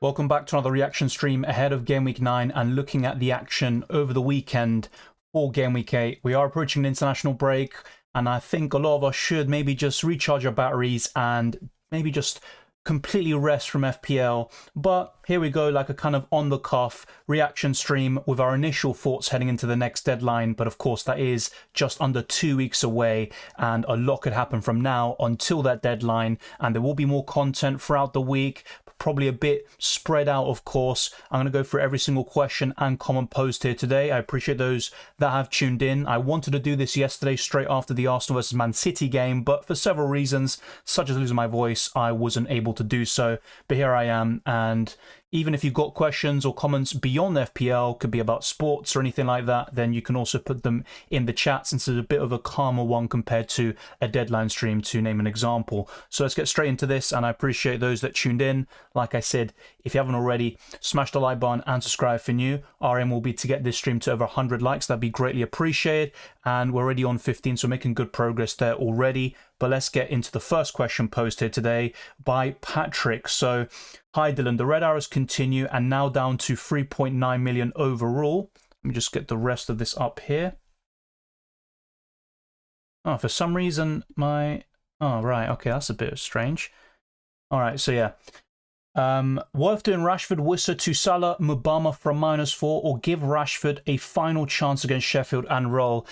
Welcome back to another reaction stream ahead of Game Week 9 and looking at the action over the weekend for Game Week 8. We are approaching an international break and I think a lot of us should maybe just recharge our batteries and maybe just completely rest from FPL. But here we go, like a kind of on-the-cuff reaction stream with our initial thoughts heading into the next deadline. But of course, that is just under 2 weeks away and a lot could happen from now until that deadline. And there will be more content throughout the week, probably a bit spread out, of course. I'm going to go through every single question and comment post here today. I appreciate those that have tuned in. I wanted to do this yesterday straight after the Arsenal versus Man City game, but for several reasons, such as losing my voice, I wasn't able to do so. But here I am, and even if you've got questions or comments beyond FPL, could be about sports or anything like that, then you can also put them in the chat, since it's a bit of a calmer one compared to a deadline stream, to name an example. So let's get straight into this, and I appreciate those that tuned in. Like I said, if you haven't already, smash the like button and subscribe for new. Our aim will be to get this stream to over 100 likes. That'd be greatly appreciated. And we're already on 15, so making good progress there already. But let's get into the first question posted today by Patrick. So, hi Dylan, the red arrows continue and now down to 3.9 million overall. Let me just get the rest of this up here. Oh, for some reason my... Oh, right, okay, that's a bit strange. All right, so yeah. Worth doing Rashford, Wissa to Salah, Mubama from -4, or give Rashford a final chance against Sheffield and roll.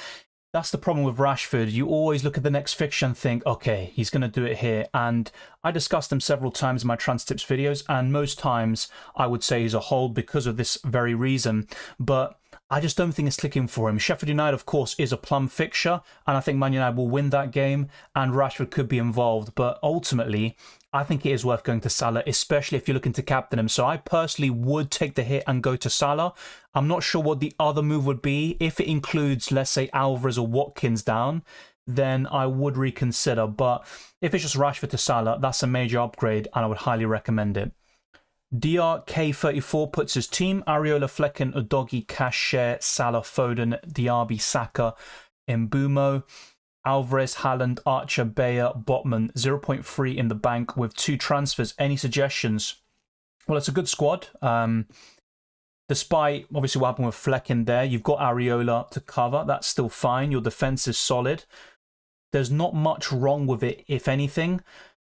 That's the problem with Rashford. You always look at the next fixture and think, okay, he's going to do it here. And I discussed him several times in my trans tips videos, and most times I would say he's a hold because of this very reason. But I just don't think it's clicking for him. Sheffield United, of course, is a plum fixture, and I think Man United will win that game, and Rashford could be involved. But ultimately, I think it is worth going to Salah, especially if you're looking to captain him. So I personally would take the hit and go to Salah. I'm not sure what the other move would be. If it includes, let's say, Alvarez or Watkins down, then I would reconsider. But if it's just Rashford to Salah, that's a major upgrade, and I would highly recommend it. DRK34 puts his team: Areola, Flecken, Udogie, Cash, Share, Salah, Foden, Diaby, Saka, Mbumo, Alvarez, Haaland, Archer, Bayer, Botman. 0.3 in the bank with 2 transfers. Any suggestions? Well, it's a good squad. Despite obviously what happened with Flecken there, you've got Areola to cover. That's still fine. Your defense is solid. There's not much wrong with it, if anything.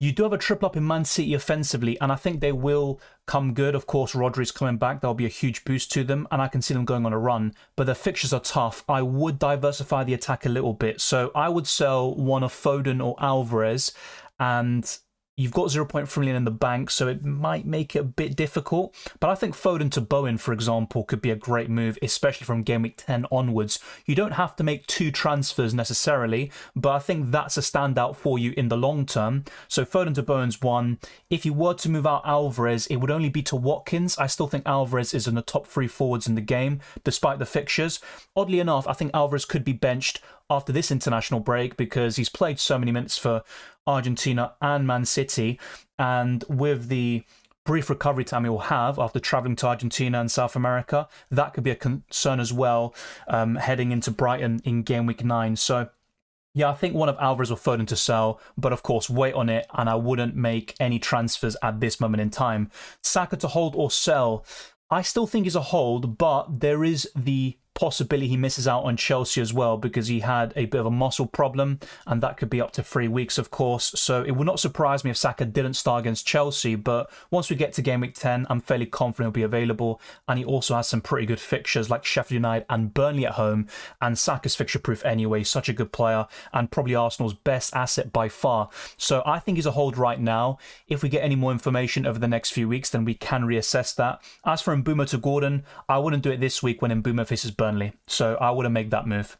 You do have a triple up in Man City offensively, and I think they will come good. Of course, Rodri's coming back. That'll be a huge boost to them, and I can see them going on a run. But the fixtures are tough. I would diversify the attack a little bit. So I would sell one of Foden or Alvarez, and you've got 0.3 million in the bank, so it might make it a bit difficult. But I think Foden to Bowen, for example, could be a great move, especially from Game Week 10 onwards. You don't have to make 2 transfers necessarily, but I think that's a standout for you in the long term. So Foden to Bowen's one. If you were to move out Alvarez, it would only be to Watkins. I still think Alvarez is in the top 3 forwards in the game, despite the fixtures. Oddly enough, I think Alvarez could be benched after this international break because he's played so many minutes for Argentina and Man City, and with the brief recovery time he will have after travelling to Argentina and South America, that could be a concern as well, heading into Brighton in Game Week 9. So yeah, I think one of Alvarez or Foden to sell, but of course wait on it, and I wouldn't make any transfers at this moment in time. Saka to hold or sell. I still think he's a hold, but there is the possibility he misses out on Chelsea as well, because he had a bit of a muscle problem, and that could be up to 3 weeks, of course. So it would not surprise me if Saka didn't start against Chelsea, but once we get to Game Week 10, I'm fairly confident he'll be available, and he also has some pretty good fixtures like Sheffield United and Burnley at home, and Saka's fixture proof anyway. Such a good player, and probably Arsenal's best asset by far. So I think he's a hold right now. If we get any more information over the next few weeks, then we can reassess that. As for Mbumo to Gordon, I wouldn't do it this week when Mbumo faces Burnley, so I wouldn't make that move.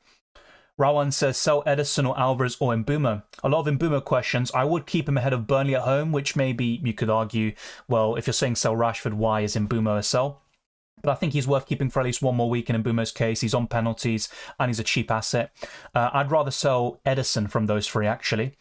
Rawan says sell Edison or Alvarez or Mbumo. A lot of Mbumo questions. I would keep him ahead of Burnley at home, which maybe you could argue, well, if you're saying sell Rashford, why is Mbumo a sell? But I think he's worth keeping for at least 1 more week in Mbumo's case. He's on penalties and he's a cheap asset. I'd rather sell Edison from those 3, actually.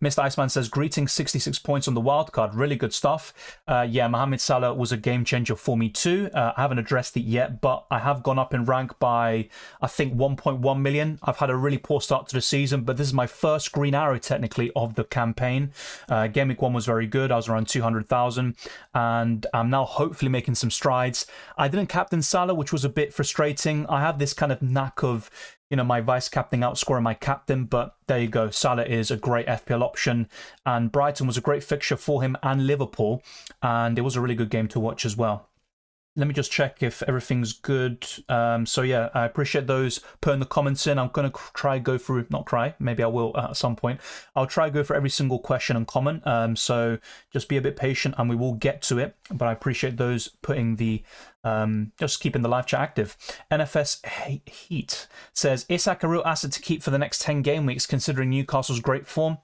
Mr. Iceman says, greetings, 66 points on the wildcard. Really good stuff. Yeah, Mohamed Salah was a game changer for me too. I haven't addressed it yet, but I have gone up in rank by, I think, 1.1 million. I've had a really poor start to the season, but this is my first green arrow, technically, of the campaign. Game week 1 was very good. I was around 200,000, and I'm now hopefully making some strides. I didn't captain Salah, which was a bit frustrating. I have this kind of knack of, my vice captain outscoring my captain, but there you go. Salah is a great FPL option, and Brighton was a great fixture for him and Liverpool, and it was a really good game to watch as well. Let me just check if everything's good. So yeah, I appreciate those putting the comments in. I'm going to try go through, maybe I will at some point. I'll try go for every single question and comment. So just be a bit patient and we will get to it. But I appreciate those putting the, just keeping the live chat active. NFS Heat says, Isak a real asset to keep for the next 10 game weeks considering Newcastle's great form?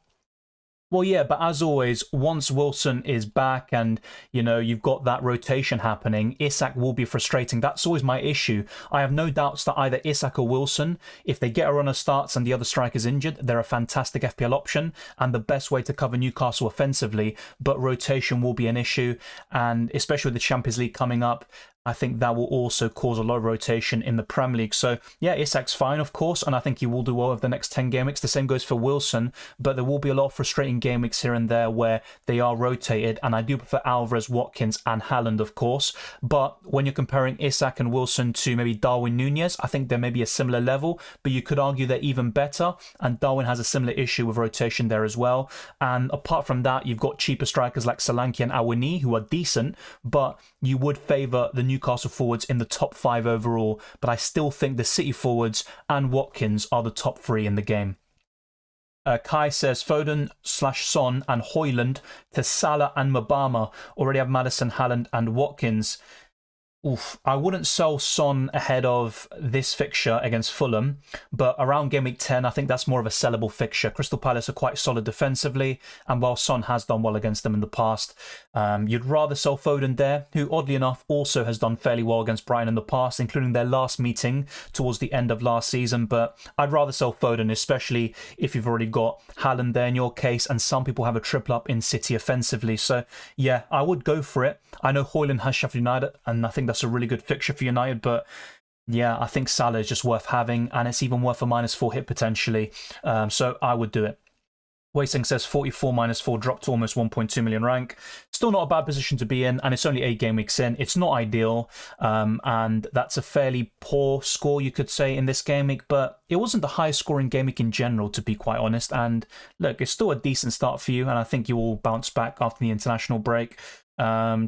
Well, yeah, but as always, once Wilson is back and, you've got that rotation happening, Isak will be frustrating. That's always my issue. I have no doubts that either Isak or Wilson, if they get a run of starts and the other striker's injured, they're a fantastic FPL option and the best way to cover Newcastle offensively, but rotation will be an issue, and especially with the Champions League coming up, I think that will also cause a lot of rotation in the Premier League. So, yeah, Isak's fine, of course, and I think he will do well over the next 10 game weeks. The same goes for Wilson, but there will be a lot of frustrating game weeks here and there where they are rotated, and I do prefer Alvarez, Watkins, and Haaland, of course. But when you're comparing Isak and Wilson to maybe Darwin Núñez, I think they're maybe a similar level, but you could argue they're even better, and Darwin has a similar issue with rotation there as well. And apart from that, you've got cheaper strikers like Solanke and Awani, who are decent, but you would favour the Newcastle forwards in the top 5 overall, but I still think the City forwards and Watkins are the top 3 in the game. Kai says Foden/Son and Haaland to Salah and Mabama. Already have Maddison, Haaland and Watkins. Oof, I wouldn't sell Son ahead of this fixture against Fulham, but around game week 10, I think that's more of a sellable fixture. Crystal Palace are quite solid defensively, and while Son has done well against them in the past, you'd rather sell Foden there, who oddly enough also has done fairly well against Brighton in the past, including their last meeting towards the end of last season. But I'd rather sell Foden, especially if you've already got Haaland there in your case, and some people have a triple up in City offensively. So yeah, I would go for it. I know Haaland has Sheffield United, and I think that's a really good fixture for United, but yeah, I think Salah is just worth having, and it's even worth a -4 hit potentially. So I would do it. Wasting says 44 -4 dropped to almost 1.2 million rank. Still not a bad position to be in, and it's only 8 game weeks in. It's not ideal, and that's a fairly poor score, you could say, in this game week, but it wasn't the highest scoring game week in general, to be quite honest. And look, it's still a decent start for you, and I think you will bounce back after the international break.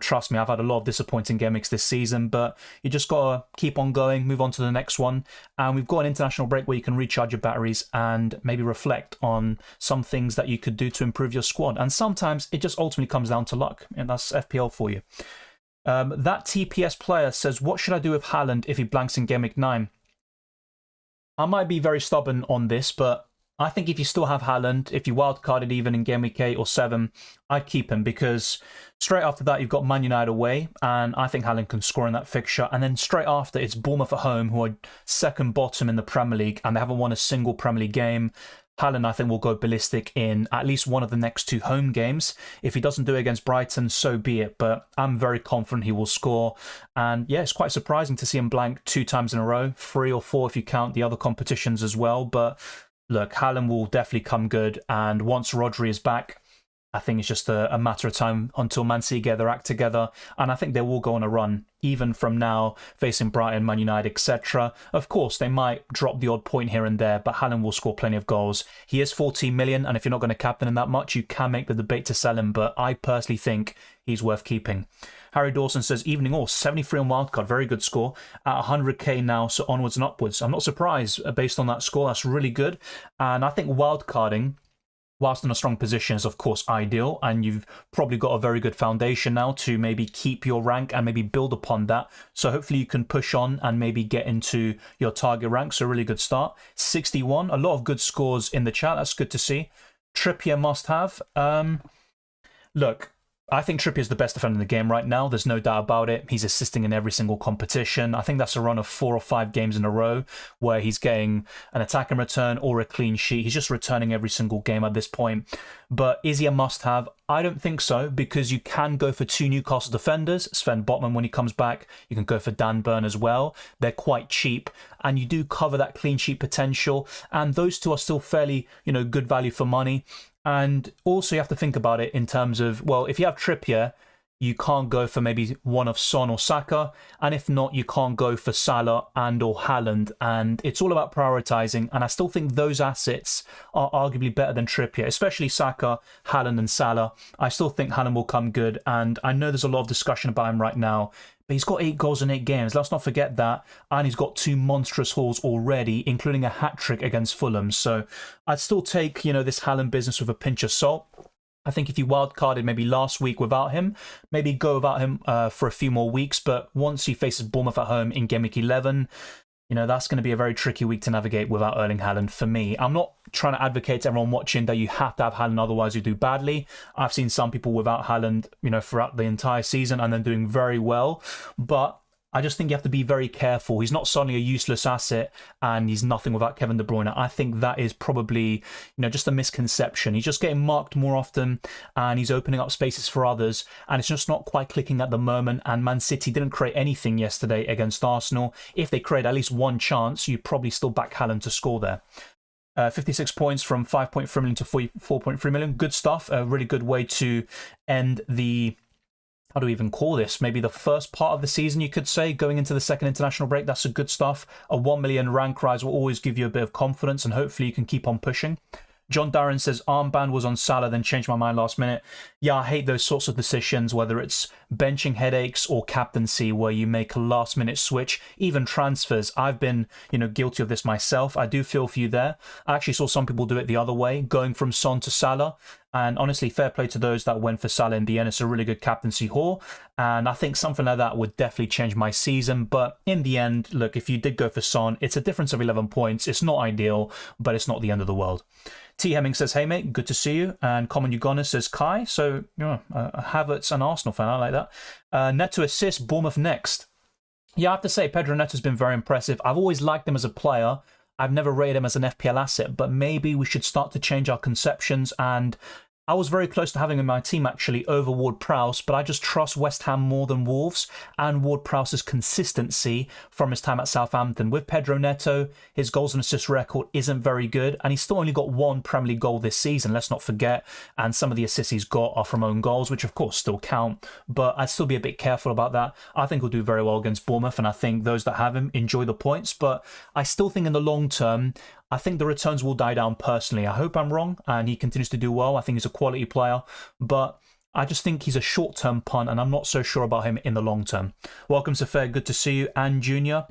Trust me, I've had a lot of disappointing game weeks this season, but you just gotta keep on going, move on to the next one, and we've got an international break where you can recharge your batteries and maybe reflect on some things that you could do to improve your squad. And sometimes it just ultimately comes down to luck, and that's FPL for you. That TPS player says, what should I do with Haaland if he blanks in game week 9? I might be very stubborn on this, but I think if you still have Haaland, if you wildcarded even in game week 8 or 7, I'd keep him, because straight after that you've got Man United away, and I think Haaland can score in that fixture. And then straight after it's Bournemouth at home, who are second bottom in the Premier League, and they haven't won a single Premier League game. Haaland, I think, will go ballistic in at least one of the next 2 home games. If he doesn't do it against Brighton, so be it, but I'm very confident he will score. And yeah, it's quite surprising to see him blank 2 times in a row, 3 or 4 if you count the other competitions as well. But look, Haaland will definitely come good, and once Rodri is back, I think it's just a matter of time until Man City get their act together, and I think they will go on a run, even from now, facing Brighton, Man United, etc. Of course, they might drop the odd point here and there, but Haaland will score plenty of goals. He is 14 million, and if you're not going to captain him that much, you can make the debate to sell him, but I personally think he's worth keeping. Harry Dawson says, evening all, 73 on wildcard, very good score, at 100k now, so onwards and upwards. I'm not surprised based on that score, that's really good, and I think wildcarding, whilst in a strong position, is of course ideal, and you've probably got a very good foundation now to maybe keep your rank and maybe build upon that. So hopefully you can push on and maybe get into your target rank. So a really good start. 61, a lot of good scores in the chat. That's good to see. Trippier must have. Look, I think Trippier's the best defender in the game right now. There's no doubt about it. He's assisting in every single competition. I think that's a run of 4 or 5 games in a row where he's getting an attack and return or a clean sheet. He's just returning every single game at this point. But is he a must-have? I don't think so, because you can go for 2 Newcastle defenders. Sven Botman when he comes back. You can go for Dan Burn as well. They're quite cheap, and you do cover that clean sheet potential. And those 2 are still fairly, good value for money. And also you have to think about it in terms of, well, if you have Trippier, you can't go for maybe one of Son or Saka. And if not, you can't go for Salah and or Haaland. And it's all about prioritizing. And I still think those assets are arguably better than Trippier, especially Saka, Haaland and Salah. I still think Haaland will come good. And I know there's a lot of discussion about him right now. But he's got 8 goals in 8 games. Let's not forget that. And he's got 2 monstrous hauls already, including a hat-trick against Fulham. So I'd still take, this Haaland business with a pinch of salt. I think if you wildcarded maybe last week without him, maybe go without him for a few more weeks. But once he faces Bournemouth at home in Game Week 11, that's going to be a very tricky week to navigate without Erling Haaland for me. I'm not trying to advocate to everyone watching that you have to have Haaland, otherwise you do badly. I've seen some people without Haaland, throughout the entire season and then doing very well. But I just think you have to be very careful. He's not suddenly a useless asset and he's nothing without Kevin De Bruyne. I think that is probably, just a misconception. He's just getting marked more often and he's opening up spaces for others. And it's just not quite clicking at the moment. And Man City didn't create anything yesterday against Arsenal. If they create at least one chance, you'd probably still back Haaland to score there. 56 points from 5.3 million to 4.3 million. Good stuff. A really good way to end the... how do we even call this? Maybe the first part of the season, you could say, going into the second international break. That's a good stuff. A 1 million rank rise will always give you a bit of confidence and hopefully you can keep on pushing. John Darren says, armband was on Salah, then changed my mind last minute. Yeah, I hate those sorts of decisions, whether it's benching headaches or captaincy, where you make a last-minute switch. Even transfers, I've been, guilty of this myself. I do feel for you there. I actually saw some people do it the other way, going from Son to Salah. And honestly, fair play to those that went for Salah in the end. It's a really good captaincy haul. And I think something like that would definitely change my season. But in the end, look, if you did go for Son, it's a difference of 11 points. It's not ideal, but it's not the end of the world. T. Hemming says, hey, mate, good to see you. And Common Uganda says, Kai. So, Havertz and Arsenal fan. I like that. Neto assist, Bournemouth next. Yeah, I have to say, Pedro Neto's been very impressive. I've always liked him as a player. I've never rated him as an FPL asset, but maybe we should start to change our conceptions. And I was very close to having him in my team actually over Ward-Prowse, but I just trust West Ham more than Wolves and Ward-Prowse's consistency from his time at Southampton. With Pedro Neto, his goals and assist record isn't very good, and he's still only got 1 Premier League goal this season, let's not forget, and some of the assists he's got are from own goals, which of course still count, but I'd still be a bit careful about that. I think he'll do very well against Bournemouth, and I think those that have him enjoy the points, but I still think in the long term, I think the returns will die down personally. I hope I'm wrong and he continues to do well. I think he's a quality player, but I just think he's a short-term punt and I'm not so sure about him in the long term. Welcome, Safar. Good to see you. And Junior,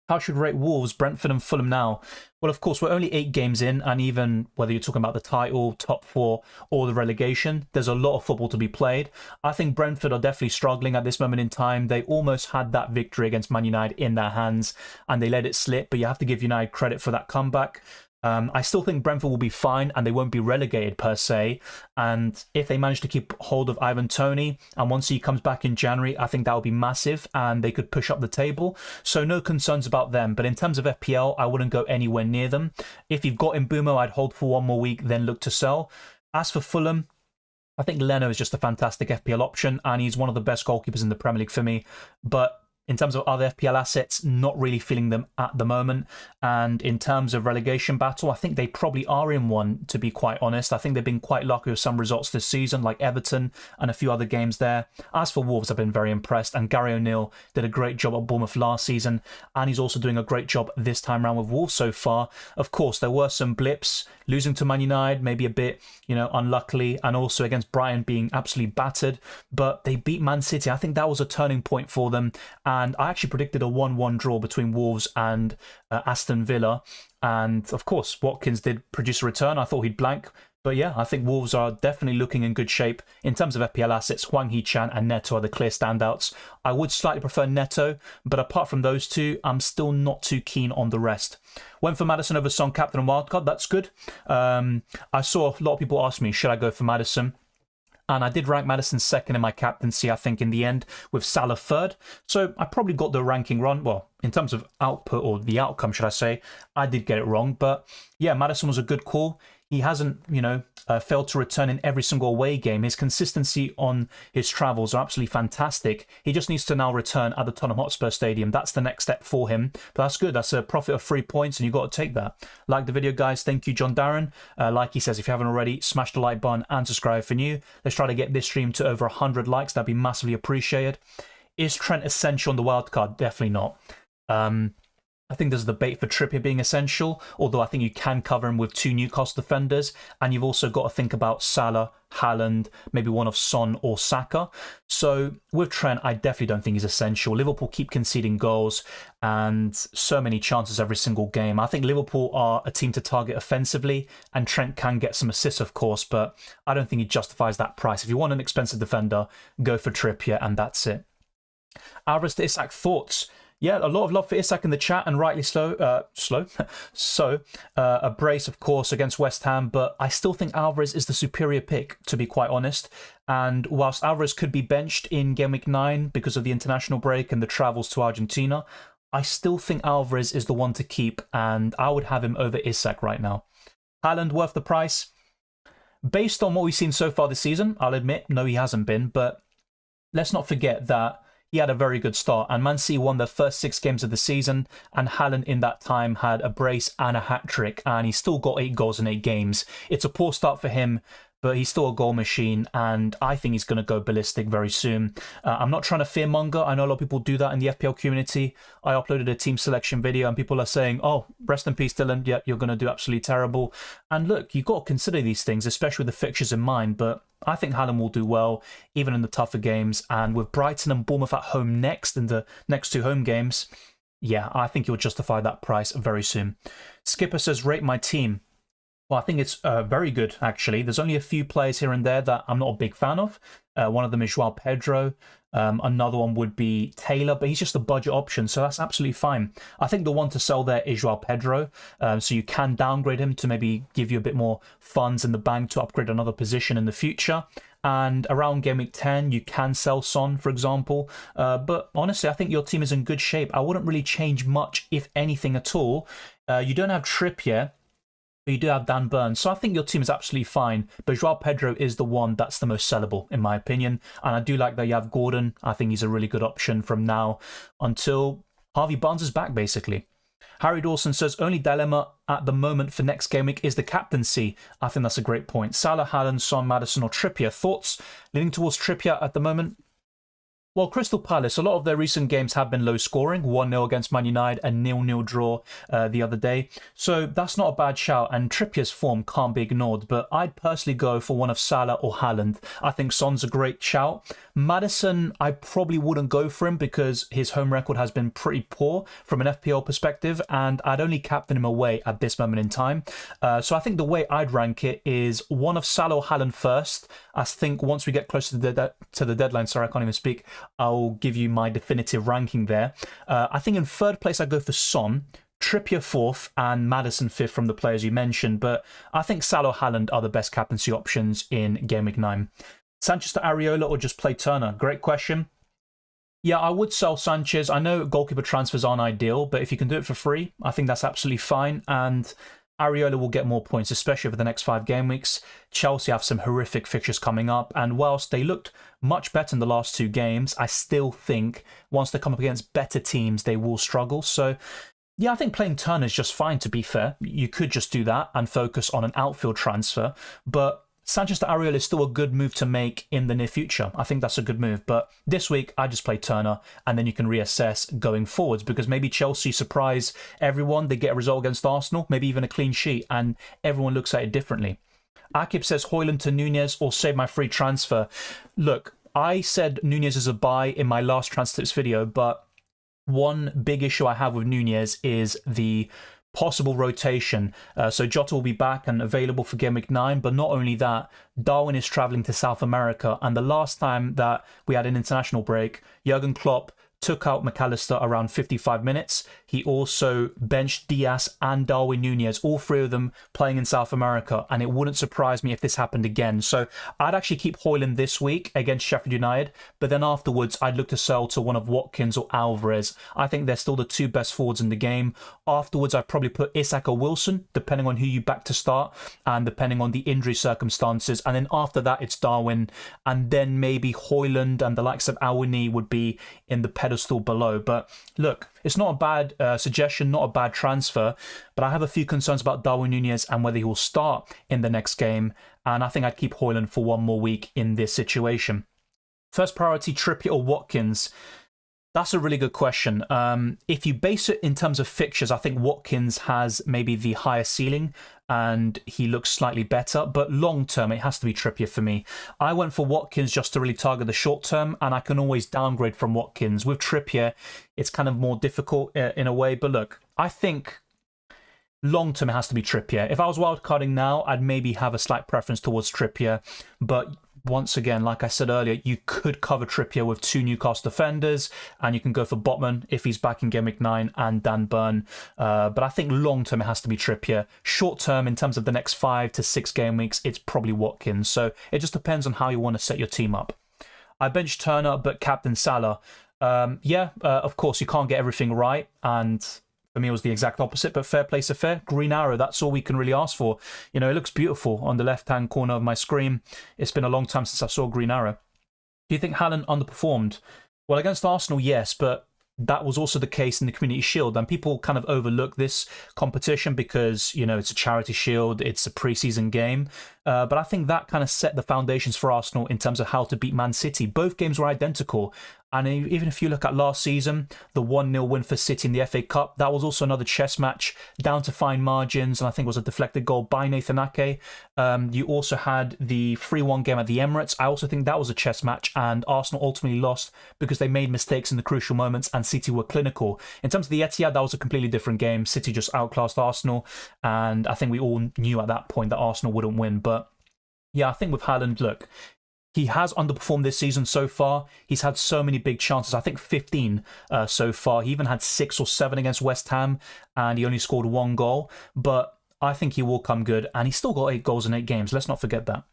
how should we rate Wolves, Brentford and Fulham now? Well, of course, we're only 8 games in, and even whether you're talking about the title, top 4, or the relegation, there's a lot of football to be played. I think Brentford are definitely struggling at this moment in time. They almost had that victory against Man United in their hands, and they let it slip, but you have to give United credit for that comeback. I still think Brentford will be fine and they won't be relegated per se. And if they manage to keep hold of Ivan Toney and once he comes back in January, I think that will be massive and they could push up the table. So no concerns about them. But in terms of FPL, I wouldn't go anywhere near them. If you've got Mbumo, I'd hold for 1 more week, then look to sell. As for Fulham, I think Leno is just a fantastic FPL option and he's one of the best goalkeepers in the Premier League for me. But in terms of other FPL assets, not really feeling them at the moment. And in terms of relegation battle, I think they probably are in one, to be quite honest. I think they've been quite lucky with some results this season, like Everton and a few other games there. As for Wolves, I've been very impressed. And Gary O'Neill did a great job at Bournemouth last season. And he's also doing a great job this time around with Wolves so far. Of course, there were some blips. Losing to Man United, maybe a bit, unluckily. And also against Brighton being absolutely battered. But they beat Man City. I think that was a turning point for them. And I actually predicted a 1-1 draw between Wolves and Aston Villa. And of course, Watkins did produce a return. I thought he'd blank. But yeah, I think Wolves are definitely looking in good shape. In terms of FPL assets, Hwang Hee-chan and Neto are the clear standouts. I would slightly prefer Neto, but apart from those two, I'm still not too keen on the rest. Went for Maddison over Son, captain and wildcard. That's good. I saw a lot of people ask me, should I go for Maddison? And I did rank Maddison second in my captaincy, I think, in the end, with Salah third. So I probably got the ranking wrong. Well, in terms of output, or the outcome, should I say, I did get it wrong. But yeah, Maddison was a good call. He hasn't, failed to return in every single away game. His consistency on his travels are absolutely fantastic. He just needs to now return at the Tottenham Hotspur Stadium. That's the next step for him. But that's good. That's a profit of 3 points, and you've got to take that. Like the video, guys. Thank you, John Darren. Like he says, if you haven't already, smash the like button and subscribe for new. Let's try to get this stream to over 100 likes. That'd be massively appreciated. Is Trent essential on the wildcard? Definitely not. I think there's a debate for Trippier being essential, although I think you can cover him with 2 Newcastle defenders, and you've also got to think about Salah, Haaland, maybe one of Son or Saka. So with Trent, I definitely don't think he's essential. Liverpool keep conceding goals and so many chances every single game. I think Liverpool are a team to target offensively, and Trent can get some assists, of course, but I don't think he justifies that price. If you want an expensive defender, go for Trippier, and that's it. Alvarez to Isak, thoughts? Yeah, a lot of love for Isak in the chat, and rightly so. So, a brace, of course, against West Ham, but I still think Alvarez is the superior pick, to be quite honest. And whilst Alvarez could be benched in Game Week 9 because of the international break and the travels to Argentina, I still think Alvarez is the one to keep, and I would have him over Isak right now. Haaland worth the price? Based on what we've seen so far this season, I'll admit, no, he hasn't been, but let's not forget that he had a very good start, and Man City won their first 6 games of the season, and Haaland in that time had a brace and a hat-trick, and he still got 8 goals in 8 games. It's a poor start for him, but he's still a goal machine, and I think he's going to go ballistic very soon. I'm not trying to fearmonger. I know a lot of people do that in the FPL community. I uploaded a team selection video, and people are saying, oh, rest in peace, Dylan. Yeah, you're going to do absolutely terrible. And look, you've got to consider these things, especially with the fixtures in mind, but I think Haaland will do well, even in the tougher games. And with Brighton and Bournemouth at home next, in the next 2 home games, yeah, I think you'll justify that price very soon. Skipper says, rate my team. Well, I think it's very good, actually. There's only a few players here and there that I'm not a big fan of. One of them is Joao Pedro. Another one would be Taylor, but he's just a budget option, so that's absolutely fine. I think the one to sell there is Joao Pedro, so you can downgrade him to maybe give you a bit more funds in the bank to upgrade another position in the future. And around Game Week 10, you can sell Son, for example. But honestly, I think your team is in good shape. I wouldn't really change much, if anything at all. You don't have Trippier, but you do have Dan Burns, so I think your team is absolutely fine. But Joao Pedro is the one that's the most sellable, in my opinion. And I do like that you have Gordon. I think he's a really good option from now until Harvey Barnes is back, basically. Harry Dawson says, only dilemma at the moment for next game week is the captaincy. I think that's a great point. Salah, Haaland, Son, Maddison or Trippier. Thoughts? Leaning towards Trippier at the moment. Well, Crystal Palace, a lot of their recent games have been low scoring. 1-0 against Man United, a 0-0 draw the other day. So that's not a bad shout, and Trippier's form can't be ignored. But I'd personally go for one of Salah or Haaland. I think Son's a great shout. Maddison, I probably wouldn't go for him because his home record has been pretty poor from an FPL perspective, and I'd only captain him away at this moment in time. So I think the way I'd rank it is one of Salah or Haaland first. I think once we get closer to the deadline, sorry, I can't even speak, I'll give you my definitive ranking there. I think in third place, I go for Son, Trippier fourth, and Maddison fifth from the players you mentioned. But I think Salah or Haaland are the best captaincy options in Game Week 9. Sanchez to Areola or just play Turner? Great question. Yeah, I would sell Sanchez. I know goalkeeper transfers aren't ideal, but if you can do it for free, I think that's absolutely fine. And Areola will get more points, especially over the next 5 game weeks. Chelsea have some horrific fixtures coming up, and whilst they looked much better in the last 2 games, I still think once they come up against better teams, they will struggle. So yeah, I think playing Turner is just fine, to be fair. You could just do that and focus on an outfield transfer, but Sanchez to Areola is still a good move to make in the near future. I think that's a good move. But this week, I just play Turner, and then you can reassess going forwards, because maybe Chelsea surprise everyone. They get a result against Arsenal, maybe even a clean sheet, and everyone looks at it differently. Akib says Haaland to Nunez or save my free transfer. Look, I said Nunez is a buy in my last transfer tips video, but one big issue I have with Nunez is the possible rotation. So Jota will be back and available for Game Week 9, but not only that, Darwin is travelling to South America, and the last time that we had an international break, Jurgen Klopp took out McAllister around 55 minutes. He also benched Diaz and Darwin Nunez, all three of them playing in South America, and it wouldn't surprise me if this happened again. So I'd actually keep Haaland this week against Sheffield United, but then afterwards I'd look to sell to one of Watkins or Alvarez. I think they're still the two best forwards in the game. Afterwards, I'd probably put Isak or Wilson, depending on who you back to start and depending on the injury circumstances. And then after that, it's Darwin, and then maybe Haaland and the likes of Awani would be in the pedestal below. But look, it's not a bad suggestion, not a bad transfer, but I have a few concerns about Darwin Nunez and whether he will start in the next game, and I think I'd keep Haaland for one more week in this situation. First priority, Trippier or Watkins? That's a really good question. If you base it in terms of fixtures, I think Watkins has maybe the higher ceiling and he looks slightly better, but long term it has to be Trippier for me. I went for Watkins just to really target the short term, and I can always downgrade from Watkins. With Trippier, it's kind of more difficult in a way, but look, I think long term it has to be Trippier. If I was wildcarding now, I'd maybe have a slight preference towards Trippier, but once again, like I said earlier, you could cover Trippier with two Newcastle defenders, and you can go for Botman if he's back in Game Week 9 and Dan Burn. But I think long term it has to be Trippier. Short term, in terms of the next 5 to 6 game weeks, it's probably Watkins. So it just depends on how you want to set your team up. I benched Turner, but captain Salah. Of course, you can't get everything right, and for me, it was the exact opposite, but fair play to fair. Green arrow, that's all we can really ask for. You know, it looks beautiful on the left-hand corner of my screen. It's been a long time since I saw green arrow. Do you think Haaland underperformed? Well, against Arsenal, yes, but that was also the case in the Community Shield, and people kind of overlook this competition because, you know, it's a charity shield, it's a pre-season game. But I think that kind of set the foundations for Arsenal in terms of how to beat Man City. Both games were identical. And even if you look at last season, the 1-0 win for City in the FA Cup, that was also another chess match, down to fine margins, and I think it was a deflected goal by Nathan Ake. You also had the 3-1 game at the Emirates. I also think that was a chess match, and Arsenal ultimately lost because they made mistakes in the crucial moments, and City were clinical. In terms of the Etihad, that was a completely different game. City just outclassed Arsenal, and I think we all knew at that point that Arsenal wouldn't win. But yeah, I think with Haaland, look, he has underperformed this season so far. He's had so many big chances. I think 15 so far. He even had 6 or 7 against West Ham, and he only scored 1 goal. But I think he will come good, and he's still got 8 goals in 8 games. Let's not forget that.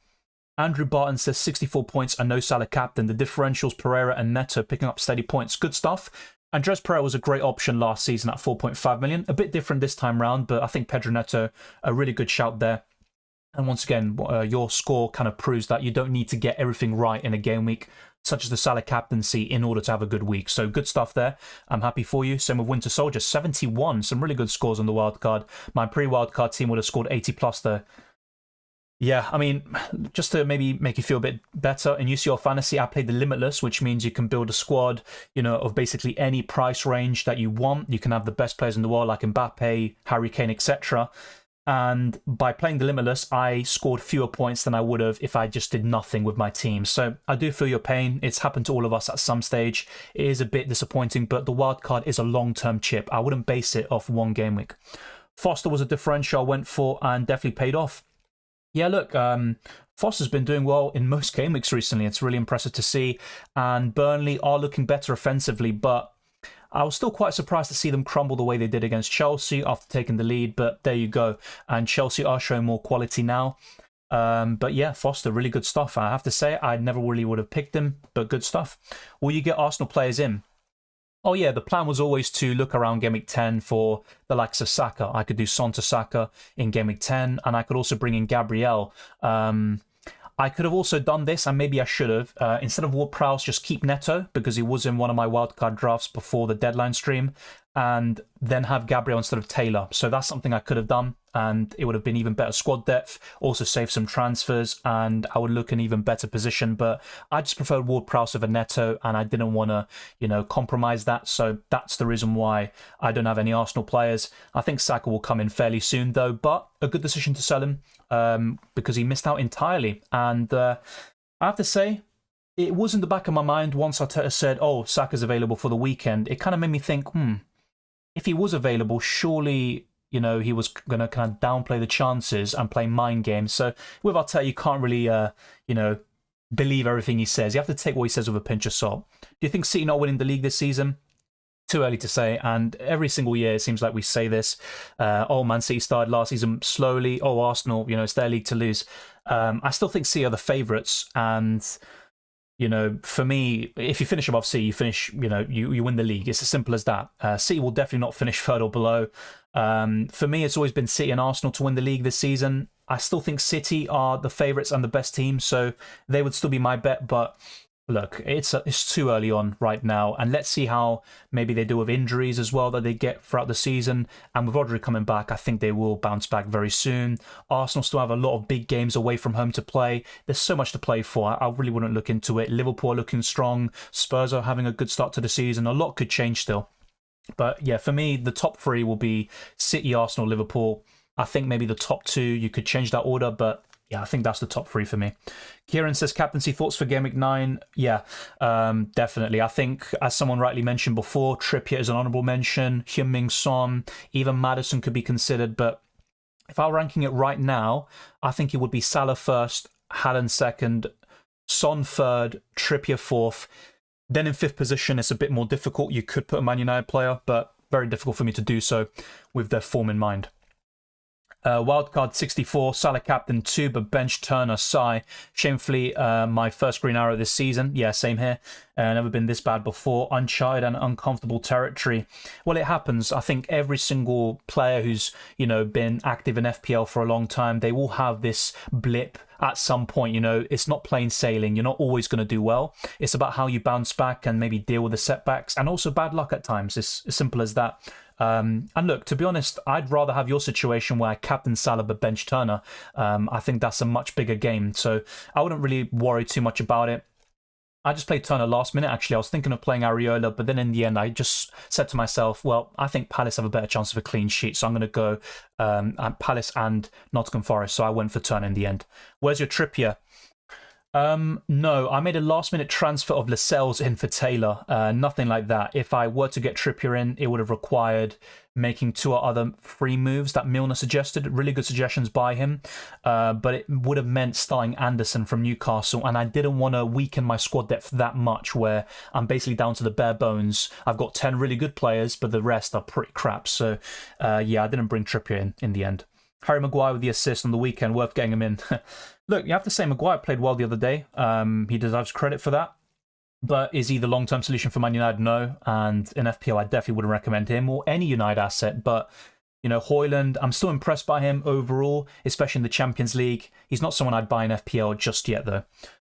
Andrew Barton says 64 points and no Salah captain. The differentials, Pereira and Neto picking up steady points. Good stuff. Andres Pereira was a great option last season at 4.5 million. A bit different this time round, but I think Pedro Neto, a really good shout there. And once again, your score kind of proves that you don't need to get everything right in a game week, such as the Salah captaincy, in order to have a good week. So good stuff there. I'm happy for you. Same with Winter Soldier, 71. Some really good scores on the wildcard. My pre-wildcard team would have scored 80 plus there. Yeah, I mean, just to maybe make you feel a bit better, in UCL Fantasy, I played the Limitless, which means you can build a squad, you know, of basically any price range that you want. You can have the best players in the world, like Mbappe, Harry Kane, etc. And by playing the Limitless, I scored fewer points than I would have if I just did nothing with my team. So I do feel your pain. It's happened to all of us at some stage. It is a bit disappointing, but the wildcard is a long-term chip. I wouldn't base it off one game week. Foster was a differential I went for and definitely paid off. Yeah, look, Foster's been doing well in most game weeks recently. It's really impressive to see. And Burnley are looking better offensively, but I was still quite surprised to see them crumble the way they did against Chelsea after taking the lead, but there you go. And Chelsea are showing more quality now. But yeah, Foster, really good stuff. I have to say, I never really would have picked him, but good stuff. Will you get Arsenal players in? Oh yeah, the plan was always to look around Game Week 10 for the likes of Saka. I could do Son to Saka in Game Week 10, and I could also bring in Gabriel. I could have also done this, and maybe I should have. Instead of Ward-Prowse, just keep Neto, because he was in one of my wildcard drafts before the deadline stream, and then have Gabriel instead of Taylor. So that's something I could have done, and it would have been even better squad depth, also save some transfers, and I would look in even better position. But I just preferred Ward-Prowse over Neto, and I didn't want to, you know, compromise that. So that's the reason why I don't have any Arsenal players. I think Saka will come in fairly soon, though, but a good decision to sell him because he missed out entirely. And I have to say, it was in the back of my mind once Arteta said, oh, Saka's available for the weekend. It kind of made me think, if he was available, surely, you know, he was going to kind of downplay the chances and play mind games. So with Arteta, you can't really, you know, believe everything he says. You have to take what he says with a pinch of salt. Do you think City not winning the league this season? Too early to say, and every single year it seems like we say this. Man City started last season slowly. Arsenal, it's their league to lose. I still think City are the favourites, and for me, if you finish above City, you finish, you win the league. It's as simple as that. City will definitely not finish third or below. For me, it's always been City and Arsenal to win the league this season. I still think City are the favourites and the best team, so they would still be my bet, but look, it's too early on right now, and let's see how maybe they do with injuries as well that they get throughout the season. And with Rodri coming back, I think they will bounce back very soon. Arsenal still have a lot of big games away from home to play. There's so much to play for. I really wouldn't look into it. Liverpool are looking strong. Spurs are having a good start to the season. A lot could change still. But yeah, for me, the top three will be City, Arsenal, Liverpool. I think maybe the top two, you could change that order, but yeah, I think that's the top three for me. Kieran says, captaincy thoughts for Gameweek 9? Yeah, definitely. I think, as someone rightly mentioned before, Trippier is an honourable mention. Heung-min Son, even Maddison could be considered. But if I were ranking it right now, I think it would be Salah first, Haaland second, Son third, Trippier fourth. Then in fifth position, it's a bit more difficult. You could put a Man United player, but very difficult for me to do so with their form in mind. Wildcard 64, Salah captain 2, but bench Turner, Sai. Shamefully, my first green arrow this season. Yeah, same here. Never been this bad before. Uncharted and uncomfortable territory. Well, it happens. I think every single player who's, been active in FPL for a long time, they will have this blip at some point. It's not plain sailing. You're not always going to do well. It's about how you bounce back and maybe deal with the setbacks, and also bad luck at times. It's as simple as that. And look, to be honest, I'd rather have your situation where I captain Salah but bench Turner. I think that's a much bigger game, so I wouldn't really worry too much about it. I just played Turner last minute, actually. I was thinking of playing Areola, but then in the end, I just said to myself, well, I think Palace have a better chance of a clean sheet, so I'm going to go Palace and Nottingham Forest, so I went for Turner in the end. Where's your Trippier? No, I made a last-minute transfer of Lascelles in for Taylor. Nothing like that. If I were to get Trippier in, it would have required making 2 or other free moves that Milner suggested. Really good suggestions by him. But it would have meant starting Anderson from Newcastle, and I didn't want to weaken my squad depth that much, where I'm basically down to the bare bones. I've got 10 really good players, but the rest are pretty crap. So, yeah, I didn't bring Trippier in the end. Harry Maguire with the assist on the weekend, worth getting him in. Look, you have to say Maguire played well the other day. He deserves credit for that. But is he the long-term solution for Man United? No. And in FPL, I definitely wouldn't recommend him or any United asset. But, Haaland, I'm still impressed by him overall, especially in the Champions League. He's not someone I'd buy in FPL just yet, though.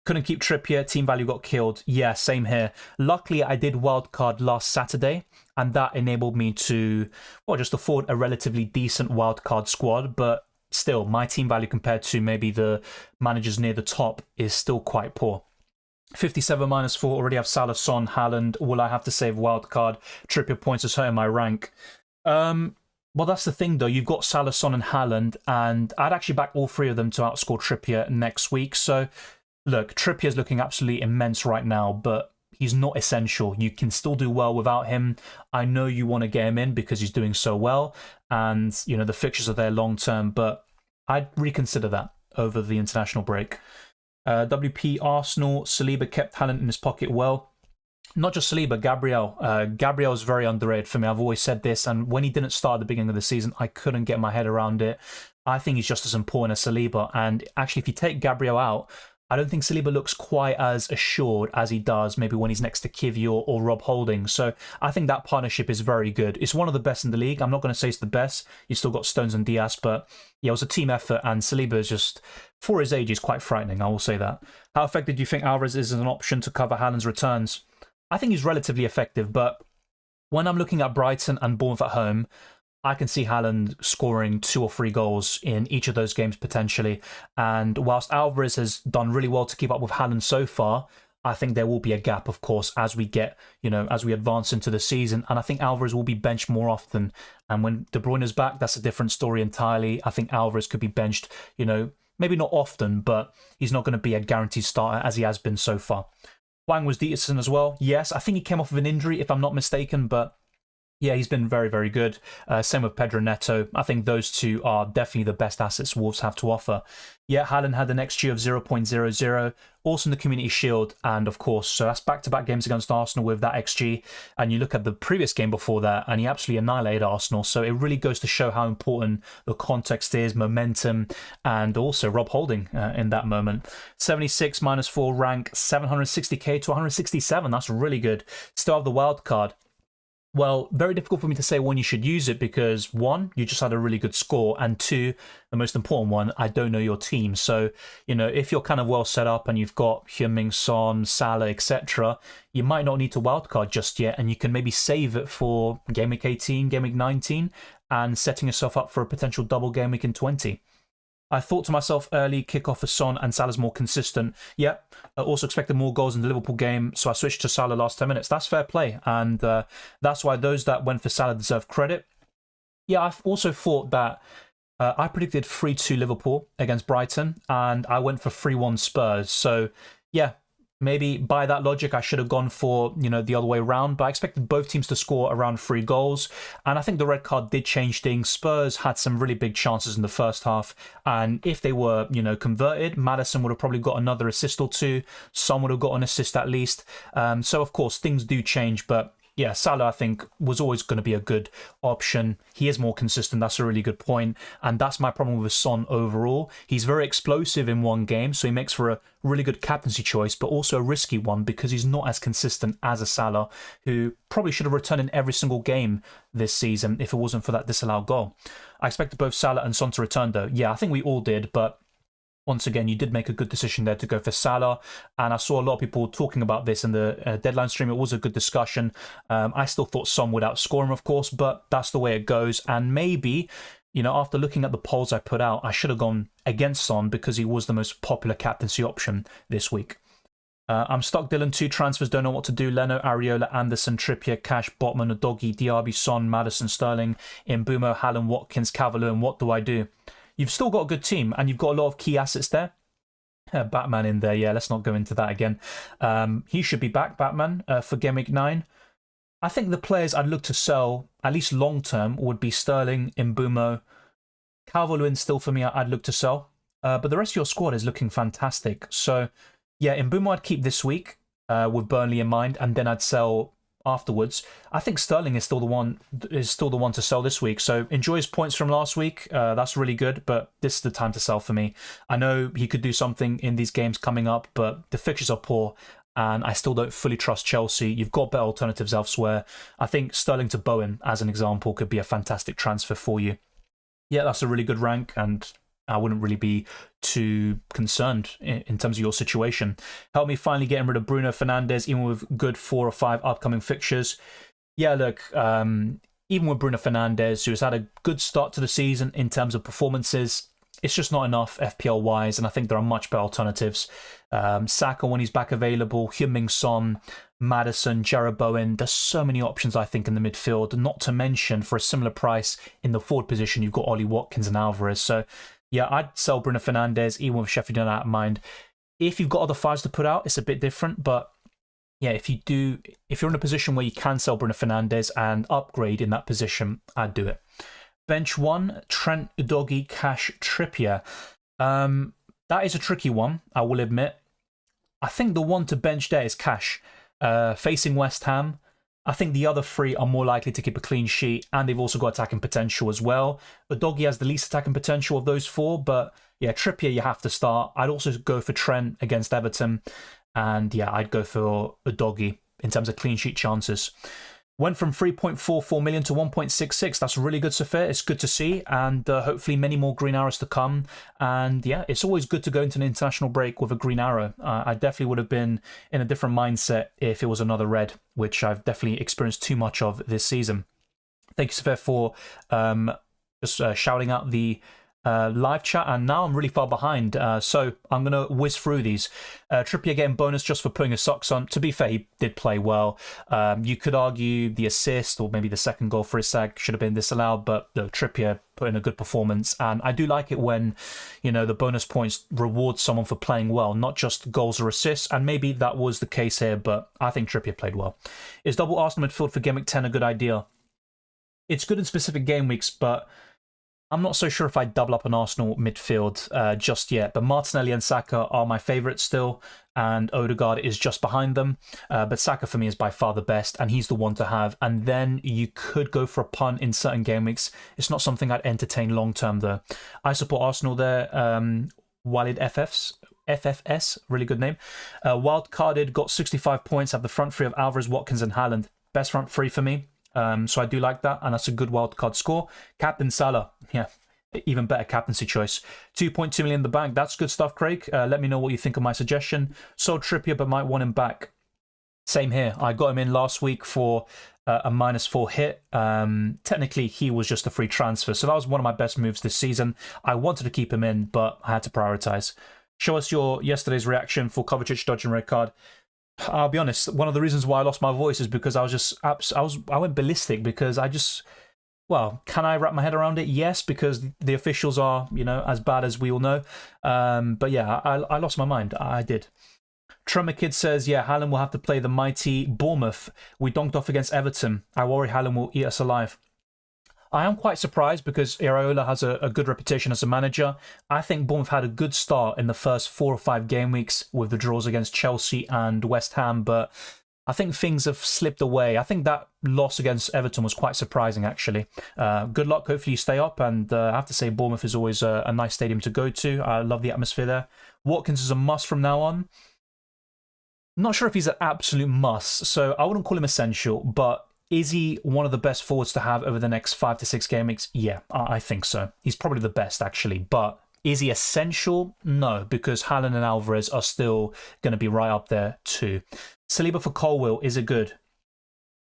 Couldn't keep Trippier. Team value got killed. Yeah, same here. Luckily, I did wildcard last Saturday, and that enabled me to, just afford a relatively decent wildcard squad. But still, my team value compared to maybe the managers near the top is still quite poor. 57 minus 4, already have Salah, Son, Haaland. Will I have to save wildcard? Trippier points is hurting my rank. Well, that's the thing, though. You've got Salah, Son, and Haaland, and I'd actually back all 3 of them to outscore Trippier next week. So, look, Trippier's looking absolutely immense right now, but he's not essential. You can still do well without him. I know you want to get him in because he's doing so well, and, the fixtures are there long term, but I'd reconsider that over the international break. WP Arsenal, Saliba kept Haaland in his pocket well. Not just Saliba, Gabriel. Gabriel is very underrated for me. I've always said this, and when he didn't start at the beginning of the season, I couldn't get my head around it. I think he's just as important as Saliba, and actually, if you take Gabriel out, I don't think Saliba looks quite as assured as he does maybe when he's next to Kivy or Rob Holding. So I think that partnership is very good. It's one of the best in the league. I'm not going to say it's the best. You've still got Stones and Diaz, but yeah, it was a team effort, and Saliba is just, for his age, is quite frightening. I will say that. How effective do you think Alvarez is as an option to cover Haaland's returns? I think he's relatively effective, but when I'm looking at Brighton and Bournemouth at home, I can see Haaland scoring 2 or 3 goals in each of those games potentially. And whilst Alvarez has done really well to keep up with Haaland so far, I think there will be a gap, of course, as we get, as we advance into the season. And I think Alvarez will be benched more often. And when De Bruyne is back, that's a different story entirely. I think Alvarez could be benched, maybe not often, but he's not going to be a guaranteed starter as he has been so far. Wang was decent as well. Yes, I think he came off of an injury, if I'm not mistaken, but Yeah, he's been very, very good. Same with Pedro Neto. I think those two are definitely the best assets Wolves have to offer. Yeah, Haaland had an XG of 0.00, also in the Community Shield, and of course, so that's back-to-back games against Arsenal with that XG. And you look at the previous game before that, and he absolutely annihilated Arsenal. So it really goes to show how important the context is, momentum, and also Rob Holding in that moment. 76 -4 rank, 760k to 167. That's really good. Still have the wild card. Well, very difficult for me to say when you should use it because one, you just had a really good score, and two, the most important one, I don't know your team. So, if you're kind of well set up and you've got Heung-min Son, Salah, etc., you might not need to wildcard just yet, and you can maybe save it for Game Week 18, Game Week 19, and setting yourself up for a potential double Game Week in 20. I thought to myself early, kickoff for Son and Salah's more consistent. Yep, I also expected more goals in the Liverpool game, so I switched to Salah last 10 minutes. That's fair play, and that's why those that went for Salah deserve credit. Yeah, I've also thought that I predicted 3-2 Liverpool against Brighton, and I went for 3-1 Spurs. So, yeah, maybe by that logic, I should have gone for, the other way around, but I expected both teams to score around 3 goals. And I think the red card did change things. Spurs had some really big chances in the first half. And if they were, converted, Maddison would have probably got another assist or two. Some would have got an assist at least. So, of course, things do change, but yeah, Salah, I think, was always going to be a good option. He is more consistent. That's a really good point. And that's my problem with Son overall. He's very explosive in one game, so he makes for a really good captaincy choice, but also a risky one because he's not as consistent as a Salah, who probably should have returned in every single game this season if it wasn't for that disallowed goal. I expected both Salah and Son to return, though. Yeah, I think we all did, but once again, you did make a good decision there to go for Salah, and I saw a lot of people talking about this in the deadline stream. It was a good discussion. I still thought Son would outscore him, of course, but that's the way it goes. And maybe, after looking at the polls I put out, I should have gone against Son because he was the most popular captaincy option this week. I'm stuck, Dylan. 2 transfers, don't know what to do. Leno, Areola, Anderson, Trippier, Cash, Botman, Udogie, Diaby, Son, Maddison, Sterling, Mbeumo, Haaland, Watkins, Calvert-Lewin. What do I do? You've still got a good team, and you've got a lot of key assets there. Batman in there, yeah, let's not go into that again. He should be back, Batman, for Game Week 9. I think the players I'd look to sell, at least long-term, would be Sterling, Mbeumo. Calvert-Lewin still for me, I'd look to sell. But the rest of your squad is looking fantastic. So, yeah, Mbeumo I'd keep this week with Burnley in mind, and then I'd sell afterwards. I think Sterling is still the one to sell this week. So enjoy his points from last week. That's really good, but this is the time to sell for me. I know he could do something in these games coming up, but the fixtures are poor, and I still don't fully trust Chelsea. You've got better alternatives elsewhere. I think Sterling to Bowen, as an example, could be a fantastic transfer for you. Yeah, that's a really good rank, and I wouldn't really be too concerned in terms of your situation. Help me finally getting rid of Bruno Fernandes, even with good 4 or 5 upcoming fixtures. Yeah, look, even with Bruno Fernandes, who has had a good start to the season in terms of performances, it's just not enough FPL-wise, and I think there are much better alternatives. Saka, when he's back available, Heung-min Son, Maddison, Jarrod Bowen. There's so many options, I think, in the midfield, not to mention, for a similar price in the forward position, you've got Ollie Watkins and Alvarez. So, yeah, I'd sell Bruno Fernandes, even with Sheffield United out of mind. If you've got other fives to put out, it's a bit different. But yeah, if you're in a position where you can sell Bruno Fernandes and upgrade in that position, I'd do it. Bench 1, Trent, Udogie, Cash, Trippier. That is a tricky one, I will admit. I think the one to bench there is Cash. Facing West Ham, I think the other 3 are more likely to keep a clean sheet, and they've also got attacking potential as well. Udogie has the least attacking potential of those 4, but yeah, Trippier you have to start. I'd also go for Trent against Everton, and yeah, I'd go for Udogie in terms of clean sheet chances. Went from 3.44 million to 1.66. That's really good, Safir. It's good to see, and hopefully many more green arrows to come. And yeah, it's always good to go into an international break with a green arrow. I definitely would have been in a different mindset if it was another red, which I've definitely experienced too much of this season. Thank you, Safir, for just shouting out the live chat, and now I'm really far behind, so I'm going to whiz through these. Trippier getting bonus just for putting his socks on. To be fair, he did play well. You could argue the assist or maybe the second goal for Isak should have been disallowed, but Trippier put in a good performance, and I do like it when the bonus points reward someone for playing well, not just goals or assists, and maybe that was the case here, but I think Trippier played well. Is double Arsenal midfield for Game Week 10 a good idea? It's good in specific game weeks, but I'm not so sure if I'd double up on Arsenal midfield just yet. But Martinelli and Saka are my favourites still, and Odegaard is just behind them. But Saka for me is by far the best, and he's the one to have. And then you could go for a punt in certain game weeks. It's not something I'd entertain long term though. I support Arsenal there. Walid FFS, really good name. Wildcarded, got 65 points, have the front three of Alvarez, Watkins and Haaland. Best front three for me. So I do like that, and that's a good wildcard score. Captain Salah, yeah, even better captaincy choice. 2.2 million in the bank, that's good stuff, Craig. Let me know what you think of my suggestion. Sold Trippier, but might want him back. Same here. I got him in last week for a -4 hit. Technically, he was just a free transfer, so that was one of my best moves this season. I wanted to keep him in, but I had to prioritize. Show us your yesterday's reaction for Kovacic dodging red card. I'll be honest, one of the reasons why I lost my voice is because I went ballistic because well, can I wrap my head around it? Yes, because the officials are, as bad as we all know. But yeah, I lost my mind. I did. Trummer Kid says, yeah, Haaland will have to play the mighty Bournemouth. We donked off against Everton. I worry Haaland will eat us alive. I am quite surprised because Iraola has a good reputation as a manager. I think Bournemouth had a good start in the first 4 or 5 game weeks with the draws against Chelsea and West Ham, but I think things have slipped away. I think that loss against Everton was quite surprising, actually. Good luck. Hopefully you stay up, and I have to say Bournemouth is always a nice stadium to go to. I love the atmosphere there. Watkins is a must from now on. Not sure if he's an absolute must, so I wouldn't call him essential, but is he one of the best forwards to have over the next 5 to 6 game weeks? Yeah, I think so. He's probably the best, actually. But is he essential? No, because Haaland and Alvarez are still going to be right up there too. Saliba for Colwill, is it good?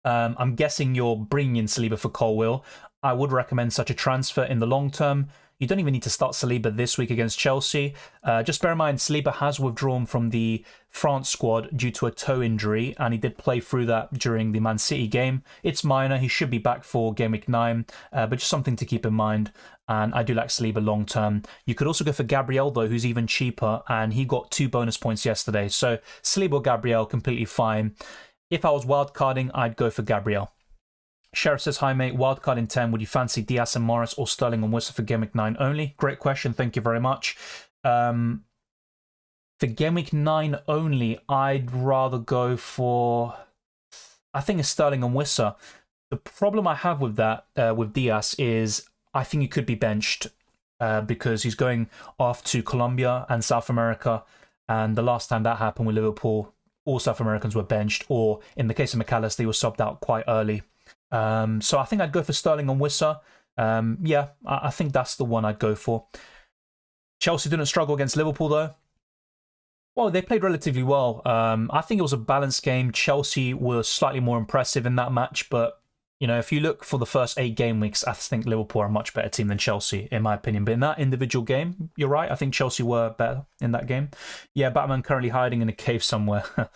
I'm guessing you're bringing in Saliba for Colwill. I would recommend such a transfer in the long term. You don't even need to start Saliba this week against Chelsea. Just bear in mind, Saliba has withdrawn from the France squad due to a toe injury, and he did play through that during the Man City game. It's minor. He should be back for Game Week 9, but just something to keep in mind. And I do like Saliba long term. You could also go for Gabriel, though, who's even cheaper, and he got 2 bonus points yesterday. So Saliba or Gabriel, completely fine. If I was wildcarding, I'd go for Gabriel. Sheriff says, hi mate, wildcard in 10, would you fancy Diaz and Morris or Sterling and Worcester for Game Week 9 only? Great question, thank you very much. For Game Week 9 only, I'd rather go for, I think it's Sterling and Worcester. The problem I have with that, with Diaz, is I think he could be benched because he's going off to Colombia and South America, and the last time that happened with Liverpool, all South Americans were benched, or in the case of McAllister, they were subbed out quite early. So I think I'd go for Sterling and Wissa. Yeah, I think that's the one I'd go for. Chelsea didn't struggle against Liverpool, though. Well, they played relatively well. I think it was a balanced game. Chelsea were slightly more impressive in that match, but if you look for the first 8 game weeks, I think Liverpool are a much better team than Chelsea, in my opinion. But in that individual game, you're right. I think Chelsea were better in that game. Yeah, Batman currently hiding in a cave somewhere.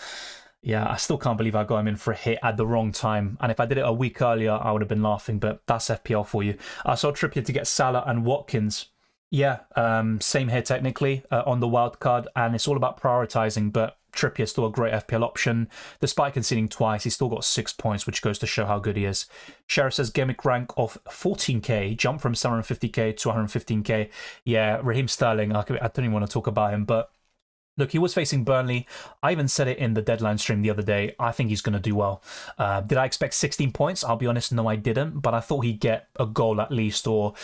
Yeah, I still can't believe I got him in for a hit at the wrong time. And if I did it a week earlier, I would have been laughing. But that's FPL for you. I saw Trippier to get Salah and Watkins. Yeah, same here technically on the wild card. And it's all about prioritizing. But Trippier's still a great FPL option. Despite conceding twice, he's still got 6 points, which goes to show how good he is. Sheriff says Gimmick rank of 14k, jump from 750k to 115k. Yeah, Raheem Sterling, I don't even want to talk about him, but look, he was facing Burnley. I even said it in the deadline stream the other day. I think he's going to do well. Did I expect 16 points? I'll be honest, no, I didn't. But I thought he'd get a goal at least, or,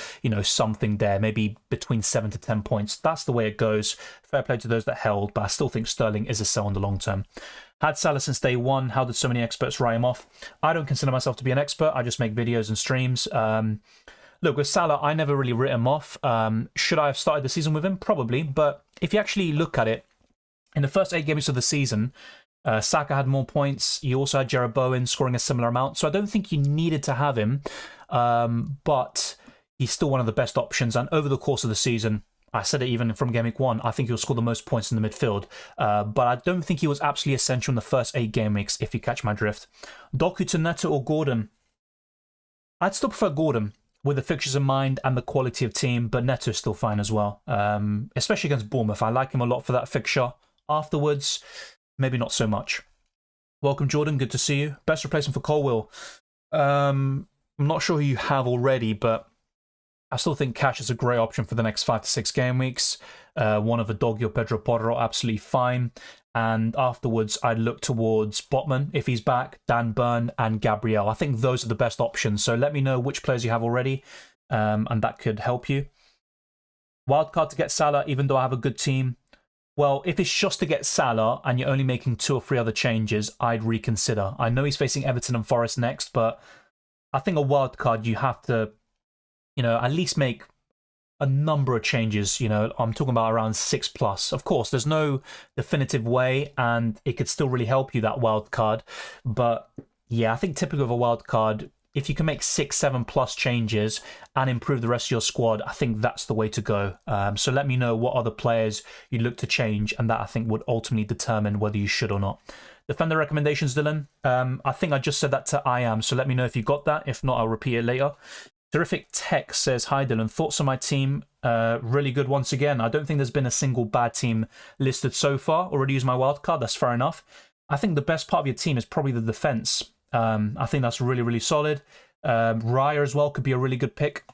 something there, maybe between 7 to 10 points. That's the way it goes. Fair play to those that held, but I still think Sterling is a sell in the long term. Had Salah since day one. How did so many experts write him off? I don't consider myself to be an expert. I just make videos and streams. Look, with Salah, I never really writ him off. Should I have started the season with him? Probably. But if you actually look at it, in the first 8 games of the season, Saka had more points. You also had Jared Bowen scoring a similar amount. So I don't think you needed to have him. But he's still one of the best options. And over the course of the season, I said it even from Game Week 1, I think he'll score the most points in the midfield. But I don't think he was absolutely essential in the first 8 game weeks, if you catch my drift. Doku to Neto or Gordon? I'd still prefer Gordon, with the fixtures in mind and the quality of team, but Neto's still fine as well. Especially against Bournemouth. I like him a lot for that fixture. Afterwards, maybe not so much. Welcome, Jordan. Good to see you. Best replacement for Colwill. I'm not sure who you have already, but I still think Cash is a great option for the next 5 to 6 game weeks. One of Adogio, Pedro Porro, absolutely fine. And afterwards, I'd look towards Botman, if he's back, Dan Burn, and Gabriel. I think those are the best options. So let me know which players you have already, and that could help you. Wildcard to get Salah, even though I have a good team. Well, if it's just to get Salah and you're only making 2 or 3 other changes, I'd reconsider. I know he's facing Everton and Forest next, but I think a wildcard, you have to, at least make a number of changes. I'm talking about around 6+. Of course, there's no definitive way, and it could still really help you, that wild card. But yeah, I think typically of a wild card, if you can make 6, 7+ changes and improve the rest of your squad, I think that's the way to go. So let me know what other players you look to change, and that I think would ultimately determine whether you should or not. Defender recommendations, Dylan. I think I just said that to I am, so let me know if you got that. If not, I'll repeat it later. Terrific Tech says, hi Dylan, thoughts on my team? Really good once again. I don't think there's been a single bad team listed so far. Already used my wildcard, that's fair enough. I think the best part of your team is probably the defence. I think that's really, really solid. Raya as well could be a really good pick.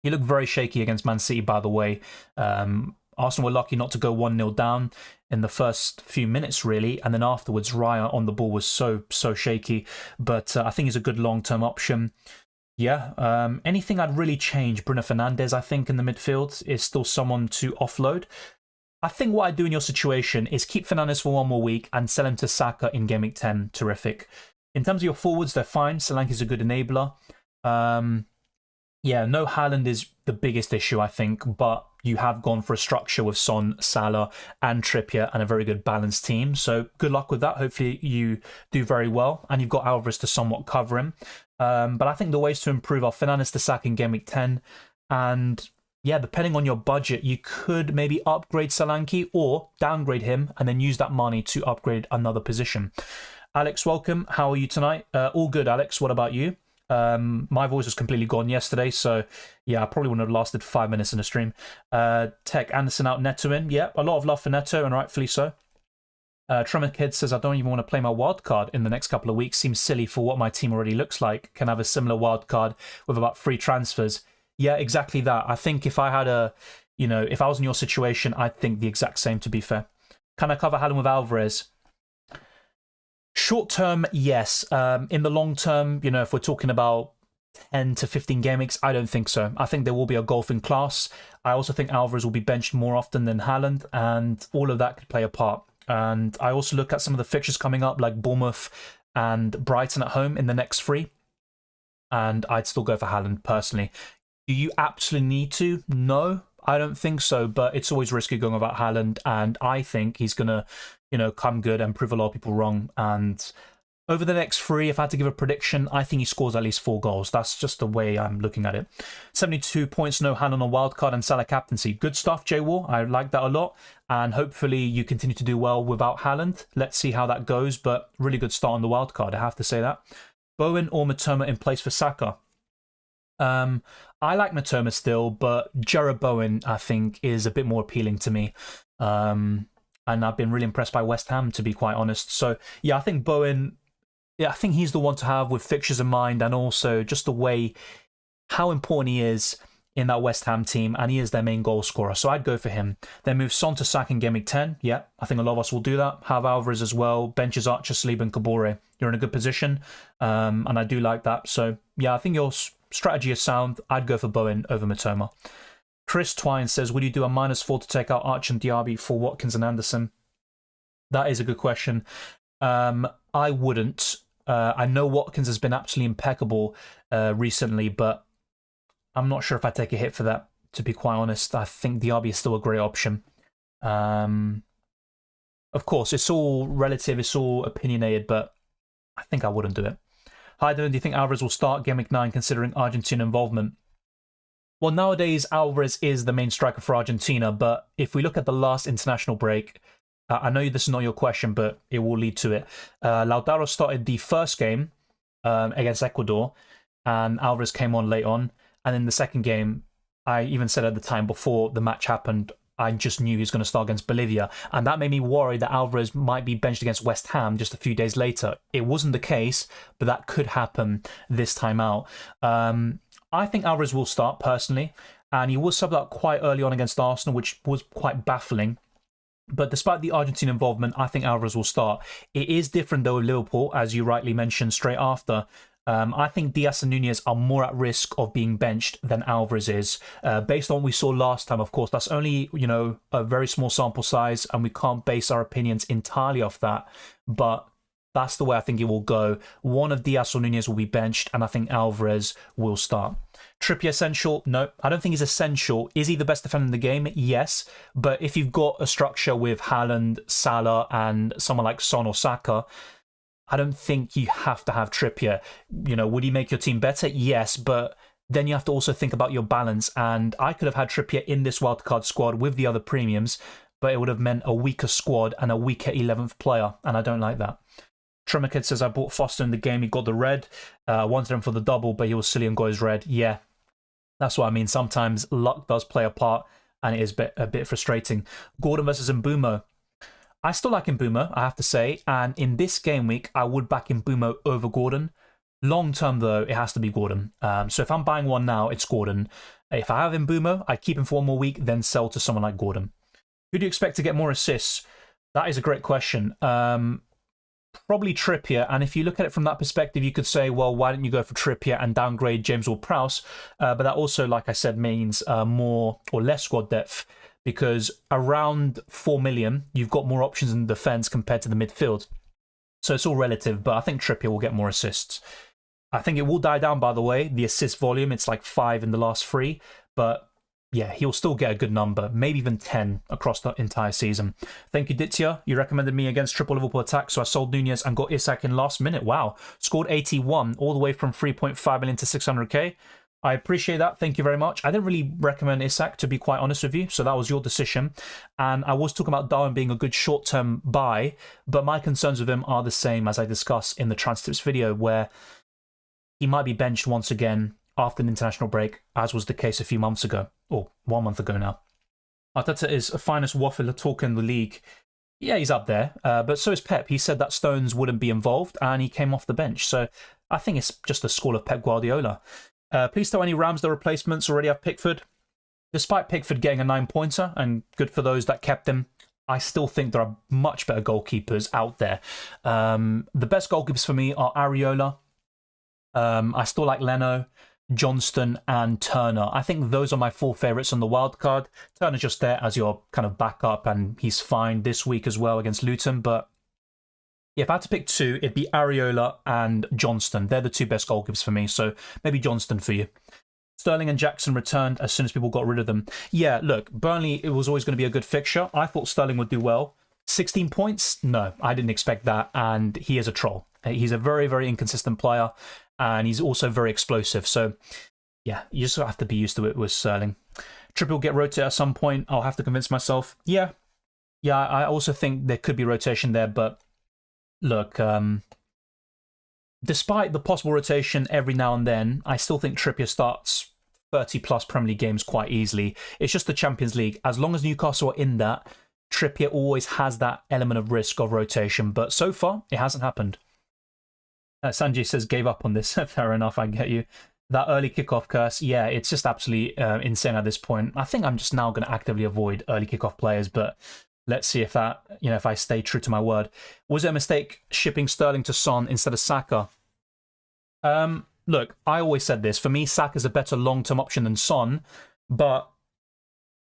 He looked very shaky against Man City, by the way. Arsenal were lucky not to go 1-0 down in the first few minutes, really. And then afterwards, Raya on the ball was so shaky. But I think he's a good long-term option. Yeah, anything I'd really change, Bruno Fernandes, I think, in the midfield is still someone to offload. I think what I'd do in your situation is keep Fernandes for 1 more week and sell him to Saka in Game Week 10. Terrific. In terms of your forwards, they're fine. Solanke's a good enabler. Yeah, no Haaland is the biggest issue, I think, but you have gone for a structure with Son, Salah, and Trippier, and a very good balanced team. So good luck with that. Hopefully you do very well, and you've got Alvarez to somewhat cover him. But I think the ways to improve are Fernandes to Saka in Game Week 10, and yeah, depending on your budget, you could maybe upgrade Solanke or downgrade him, and then use that money to upgrade another position. Alex, welcome. How are you tonight? All good, Alex. What about you? My voice was completely gone yesterday, so yeah, I probably wouldn't have lasted 5 minutes in the stream. Tech Anderson out, Neto in. Yeah, a lot of love for Neto, and rightfully so. Tremor Kid says, I don't even want to play my wild card in the next couple of weeks. Seems silly for what my team already looks like. Can have a similar wild card with about 3 transfers. Yeah, exactly that. I think if I had if I was in your situation, I'd think the exact same, to be fair. Can I cover Haaland with Alvarez? Short term, yes. In the long term, if we're talking about 10 to 15 game weeks, I don't think so. I think there will be a golfing class. I also think Alvarez will be benched more often than Haaland, and all of that could play a part. And I also look at some of the fixtures coming up, like Bournemouth and Brighton at home in the next 3. And I'd still go for Haaland personally. Do you absolutely need to? No, I don't think so. But it's always risky going about Haaland, and I think he's gonna, come good and prove a lot of people wrong. And over the next 3, if I had to give a prediction, I think he scores at least 4 goals. That's just the way I'm looking at it. 72 points, no Haaland on wildcard and Salah captaincy. Good stuff, J-War. I like that a lot. And hopefully you continue to do well without Haaland. Let's see how that goes, but really good start on the wildcard, I have to say that. Bowen or Matoma in place for Saka? I like Matoma still, but Jarrod Bowen, I think, is a bit more appealing to me. And I've been really impressed by West Ham, to be quite honest. So, yeah, I think Bowen... Yeah, I think he's the one to have with fixtures in mind, and also just the way, how important he is in that West Ham team, and he is their main goal scorer. So I'd go for him. Then move Son to Saka in Game Week 10. Yeah, I think a lot of us will do that. Have Alvarez as well. Benches Archer, Saliba and Kabore. You're in a good position, and I do like that. So yeah, I think your strategy is sound. I'd go for Bowen over Matoma. Chris Twine says, would you do a -4 to take out Archer and Diaby for Watkins and Anderson? That is a good question. I wouldn't. I know Watkins has been absolutely impeccable recently, but I'm not sure if I take a hit for that, to be quite honest. I think Diaby is still a great option. Of course, it's all relative, it's all opinionated, but I think I wouldn't do it. Hi, Dylan, do you think Alvarez will start Game Week 9 considering Argentina involvement? Well, nowadays, Alvarez is the main striker for Argentina, but if we look at the last international break, I know this is not your question, but it will lead to it. Lautaro started the first game against Ecuador, and Alvarez came on late on. And in the second game, I even said at the time before the match happened, I just knew he was going to start against Bolivia. And that made me worry that Alvarez might be benched against West Ham just a few days later. It wasn't the case, but that could happen this time out. I think Alvarez will start, personally. And he was subbed out quite early on against Arsenal, which was quite baffling. But despite the Argentine involvement, I think Alvarez will start. It is different, though, with Liverpool, as you rightly mentioned straight after. I think Diaz and Nunez are more at risk of being benched than Alvarez is. Based on what we saw last time, of course, that's only, a very small sample size, and we can't base our opinions entirely off that. But that's the way I think it will go. One of Diaz or Nunez will be benched, and I think Alvarez will start. Trippier essential? No, I don't think he's essential. Is he the best defender in the game? Yes. But if you've got a structure with Haaland, Salah, and someone like Son or Saka, I don't think you have to have Trippier. Would he make your team better? Yes, but then you have to also think about your balance. And I could have had Trippier in this wildcard squad with the other premiums, but it would have meant a weaker squad and a weaker 11th player, and I don't like that. Tremakid says, I bought Foster in the game, he got the red. Wanted him for the double, but he was silly and got his red. Yeah, that's what I mean. Sometimes luck does play a part, and it is a bit frustrating. Gordon versus Mbumo. I still like Mbumo, I have to say, and in this game week, I would back Mbumo over Gordon. Long term, though, it has to be Gordon. So if I'm buying one now, it's Gordon. If I have Mbumo, I keep him for one more week, then sell to someone like Gordon. Who do you expect to get more assists? That is a great question. Probably Trippier, and if you look at it from that perspective, you could say, well, why don't you go for Trippier and downgrade James Ward-Prowse? But that also, like I said, means more or less squad depth, because around 4 million, you've got more options in the defence compared to the midfield. So it's all relative, but I think Trippier will get more assists. I think it will die down, by the way, the assist volume. It's like 5 in the last 3, but yeah, he'll still get a good number, maybe even 10 across the entire season. Thank you, Ditya. You recommended me against triple Liverpool attack, so I sold Nunez and got Isak in last minute. Wow. Scored 81, all the way from 3.5 million to 600k. I appreciate that. Thank you very much. I didn't really recommend Isak, to be quite honest with you, so that was your decision. And I was talking about Darwin being a good short-term buy, but my concerns with him are the same as I discussed in the Trans Tips video, where he might be benched once again after an international break, as was the case a few months ago, or 1 month ago now. Arteta is a finest waffler talk in the league. Yeah, he's up there, but so is Pep. He said that Stones wouldn't be involved, and he came off the bench. So I think it's just a school of Pep Guardiola. Please tell any Ramsdale replacements already have Pickford. Despite Pickford getting a 9-pointer, and good for those that kept him, I still think there are much better goalkeepers out there. The best goalkeepers for me are Areola. I still like Leno, Johnston and Turner. I think those are my 4 favourites on the wild card. Turner's just there as your kind of backup, and he's fine this week as well against Luton. But yeah, if I had to pick 2, it'd be Areola and Johnston. They're the 2 best goalkeepers for me, so maybe Johnston for you. Sterling and Jackson returned as soon as people got rid of them. Yeah, look, Burnley, it was always going to be a good fixture. I thought Sterling would do well. 16 points? No, I didn't expect that, and he is a troll. He's a very, very inconsistent player, and he's also very explosive. So, yeah, you just have to be used to it with Sterling. Trippier will get rotated at some point. I'll have to convince myself. Yeah, I also think there could be rotation there, but look, despite the possible rotation every now and then, I still think Trippier starts 30-plus Premier League games quite easily. It's just the Champions League. As long as Newcastle are in that, Trippier always has that element of risk of rotation, but so far, it hasn't happened. Sanjay says, gave up on this. Fair enough, I get you. That early kickoff curse, yeah, it's just absolutely insane at this point. I think I'm just now going to actively avoid early kickoff players, but let's see if that, if I stay true to my word. Was it a mistake shipping Sterling to Son instead of Saka? Look, I always said this. For me, Saka's a better long-term option than Son, but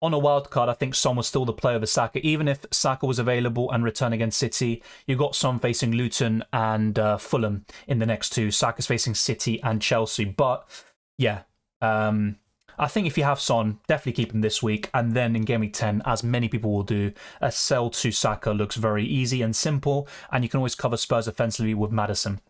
on a wild card, I think Son was still the player over Saka. Even if Saka was available and returned against City, you got Son facing Luton and Fulham in the next 2. Saka's facing City and Chelsea. But yeah, I think if you have Son, definitely keep him this week. And then in Game Week 10, as many people will do, a sell to Saka looks very easy and simple. And you can always cover Spurs offensively with Maddison.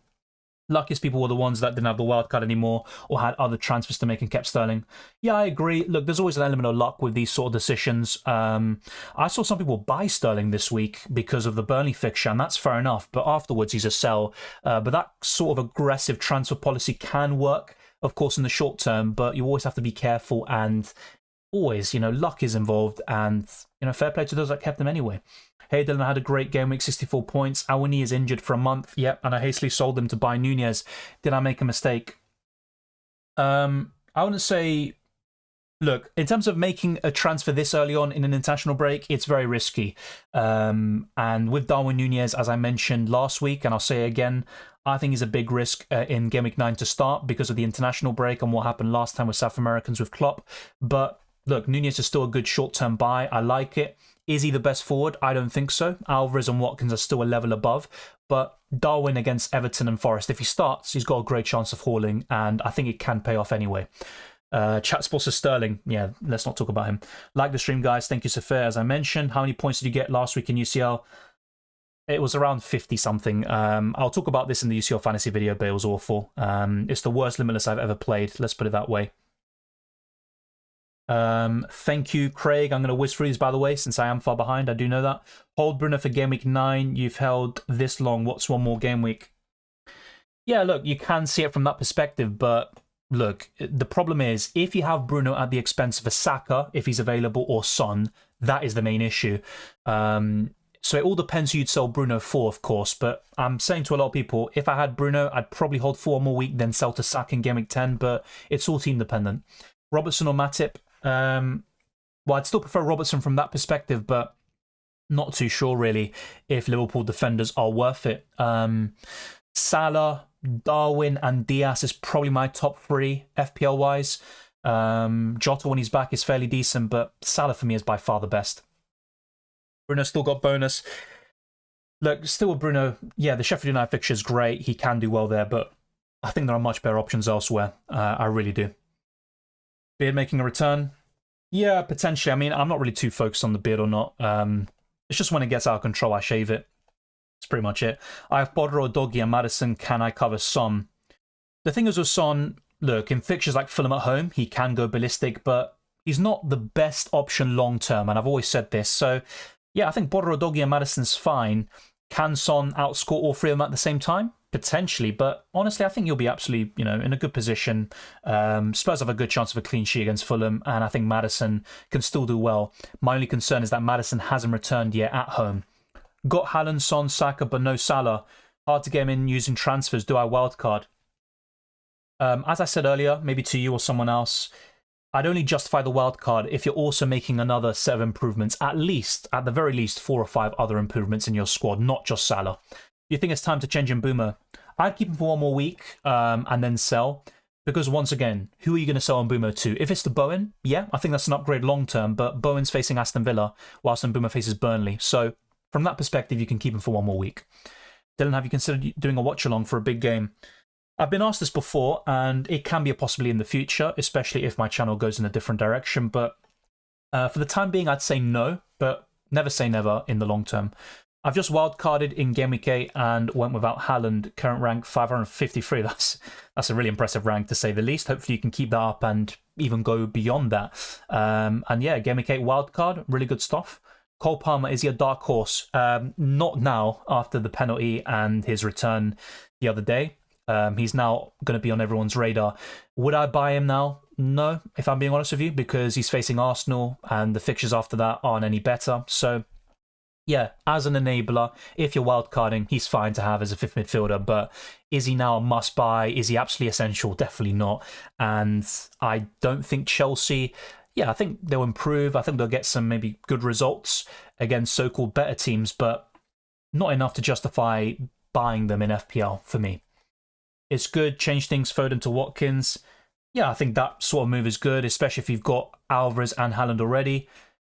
Luckiest people were the ones that didn't have the wildcard anymore or had other transfers to make and kept Sterling. Yeah, I agree. Look, there's always an element of luck with these sort of decisions. I saw some people buy Sterling this week because of the Burnley fixture, and that's fair enough. But afterwards, he's a sell. But that sort of aggressive transfer policy can work, of course, in the short term. But you always have to be careful and always, you know, luck is involved, and, you know, fair play to those that kept them anyway. Hey Dylan, I had a great game week, 64 points. Awani is injured for a month. Yep, and I hastily sold them to buy Nunez. Did I make a mistake? I wouldn't say... Look, in terms of making a transfer this early on in an international break, it's very risky. And with Darwin Nunez, as I mentioned last week, and I'll say again, I think he's a big risk in Game Week 9 to start because of the international break and what happened last time with South Americans with Klopp. But look, Nunez is still a good short-term buy. I like it. Is he the best forward? I don't think so. Alvarez and Watkins are still a level above. But Darwin against Everton and Forest, if he starts, he's got a great chance of hauling, and I think it can pay off anyway. Chat sponsor Sterling. Yeah, let's not talk about him. Like the stream, guys. Thank you, Sophia. As I mentioned, how many points did you get last week in UCL? It was around 50-something. I'll talk about this in the UCL fantasy video, but it was awful. It's the worst limitless I've ever played. Let's put it that way. Thank you, Craig. I'm going to whiz through these, by the way, since I am far behind. I do know that. Hold Bruno for Game Week 9. You've held this long. What's one more game week? Yeah, look, you can see it from that perspective, but... Look, the problem is, if you have Bruno at the expense of a Saka, if he's available, or Son, that is the main issue. So it all depends who you'd sell Bruno for, of course, but I'm saying to a lot of people, if I had Bruno, I'd probably hold for one more week, then sell to Saka in Game Week 10, but it's all team dependent. Robertson or Matip? Well, I'd still prefer Robertson from that perspective, but not too sure, really, if Liverpool defenders are worth it. Salah... Darwin and Diaz is probably my top 3 FPL-wise. Jota, when he's back, is fairly decent, but Salah for me is by far the best. Bruno still got bonus. Look, still with Bruno, yeah, the Sheffield United fixture is great. He can do well there, but I think there are much better options elsewhere. I really do. Beard making a return? Yeah, potentially. I mean, I'm not really too focused on the beard or not. It's just when it gets out of control, I shave it. That's pretty much it. I have Bodder or Doggy and Maddison. Can I cover Son? The thing is with Son, look, in fixtures like Fulham at home, he can go ballistic, but he's not the best option long term, and I've always said this. So, yeah, I think Bodder or Doggy and Maddison's fine. Can Son outscore all 3 of them at the same time? Potentially, but honestly, I think you'll be absolutely, you know, in a good position. Spurs have a good chance of a clean sheet against Fulham, and I think Maddison can still do well. My only concern is that Maddison hasn't returned yet at home. Got Haaland, Son, Saka, but no Salah. Hard to get him in using transfers. Do I wildcard? As I said earlier, maybe to you or someone else, I'd only justify the wildcard if you're also making another set of improvements. At the very least, 4 or 5 other improvements in your squad, not just Salah. Do you think it's time to change in Boomer? I'd keep him for one more week and then sell. Because once again, who are you going to sell on Boomer to? If it's to Bowen, yeah, I think that's an upgrade long term, but Bowen's facing Aston Villa, whilst Boomer faces Burnley. So, from that perspective, you can keep him for one more week. Dylan, have you considered doing a watch-along for a big game? I've been asked this before, and it can be a possibility in the future, especially if my channel goes in a different direction. But for the time being, I'd say no, but never say never in the long term. I've just wildcarded in Game Week 8 and went without Haaland, current rank 553. That's a really impressive rank, to say the least. Hopefully you can keep that up and even go beyond that. And yeah, Game Week 8 wildcard, really good stuff. Cole Palmer, is he a dark horse? Not now, after the penalty and his return the other day. He's now going to be on everyone's radar. Would I buy him now? No, if I'm being honest with you, because he's facing Arsenal and the fixtures after that aren't any better. So, yeah, as an enabler, if you're wildcarding, he's fine to have as a 5th midfielder. But is he now a must-buy? Is he absolutely essential? Definitely not. And I don't think Chelsea... Yeah, I think they'll improve. I think they'll get some maybe good results against so-called better teams, but not enough to justify buying them in FPL for me. It's good. Change things, Foden to Watkins. Yeah, I think that sort of move is good, especially if you've got Alvarez and Haaland already.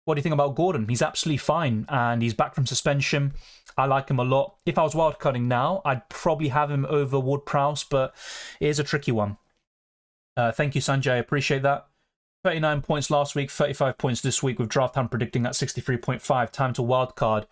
What do you think about Gordon? He's absolutely fine, and he's back from suspension. I like him a lot. If I was wildcarding now, I'd probably have him over Ward-Prowse, but it is a tricky one. Thank you, Sanjay. I appreciate that. 39 points last week, 35 points this week with Draft Ham predicting at 63.5. Time to wildcard.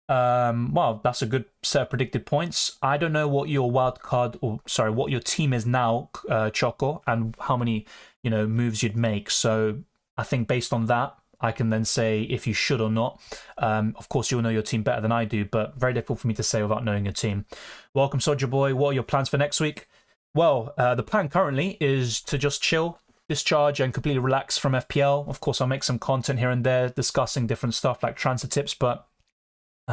Well, that's a good set of predicted points. I don't know what your wildcard, or sorry, what your team is now, Choco, and how many, you know, moves you'd make. So I think based on that, I can then say if you should or not. Of course, you'll know your team better than I do, but very difficult for me to say without knowing your team. Welcome, Soldier Boy. What are your plans for next week? Well, the plan currently is to just chill, discharge and completely relax from FPL. Of course, I'll make some content here and there discussing different stuff like transfer tips, but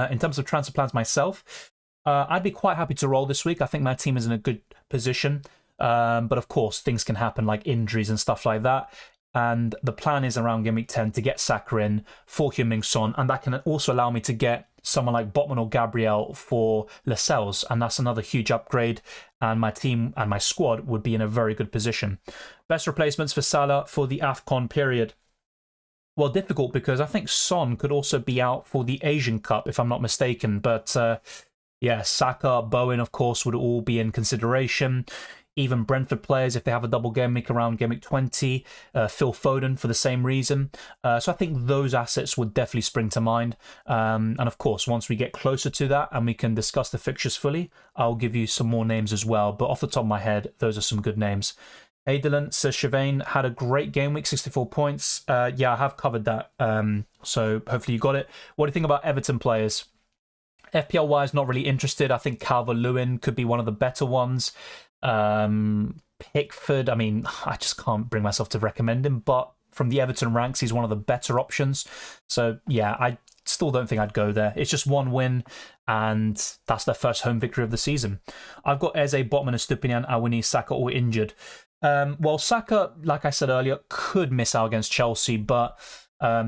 in terms of transfer plans myself, I'd be quite happy to roll this week. I think my team is in a good position, but of course, things can happen like injuries and stuff like that. And the plan is around Game Week 10 to get Saka in for Heung-min Son, and that can also allow me to get someone like Botman or Gabriel for Lascelles, and that's another huge upgrade, and my team and my squad would be in a very good position. Best replacements for Salah for the AFCON period. Well, difficult because I think Son could also be out for the Asian Cup, if I'm not mistaken, but yeah, Saka, Bowen, of course, would all be in consideration. Even Brentford players, if they have a double game week around game week 20, Phil Foden for the same reason. So I think those assets would definitely spring to mind. And of course, once we get closer to that and we can discuss the fixtures fully, I'll give you some more names as well. But off the top of my head, those are some good names. Hey Dylan, says Shavain, had a great game week, 64 points. Yeah, I have covered that. So hopefully you got it. What do you think about Everton players? FPL-wise, not really interested. I think Calvert-Lewin could be one of the better ones. Pickford, I mean, I just can't bring myself to recommend him, but from the Everton ranks, he's one of the better options. So yeah, I still don't think I'd go there. It's just one win, and that's their first home victory of the season. I've got Eze, Botman, Estupiñán, Awoniyi, Saka all injured. Well, Saka, like I said earlier, could miss out against Chelsea, but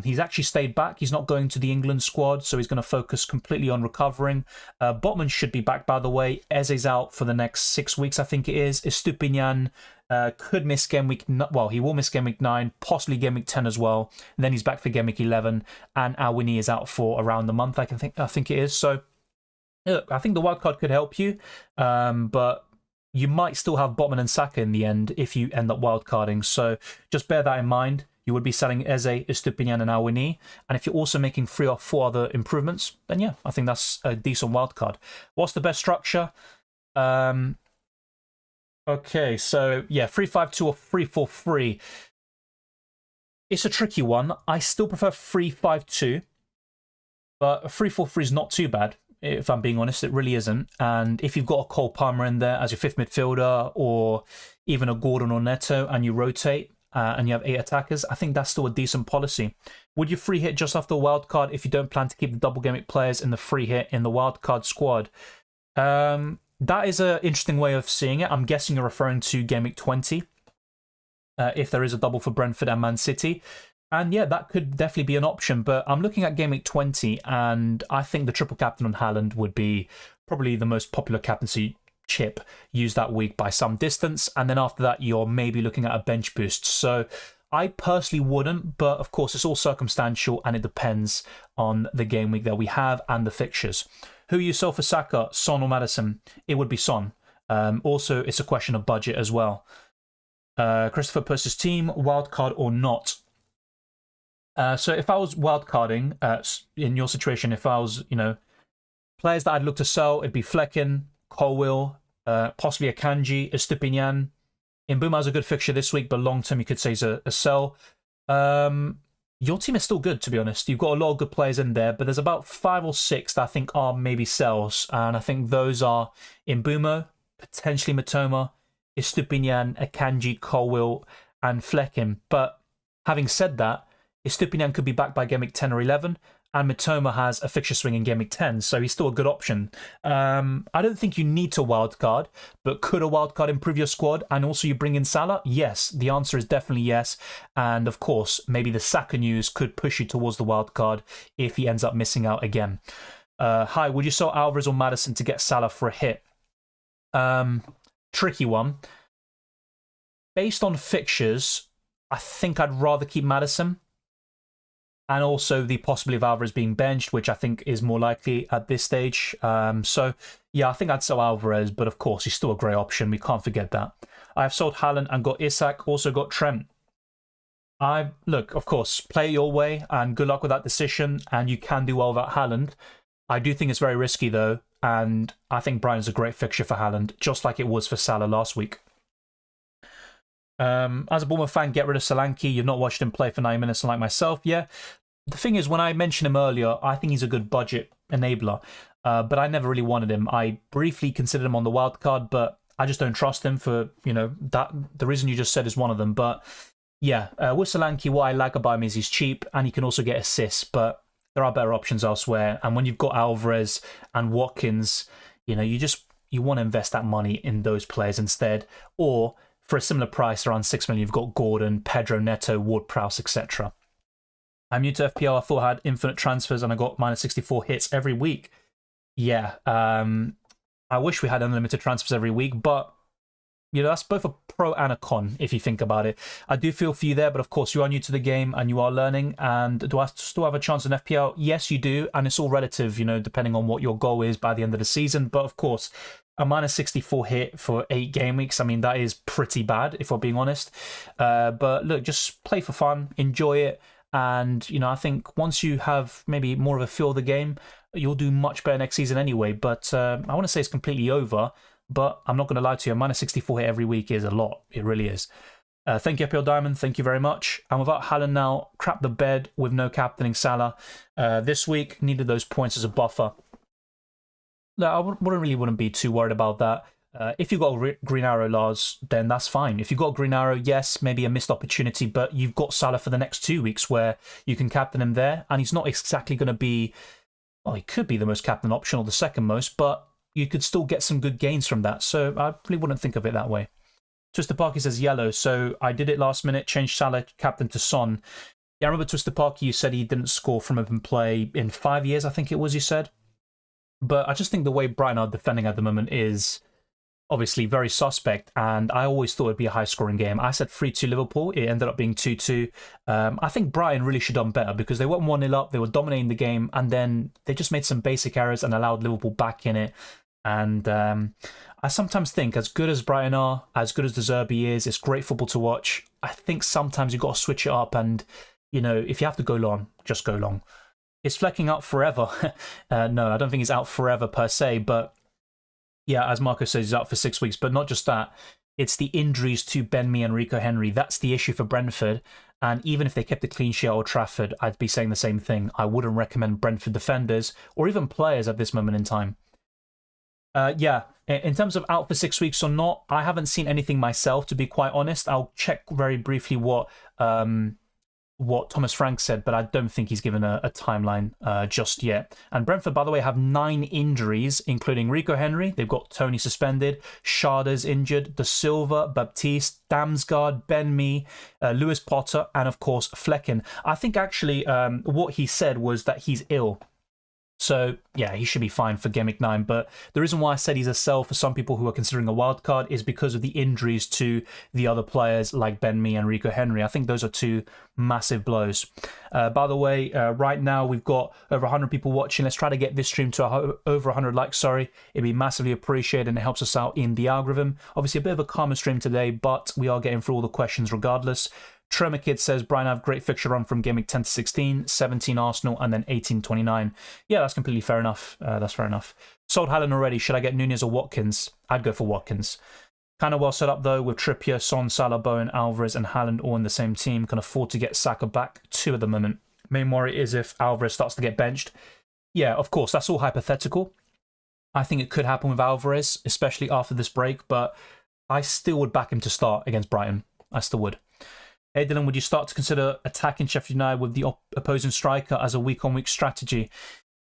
he's actually stayed back. He's not going to the England squad, so he's going to focus completely on recovering. Botman should be back, by the way. Eze's out for the next 6 weeks, I think it is. Estupiñán could miss game week... Well, he will miss game week 9, possibly game week 10 as well. And then he's back for game week 11. And Awoniyi is out for around a month, I think it is. So, look, I think the wildcard could help you. But you might still have Botman and Saka in the end if you end up wildcarding. So just bear that in mind. You would be selling Eze, Estupiñán, and Awoniyi. And if you're also making 3 or 4 other improvements, then yeah, I think that's a decent wildcard. What's the best structure? Okay, so yeah, 3-5-2 or 3-4-3. It's a tricky one. I still prefer 3-5-2, but 3-4-3 is not too bad. If I'm being honest, it really isn't. And if you've got a Cole Palmer in there as your 5th midfielder, or even a Gordon or Neto, and you rotate, and you have 8 attackers, I think that's still a decent policy. Would you free hit just after a wildcard if you don't plan to keep the double game week players in the free hit in the wildcard squad? That is an interesting way of seeing it. I'm guessing you're referring to game week 20, if there is a double for Brentford and Man City. And yeah, that could definitely be an option, but I'm looking at game week 20, and I think the triple captain on Haaland would be probably the most popular captaincy chip used that week by some distance, and then after that you're maybe looking at a bench boost. So I personally wouldn't, but of course it's all circumstantial and it depends on the game week that we have and the fixtures. Who you sell for Saka, Son or Maddison? It would be Son. Also, it's a question of budget as well. Christopher Puss's team, wildcard or not? So if I was wildcarding, in your situation, if I was, players that I'd look to sell, it'd be Flecken, Colwill, possibly Akanji, Estupiñán. Mbeumo has a good fixture this week, but long term you could say is a sell. Your team is still good, to be honest. You've got a lot of good players in there, but there's about 5 or 6 that I think are maybe sells, and I think those are Mbeumo, potentially Matoma, Estupiñán, Akanji, Colwill, and Flecken. But having said that, Estupiñán could be back by game week 10 or 11, and Matoma has a fixture swing in game week 10, so he's still a good option. I don't think you need to wildcard, but could a wildcard improve your squad and also you bring in Salah? Yes, the answer is definitely yes. And of course, maybe the Saka news could push you towards the wildcard if he ends up missing out again. Hi, would you sell Alvarez or Maddison to get Salah for a hit? Tricky one. Based on fixtures, I think I'd rather keep Maddison. And also the possibility of Alvarez being benched, which I think is more likely at this stage. So, yeah, I think I'd sell Alvarez, but of course, he's still a great option. We can't forget that. I have sold Haaland and got Isak, also got Trent. Look, of course, play your way, and good luck with that decision, and you can do well without Haaland. I do think it's very risky, though, and I think Brighton's a great fixture for Haaland, just like it was for Salah last week. As a Bournemouth fan, get rid of Solanke. You've not watched him play for 9 minutes, like myself. Yeah, the thing is, when I mentioned him earlier, I think he's a good budget enabler, but I never really wanted him. I briefly considered him on the wild card, but I just don't trust him for, that. The reason you just said is one of them. But Yeah, with Solanke, what I like about him is he's cheap and he can also get assists, but there are better options elsewhere. And when you've got Alvarez and Watkins, you want to invest that money in those players instead. Or for a similar price, around 6 million, you've got Gordon, Pedro Neto, Ward-Prowse, etc. I'm new to FPL. I thought I had infinite transfers and I got minus 64 hits every week. Yeah, I wish we had unlimited transfers every week, but that's both a pro and a con if you think about it. I do feel for you there, but of course you are new to the game and you are learning. And do I still have a chance in FPL? Yes, you do, and it's all relative, depending on what your goal is by the end of the season. But of course, a minus 64 hit for 8 game weeks, I mean, that is pretty bad if we're being honest. But look, just play for fun, enjoy it. And, I think once you have maybe more of a feel of the game, you'll do much better next season anyway. But I want to say it's completely over. But I'm not going to lie to you, a minus 64 hit every week is a lot. It really is. Thank you, FPL Diamond. Thank you very much. And without Haaland now, crap the bed with no captaining Salah. This week, needed those points as a buffer. No, I wouldn't be too worried about that. If you've got a green arrow, Lars, then that's fine. If you've got a green arrow, yes, maybe a missed opportunity, but you've got Salah for the next 2 weeks where you can captain him there. And he's not exactly going to be, well, he could be the most captain option or the second most, but you could still get some good gains from that. So I really wouldn't think of it that way. Twister Parky says yellow. So I did it last minute, changed Salah captain to Son. Yeah, I remember Twister Parky, you said he didn't score from open play in 5 years, I think it was, you said. But I just think the way Brighton are defending at the moment is obviously very suspect, and I always thought it'd be a high-scoring game. I said 3-2 Liverpool. It ended up being 2-2. I think Brighton really should have done better because they went 1-0 up, they were dominating the game, and then they just made some basic errors and allowed Liverpool back in it. And I sometimes think, as good as Brighton are, as good as De Zerbi is, it's great football to watch. I think sometimes you've got to switch it up and, if you have to go long, just go long. Is Flecking out forever? No, I don't think he's out forever per se, but yeah, as Marco says, he's out for 6 weeks. But not just that, it's the injuries to Ben Mee and Rico Henry. That's the issue for Brentford. And even if they kept a clean sheet at Old Trafford, I'd be saying the same thing. I wouldn't recommend Brentford defenders or even players at this moment in time. Yeah, in terms of out for 6 weeks or not, I haven't seen anything myself, to be quite honest. I'll check very briefly what Thomas Frank said, but I don't think he's given a timeline just yet. And Brentford, by the way, have 9 injuries, including Rico Henry. They've got Tony suspended, Schada's injured, Da Silva, Baptiste, Damsgaard, Ben Mee, Lewis Potter, and of course Flecken. I think actually what he said was that he's ill. So, yeah, he should be fine for Game Week 9. But the reason why I said he's a sell for some people who are considering a wild card is because of the injuries to the other players like Ben Mee and Rico Henry. I think those are 2 massive blows. By the way, right now we've got over 100 people watching. Let's try to get this stream to over 100 likes, sorry. It'd be massively appreciated and it helps us out in the algorithm. Obviously, a bit of a calmer stream today, but we are getting through all the questions regardless. Tremor Kid says, Brian have great fixture run from Game Week 10 to 16, 17 Arsenal, and then 18-29. Yeah, that's completely fair enough. That's fair enough. Sold Haaland already. Should I get Nunez or Watkins? I'd go for Watkins. Kind of well set up, though, with Trippier, Son, Salah, Bowen, Alvarez, and Haaland all in the same team. Can afford to get Saka back. 2 at the moment. Main worry is if Alvarez starts to get benched. Yeah, of course, that's all hypothetical. I think it could happen with Alvarez, especially after this break, but I still would back him to start against Brighton. I still would. Hey Dylan, would you start to consider attacking Sheffield United with the opposing striker as a week-on-week strategy?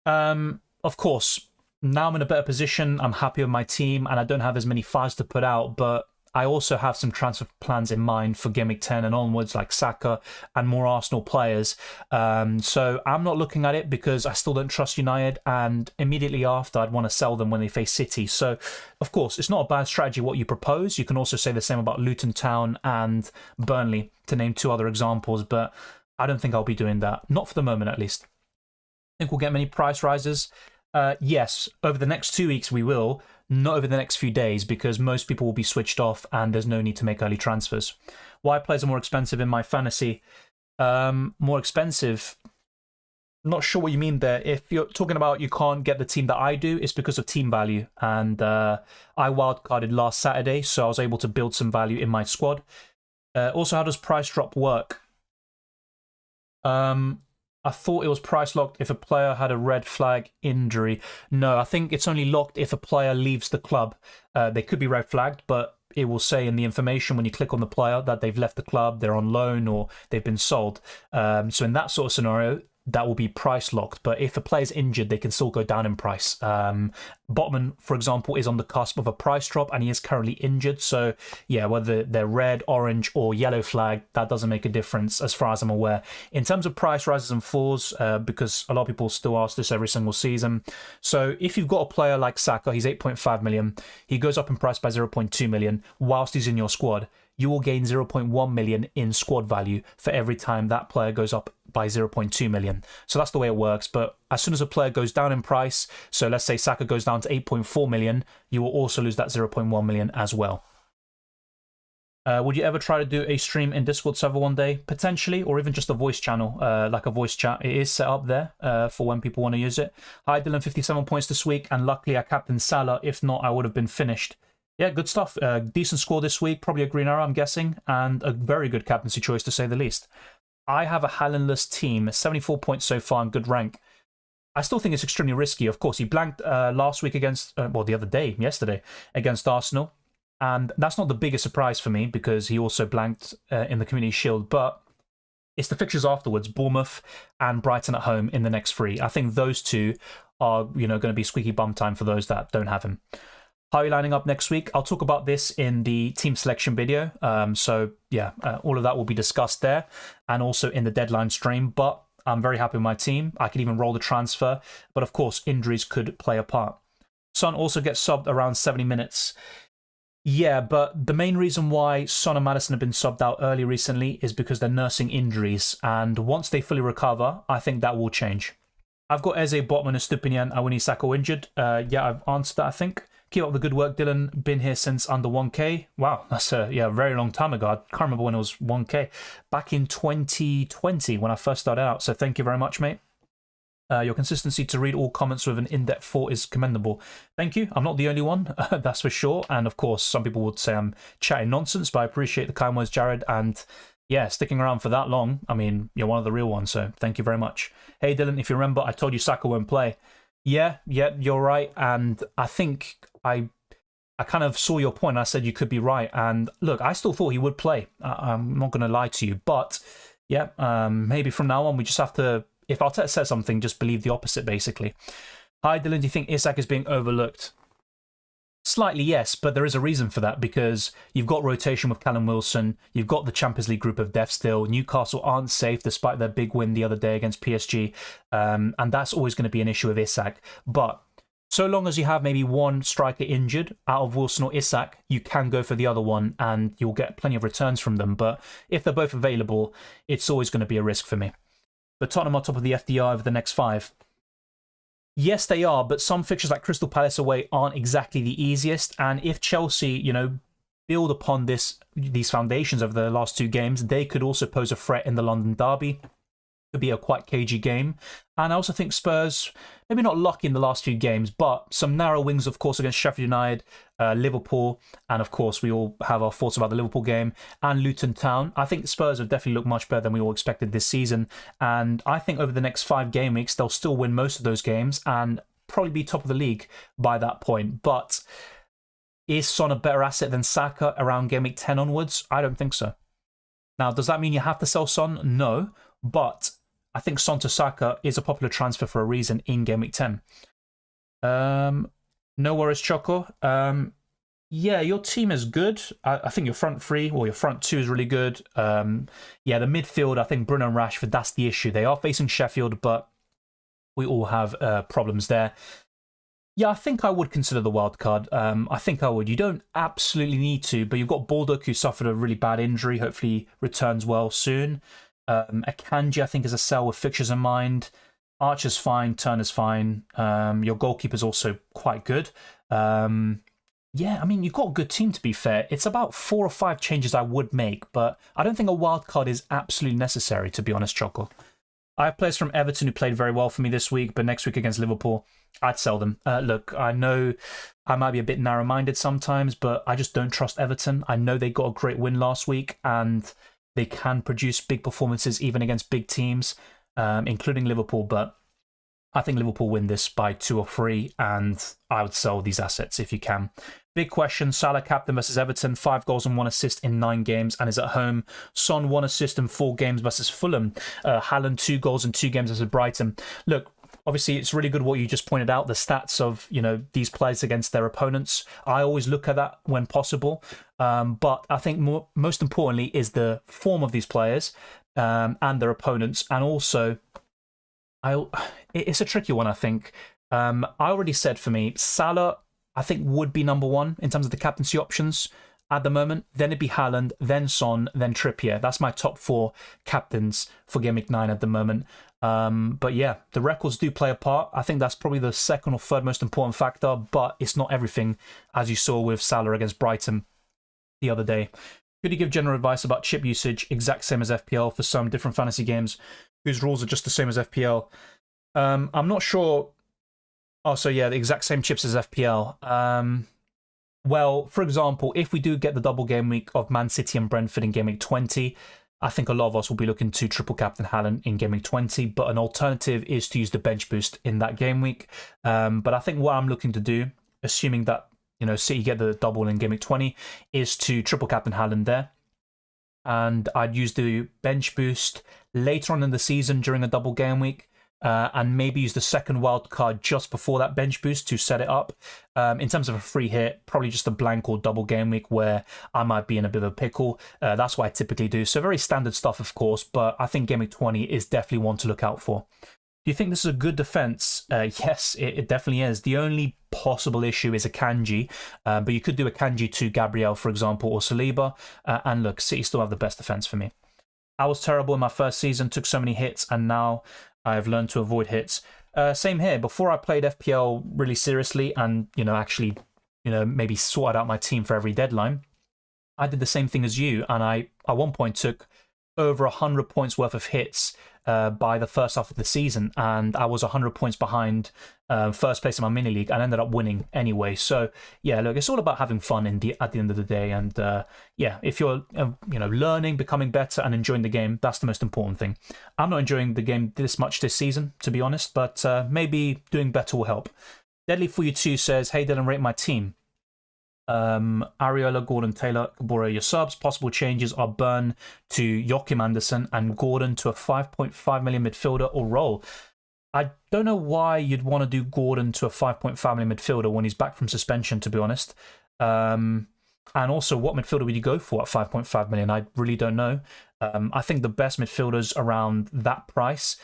Of course. Now I'm in a better position. I'm happy with my team, and I don't have as many fires to put out. But I also have some transfer plans in mind for Game Week 10 and onwards, like Saka and more Arsenal players. So I'm not looking at it because I still don't trust United, and immediately after I'd want to sell them when they face City. So, of course, it's not a bad strategy what you propose. You can also say the same about Luton Town and Burnley, to name 2 other examples, but I don't think I'll be doing that. Not for the moment, at least. Think we'll get many price rises? Yes, over the next 2 weeks we will. Not over the next few days, because most people will be switched off and there's no need to make early transfers. Why players are more expensive in my fantasy? More expensive? Not sure what you mean there. If you're talking about you can't get the team that I do, it's because of team value. And I wildcarded last Saturday, so I was able to build some value in my squad. Also, how does price drop work? I thought it was price locked if a player had a red flag injury. No, I think it's only locked if a player leaves the club. They could be red flagged, but it will say in the information when you click on the player that they've left the club, they're on loan, or they've been sold. So in that sort of scenario, that will be price locked. But if a player's injured, they can still go down in price. Botman, for example, is on the cusp of a price drop and he is currently injured. So yeah, whether they're red, orange or yellow flag, that doesn't make a difference as far as I'm aware. In terms of price rises and falls, because a lot of people still ask this every single season. So if you've got a player like Saka, he's 8.5 million, he goes up in price by 0.2 million whilst he's in your squad, you will gain 0.1 million in squad value for every time that player goes up by 0.2 million. So that's the way it works. But as soon as a player goes down in price, so let's say Saka goes down to 8.4 million, you will also lose that 0.1 million as well. Would you ever try to do a stream in Discord server one day? Potentially, or even just a voice channel, like a voice chat. It is set up there for when people want to use it. Hi Dylan, 57 points this week, and luckily I captained Salah. If not, I would have been finished. Yeah, good stuff. Decent score this week, probably a green arrow, I'm guessing, and a very good captaincy choice to say the least. I have a Haalandless team, 74 points so far and good rank. I still think it's extremely risky. Of course, he blanked last week against, well, the other day, yesterday, against Arsenal. And that's not the biggest surprise for me because he also blanked in the Community Shield. But it's the fixtures afterwards, Bournemouth and Brighton at home in the next three. I think those two are, going to be squeaky bum time for those that don't have him. How are you lining up next week? I'll talk about this in the team selection video. So yeah, all of that will be discussed there and also in the deadline stream. But I'm very happy with my team. I could even roll the transfer. But of course, injuries could play a part. Son also gets subbed around 70 minutes. Yeah, but the main reason why Son and Maddison have been subbed out early recently is because they're nursing injuries. And once they fully recover, I think that will change. I've got Eze, Botman, Estupinian, and Winnie Sacco injured. Yeah, I've answered that, I think. Keep up the good work, Dylan. Been here since under 1k. Wow, that's a very long time ago. I can't remember when it was 1k. Back in 2020 when I first started out. So thank you very much, mate. Your consistency to read all comments with an in-depth thought is commendable. Thank you. I'm not the only one, that's for sure. And of course, some people would say I'm chatting nonsense, but I appreciate the kind words, Jared. And yeah, sticking around for that long. I mean, you're one of the real ones, so thank you very much. Hey, Dylan, if you remember, I told you Saka won't play. Yeah, you're right. And I think I kind of saw your point. I said you could be right. And look, I still thought he would play. I'm not going to lie to you. But yeah, maybe from now on, we just have to, if Arteta says something, just believe the opposite, basically. Hi, Dylan, do you think Isak is being overlooked? Slightly, yes, but there is a reason for that because you've got rotation with Callum Wilson, you've got the Champions League group of death still, Newcastle aren't safe despite their big win the other day against PSG, and that's always going to be an issue with Isak. But so long as you have maybe one striker injured out of Wilson or Isak, you can go for the other one and you'll get plenty of returns from them. But if they're both available, it's always going to be a risk for me. But Tottenham are top of the FDI over the next 5. Yes, they are, but some fixtures like Crystal Palace away aren't exactly the easiest. And if Chelsea, build upon these foundations over the last 2 games, they could also pose a threat in the London derby. Could be a quite cagey game. And I also think Spurs, maybe not lucky in the last few games, but some narrow wings, of course, against Sheffield United, Liverpool, and of course, we all have our thoughts about the Liverpool game, and Luton Town. I think Spurs have definitely looked much better than we all expected this season. And I think over the next 5 game weeks, they'll still win most of those games and probably be top of the league by that point. But is Son a better asset than Saka around game week 10 onwards? I don't think so. Now, does that mean you have to sell Son? No, but I think Son to Saka is a popular transfer for a reason in Game Week 10. No worries, Choco. Yeah, your team is good. I think your front 3 or your front 2 is really good. Yeah, the midfield, I think Bruno and Rashford, that's the issue. They are facing Sheffield, but we all have problems there. Yeah, I think I would consider the wild card. I think I would. You don't absolutely need to, but you've got Baldock who suffered a really bad injury. Hopefully returns well soon. Akanji, I think, is a sell with fixtures in mind. Archer's fine, Turner's fine. Your goalkeeper's also quite good. Yeah, I mean, you've got a good team, to be fair. It's about 4 or 5 changes I would make, but I don't think a wild card is absolutely necessary, to be honest, Choco. I have players from Everton who played very well for me this week, but next week against Liverpool, I'd sell them. Look, I know I might be a bit narrow-minded sometimes, but I just don't trust Everton. I know they got a great win last week, and they can produce big performances even against big teams, including Liverpool. But I think Liverpool win this by 2 or 3, and I would sell these assets if you can. Big question, Salah captain versus Everton, 5 goals and 1 assist in 9 games and is at home. Son, 1 assist in 4 games versus Fulham. Haaland, 2 goals in 2 games versus Brighton. Look, obviously, it's really good what you just pointed out, the stats of, these players against their opponents. I always look at that when possible. But I think most importantly is the form of these players and their opponents. And also, it's a tricky one, I think. I already said for me, Salah, I think, would be number 1 in terms of the captaincy options at the moment. Then it'd be Haaland, then Son, then Trippier. That's my top 4 captains for Game Week 9 at the moment. But yeah, the records do play a part. I think that's probably the second or third most important factor, but it's not everything, as you saw with Salah against Brighton the other day. Could you give general advice about chip usage, exact same as FPL, for some different fantasy games whose rules are just the same as FPL? I'm not sure. Oh, so yeah, the exact same chips as FPL. Well, for example, if we do get the double game week of Man City and Brentford in Game Week 20, I think a lot of us will be looking to triple captain Haaland in Game Week 20, but an alternative is to use the bench boost in that game week. But I think what I'm looking to do, assuming that City get the double in Game Week 20, is to triple captain Haaland there. And I'd use the bench boost later on in the season during a double game week. And maybe use the second wild card just before that bench boost to set it up. In terms of a free hit, probably just a blank or double game week where I might be in a bit of a pickle. That's what I typically do. So very standard stuff, of course, but I think Game Week 20 is definitely one to look out for. Do you think this is a good defense? Yes, it definitely is. The only possible issue is a Kanji, but you could do a Kanji to Gabriel, for example, or Saliba. And look, City still have the best defense for me. I was terrible in my first season, took so many hits, and now I've learned to avoid hits. Same here. Before I played FPL really seriously and, actually, maybe sorted out my team for every deadline, I did the same thing as you. And I, at one point, took over 100 points worth of hits by the first half of the season. And I was 100 points behind first place in my mini league and ended up winning anyway. So, yeah, look, it's all about having fun at the end of the day. And, yeah, if you're, learning, becoming better and enjoying the game, that's the most important thing. I'm not enjoying the game this much this season, to be honest, but maybe doing better will help. Deadly for You Too says, hey, Dylan, rate my team. Ariola, Gordon, Taylor, Kabora, your subs. Possible changes are Burn to Joachim Andersen and Gordon to a 5.5 million midfielder or roll. I don't know why you'd want to do Gordon to a 5.5 million midfielder when he's back from suspension, to be honest. And also, what midfielder would you go for at 5.5 million? I really don't know. I think the best midfielders around that price,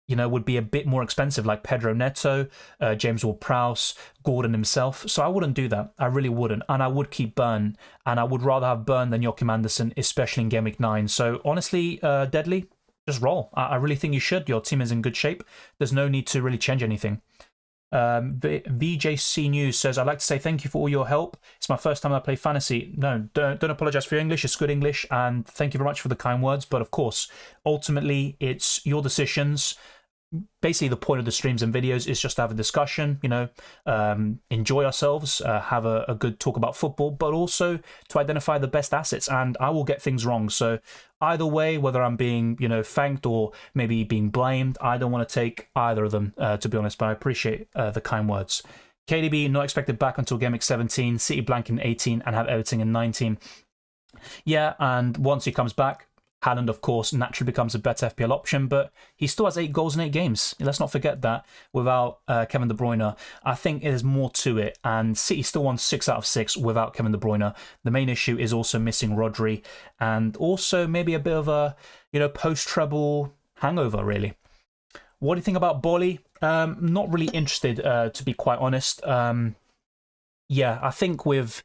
would be a bit more expensive, like Pedro Neto, James Ward-Prowse, Gordon himself. So I wouldn't do that. I really wouldn't. And I would keep Burn. And I would rather have Burn than Joachim Andersen, especially in Game Week 9. So honestly, Deadly, just roll. I really think you should. Your team is in good shape. There's no need to really change anything. VJC News says, I'd like to say thank you for all your help. It's my first time I play fantasy. No, don't apologize for your English. It's good English. And thank you very much for the kind words. But of course, ultimately, it's your decisions. Basically, the point of the streams and videos is just to have a discussion, enjoy ourselves, have a good talk about football, but also to identify the best assets. And I will get things wrong. So either way, whether I'm being, thanked or maybe being blamed, I don't want to take either of them, to be honest, but I appreciate the kind words. KDB, not expected back until Game Week 17, City blank in 18 and have Everton in 19. Yeah, and once he comes back, Haaland, of course, naturally becomes a better FPL option, but he still has 8 goals in 8 games. Let's not forget that without Kevin De Bruyne. I think there's more to it, and City still won 6 out of 6 without Kevin De Bruyne. The main issue is also missing Rodri, and also maybe a bit of a, post-treble hangover, really. What do you think about Bolly? Not really interested, to be quite honest. Yeah, I think with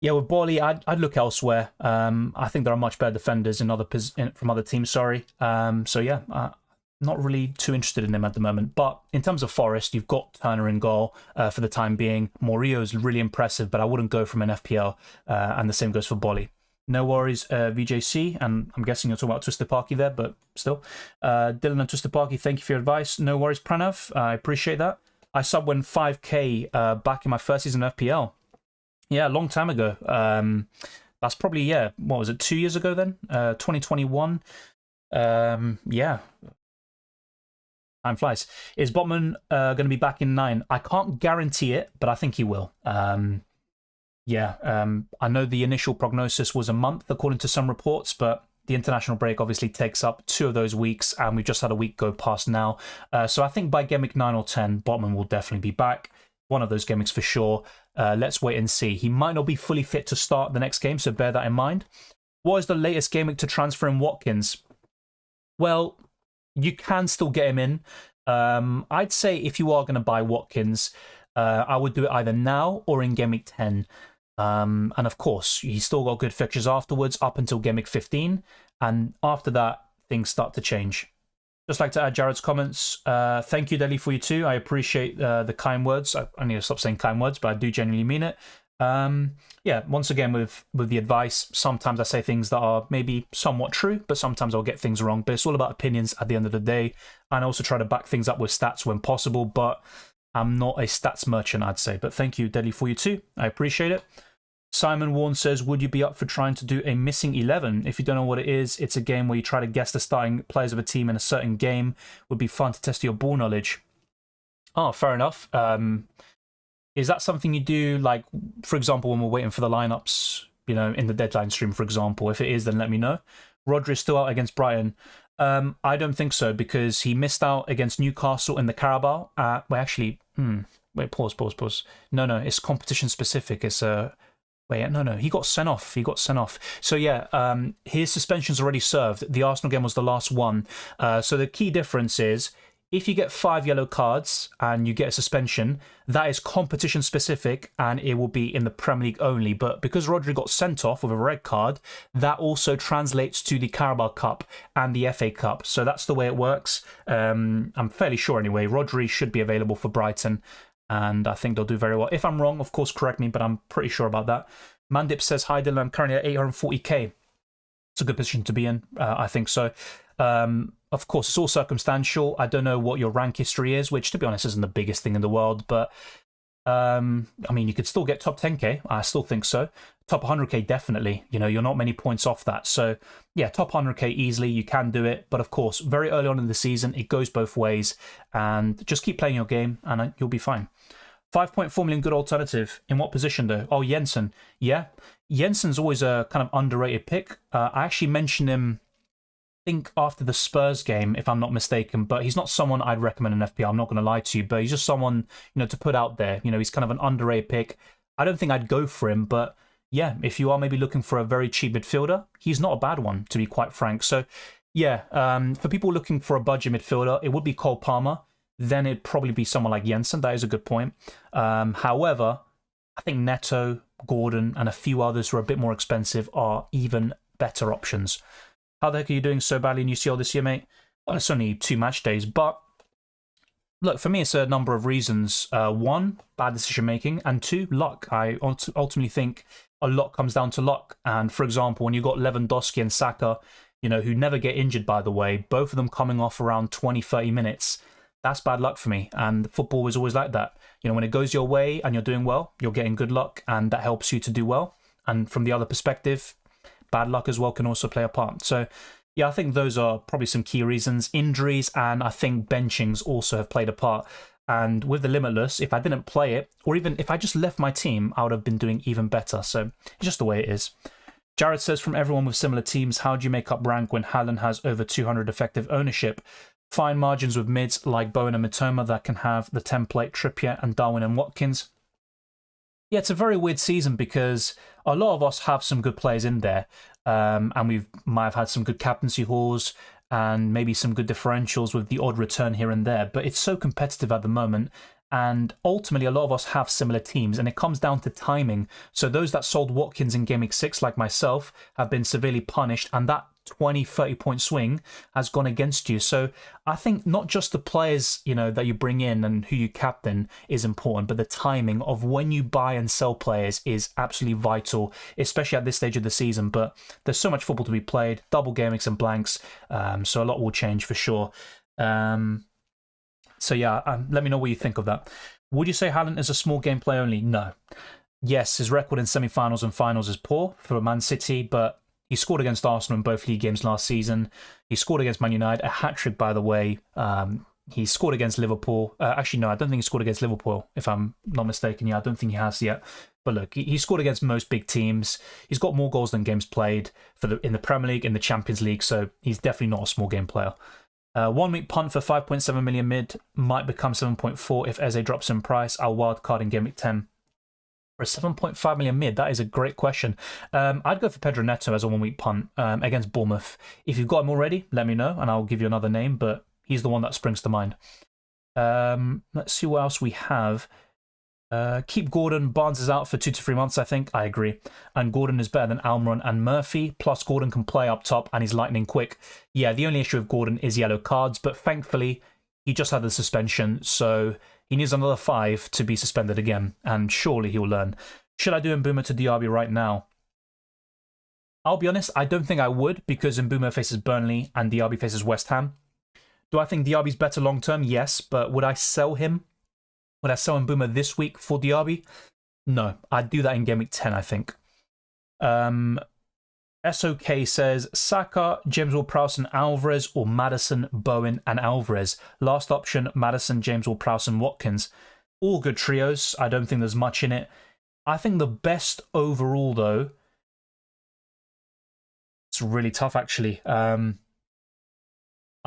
Bolly, I'd look elsewhere. I think there are much better defenders from other teams. So yeah, not really too interested in him at the moment. But in terms of Forest, you've got Turner in goal for the time being. Murillo is really impressive, but I wouldn't go from an FPL. And the same goes for Bolly. No worries, VJC, and I'm guessing you're talking about Twisted Parky there, but still. Dylan and Twisted Parky, thank you for your advice. No worries, Pranav. I appreciate that. I sub-won 5k back in my first season of FPL. Yeah, a long time ago. That's probably, what was it, 2 years ago then? 2021. Yeah. Time flies. Is Botman going to be back in 9? I can't guarantee it, but I think he will. Yeah, I know the initial prognosis was a month, according to some reports, but the international break obviously takes up 2 of those weeks, and we've just had a week go past now. So I think by game week 9 or 10, Botman will definitely be back. One of those game weeks for sure. Let's wait and see. He might not be fully fit to start the next game, so bear that in mind. What is the latest game week to transfer in Watkins? Well, you can still get him in. I'd say if you are going to buy Watkins, I would do it either now or in game week 10. And of course, he's still got good fixtures afterwards up until game week 15. And after that, things start to change. Just like to add Jared's comments. Thank you, Deli, for you too. I appreciate the kind words. I need to stop saying kind words, but I do genuinely mean it. Yeah, once again, with the advice, sometimes I say things that are maybe somewhat true, but sometimes I'll get things wrong. But it's all about opinions at the end of the day. And I also try to back things up with stats when possible, but I'm not a stats merchant, I'd say. But thank you, Deli, for you too. I appreciate it. Simon Warren says, would you be up for trying to do a missing 11? If you don't know what it is, it's a game where you try to guess the starting players of a team in a certain game. Would be fun to test your ball knowledge. Oh, fair enough. Is that something you do, like, for example, when we're waiting for the lineups, you know, in the deadline stream, for example? If it is, then let me know. Rodri is still out against Brighton. I don't think so, because he missed out against Newcastle in the Carabao. Wait, pause. No, it's competition specific. It's Wait, no, he got sent off. So yeah, his suspension's already served. The Arsenal game was the last one. So the key difference is, if you get 5 yellow cards and you get a suspension, that is competition specific and it will be in the Premier League only. But because Rodri got sent off with a red card, that also translates to the Carabao Cup and the FA Cup. So that's the way it works. I'm fairly sure anyway. Rodri should be available for Brighton, and I think they'll do very well. If I'm wrong, of course, correct me, but I'm pretty sure about that. Mandip says, hi Dylan, I'm currently at 840k. It's a good position to be in, I think so. Of course, it's all circumstantial. I don't know what your rank history is, which, to be honest, isn't the biggest thing in the world. But, I mean, you could still get top 10k. I still think so. Top 100k, definitely. You know, you're not many points off that. So, yeah, top 100k easily. You can do it. But, of course, very early on in the season, it goes both ways. And just keep playing your game, and you'll be fine. 5.4 million, good alternative. In what position, though? Oh, Jensen. Yeah. Jensen's always a kind of underrated pick. I actually mentioned him, I think, after the Spurs game, if I'm not mistaken, but he's not someone I'd recommend in FPL. I'm not going to lie to you, but he's just someone, you know, to put out there. You know, he's kind of an underrated pick. I don't think I'd go for him, but yeah, if you are maybe looking for a very cheap midfielder, he's not a bad one, to be quite frank. So yeah, for people looking for a budget midfielder, it would be Cole Palmer. Then it'd probably be someone like Jensen. That is a good point. However, I think Neto, Gordon, and a few others who are a bit more expensive are even better options. How the heck are you doing so badly in UCL this year, mate? Well, it's only 2 match days, but look, for me, it's a number of reasons. 1, bad decision making, and 2, luck. I ultimately think a lot comes down to luck. And for example, when you got Lewandowski and Saka, you know, who never get injured, by the way, both of them coming off around 20-30 minutes, that's bad luck for me. And football is always like that. You know, when it goes your way and you're doing well, you're getting good luck, and that helps you to do well. And from the other perspective, bad luck as well can also play a part. So yeah, I think those are probably some key reasons. Injuries, and I think benchings also have played a part. And with the Limitless, if I didn't play it, or even if I just left my team, I would have been doing even better. So it's just the way it is. Jared says, from everyone with similar teams, how do you make up rank when Haaland has over 200 effective ownership? Fine margins with mids like Bowen and Mitoma that can have the template Trippier and Darwin and Watkins. Yeah, it's a very weird season because a lot of us have some good players in there, and we might have had some good captaincy hauls and maybe some good differentials with the odd return here and there, but it's so competitive at the moment, and ultimately a lot of us have similar teams, and it comes down to timing. So those that sold Watkins in Game Week 6, like myself, have been severely punished, and that 20-30 point swing has gone against you. So I think not just the players, you know, that you bring in and who you captain is important, but the timing of when you buy and sell players is absolutely vital, especially at this stage of the season. But there's so much football to be played, double game weeks and blanks, so a lot will change for sure. So yeah, let me know what you think of that. Would you say Haaland is a small game play only? No. Yes, his record in semi-finals and finals is poor for Man City, but he scored against Arsenal in both league games last season. He scored against Man United, a hat-trick, by the way. He scored against Liverpool. Actually, no, I don't think he scored against Liverpool, if I'm not mistaken. Yeah, I don't think he has yet. But look, he scored against most big teams. He's got more goals than games played in the Premier League, in the Champions League, so he's definitely not a small game player. 1 week punt for 5.7 million mid might become 7.4 if Eze drops in price. I'll wildcard in Game Week 10. For a 7.5 million mid, that is a great question. I'd go for Pedro Neto as a 1 week punt against Bournemouth. If you've got him already, let me know and I'll give you another name, but he's the one that springs to mind. Let's see what else we have. Keep Gordon. Barnes is out for 2 to 3 months, I think. I agree. And Gordon is better than Almiron and Murphy. Plus, Gordon can play up top and he's lightning quick. Yeah, the only issue with Gordon is yellow cards, but thankfully, he just had the suspension, so he needs another 5 to be suspended again, and surely he'll learn. Should I do Mbeumo to Diaby right now? I'll be honest, I don't think I would, because Mbeumo faces Burnley and Diaby faces West Ham. Do I think Diaby's better long term? Yes, but would I sell him? Would I sell Mbeumo this week for Diaby? No, I'd do that in Game Week 10, I think. SOK says Saka, James Ward-Prowse and Alvarez, or Maddison, Bowen and Alvarez. Last option, Maddison, James Ward-Prowse and Watkins. All good trios. I don't think there's much in it. I think the best overall, though, it's really tough, actually. I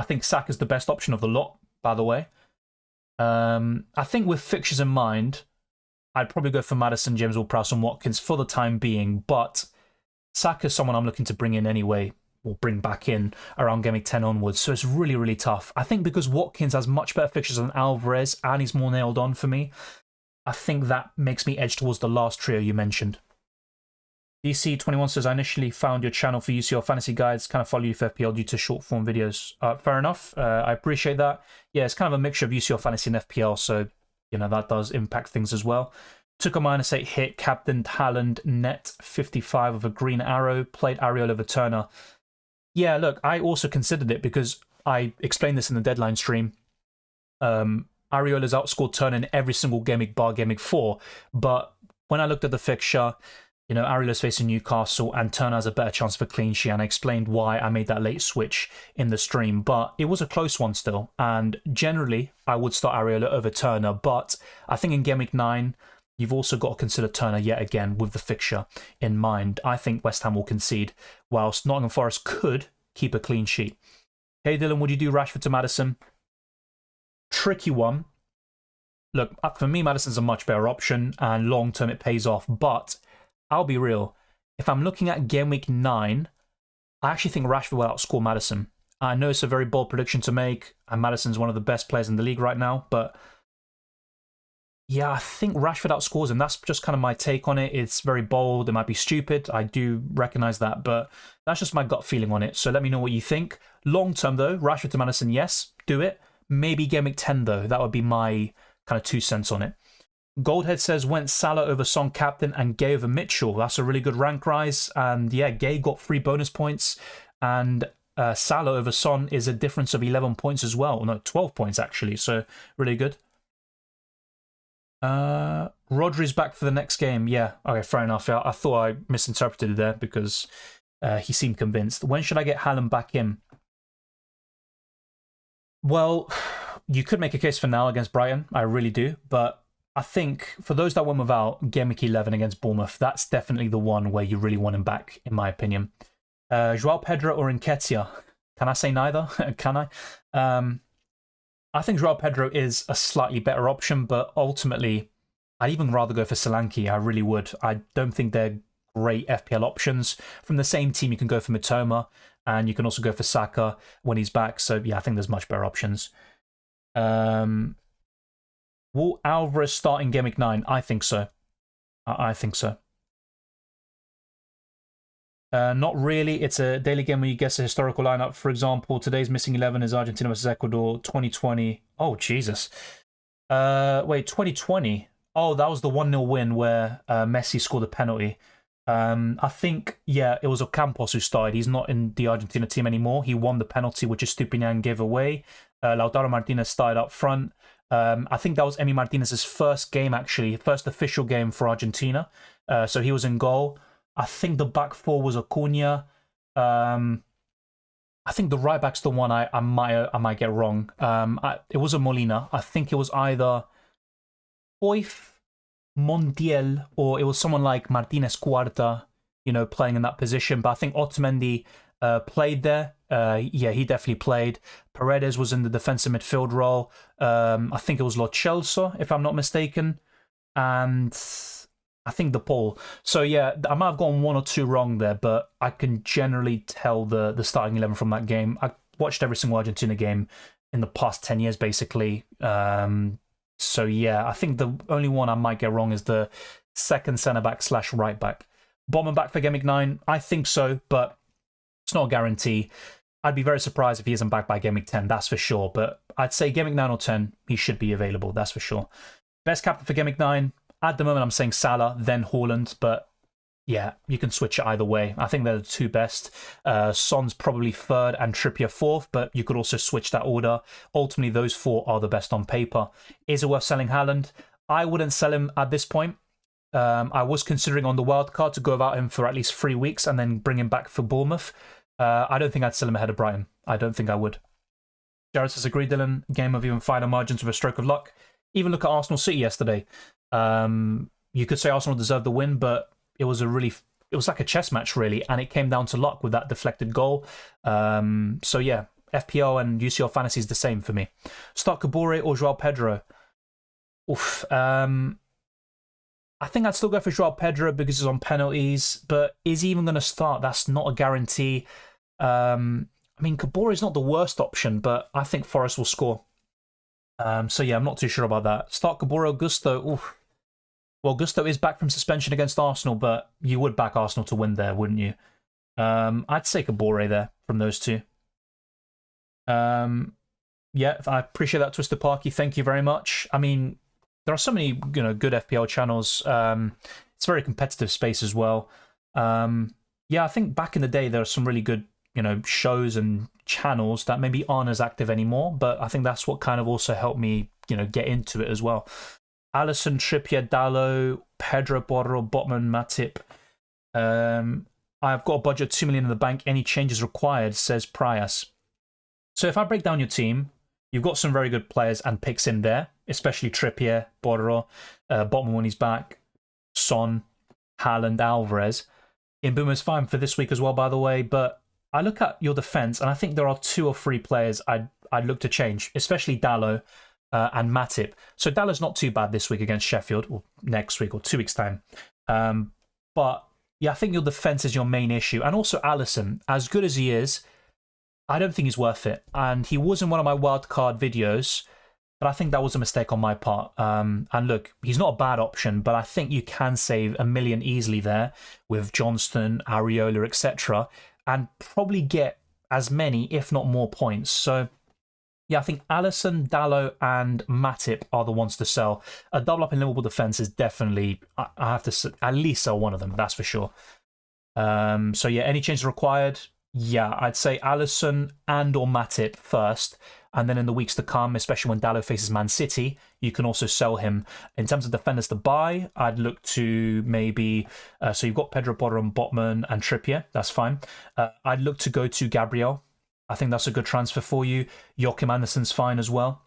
think Saka's the best option of the lot, by the way. I think with fixtures in mind, I'd probably go for Maddison, James Ward-Prowse and Watkins for the time being, but Saka's someone I'm looking to bring in anyway, or bring back in around Game Week 10 onwards, so it's really, really tough. I think because Watkins has much better fixtures than Alvarez and he's more nailed on for me, I think that makes me edge towards the last trio you mentioned. DC21 says, I initially found your channel for UCL Fantasy Guides, kind of follow you for FPL due to short form videos. Fair enough, I appreciate that. Yeah, it's kind of a mixture of UCL Fantasy and FPL, so, you know, that does impact things as well. Took a -8 hit, captained Haaland, net 55 of a green arrow, played Areola over Turner. Yeah, look, I also considered it because I explained this in the deadline stream. Areola's outscored Turner in every single Game Week bar Game Week 4, but when I looked at the fixture, you know, Areola's facing Newcastle and Turner has a better chance for a clean sheet, and I explained why I made that late switch in the stream, but it was a close one still, and generally I would start Areola over Turner, but I think in Game Week 9, you've also got to consider Turner yet again with the fixture in mind. I think West Ham will concede, whilst Nottingham Forest could keep a clean sheet. Hey Dylan, would you do Rashford to Maddison? Tricky one. Look, for me, Maddison's a much better option, and long term it pays off, but I'll be real. If I'm looking at Game Week 9, I actually think Rashford will outscore Maddison. I know it's a very bold prediction to make, and Maddison's one of the best players in the league right now, but yeah, I think Rashford outscores him. That's just kind of my take on it. It's very bold. It might be stupid. I do recognise that, but that's just my gut feeling on it. So let me know what you think. Long term, though, Rashford to Maddison, yes, do it. Maybe Game Week 10, though. That would be my kind of 2 cents on it. Goldhead says, went Salah over Son captain and Gay over Mitchell. That's a really good rank rise. And yeah, Gay got 3 bonus points. And Salah over Son is a difference of 11 points as well. No, 12 points, actually. So really good. Rodri's back for the next game. Yeah, okay, fair enough. I thought I misinterpreted it there because he seemed convinced. When should I get Haaland back in? Well, you could make a case for now against Brighton. I really do. But I think for those that went without, Game Week 11 against Bournemouth, that's definitely the one where you really want him back, in my opinion. Joao Pedro or Nketiah? Can I say neither? Can I? I think Joao Pedro is a slightly better option, but ultimately, I'd even rather go for Solanke. I really would. I don't think they're great FPL options. From the same team, you can go for Mitoma, and you can also go for Saka when he's back. So, yeah, I think there's much better options. Will Alvarez start in Game Week 9? I think so. I think so. Not really. It's a daily game where you guess a historical lineup. For example, today's missing 11 is Argentina versus Ecuador 2020. Oh, Jesus. Wait, 2020? Oh, that was the 1-0 win where Messi scored a penalty. I think, yeah, it was Ocampos who started. He's not in the Argentina team anymore. He won the penalty, which Estupiñán gave away. Lautaro Martinez started up front. I think that was Emi Martinez's first game, actually. First official game for Argentina. So he was in goal. I think the back four was Acuna. I I think the right back's the one I might get wrong. It was a Molina. I think it was either Oif, Montiel, or it was someone like Martinez Cuarta, playing in that position. But I think Otamendi played there. Yeah, he definitely played. Paredes was in the defensive midfield role. I think it was Lo Celso, if I'm not mistaken. And I think the Paul. So yeah, I might have gone one or two wrong there, but I can generally tell the starting 11 from that game. I watched every single Argentina game in the past 10 years, basically. So yeah, I think the only one I might get wrong is the second centre-back / right-back. Botman back for Gameweek 9? I think so, but it's not a guarantee. I'd be very surprised if he isn't back by Gameweek 10, that's for sure. But I'd say Gameweek 9 or 10, he should be available, that's for sure. Best captain for Gameweek 9? At the moment, I'm saying Salah, then Haaland, but yeah, you can switch it either way. I think they're the two best. Son's probably third and Trippier fourth, but you could also switch that order. Ultimately, those four are the best on paper. Is it worth selling Haaland? I wouldn't sell him at this point. I was considering on the wildcard to go without him for at least 3 weeks and then bring him back for Bournemouth. I don't think I'd sell him ahead of Brighton. I don't think I would. Jared says, agree, Dylan. Game of even finer margins with a stroke of luck. Even look at Arsenal City yesterday. You could say Arsenal deserved the win, but it was like a chess match, really, and it came down to luck with that deflected goal. So yeah, FPL and UCL fantasy is the same for me. Start Kabore or Joao Pedro? Oof. I think I'd still go for Joao Pedro because he's on penalties, but is he even going to start? That's not a guarantee. I mean, Kabore is not the worst option, but I think Forest will score. So yeah, I'm not too sure about that. Start Kabore or Gusto? Oof. Well, Gusto is back from suspension against Arsenal, but you would back Arsenal to win there, wouldn't you? I'd say Kabore there from those two. Yeah, I appreciate that, Twisted Parky. Thank you very much. I mean, there are so many good FPL channels. It's a very competitive space as well. Yeah, I think back in the day there are some really good shows and channels that maybe aren't as active anymore, but I think that's what kind of also helped me get into it as well. Alisson, Trippier, Dalot, Pedro Porro, Botman, Matip. I've got a budget of 2 million in the bank. Any changes required, says Prias. So if I break down your team, you've got some very good players and picks in there, especially Trippier, Porro, Botman when he's back, Son, Haaland, Alvarez. Mbeumo's fine for this week as well, by the way, but I look at your defence and I think there are 2 or 3 players I'd look to change, especially Dalot and Matip. So Dalot's not too bad this week against Sheffield, or next week, or 2 weeks' time. But yeah, I think your defence is your main issue. And also Alisson, as good as he is, I don't think he's worth it. And he was in one of my wildcard videos, but I think that was a mistake on my part. And look, he's not a bad option, but I think you can save $1 million easily there with Johnston, Areola, etc., and probably get as many, if not more, points. So yeah, I think Alisson, Dalot, and Matip are the ones to sell. A double up in Liverpool defence is definitely, I have to at least sell one of them, that's for sure. So yeah, any changes required? Yeah, I'd say Alisson and or Matip first, and then in the weeks to come, especially when Dalot faces Man City, you can also sell him. In terms of defenders to buy, I'd look to maybe, so you've got Pedro Porro and Botman and Trippier, that's fine. I'd look to go to Gabriel. I think that's a good transfer for you. Joachim Andersen's fine as well.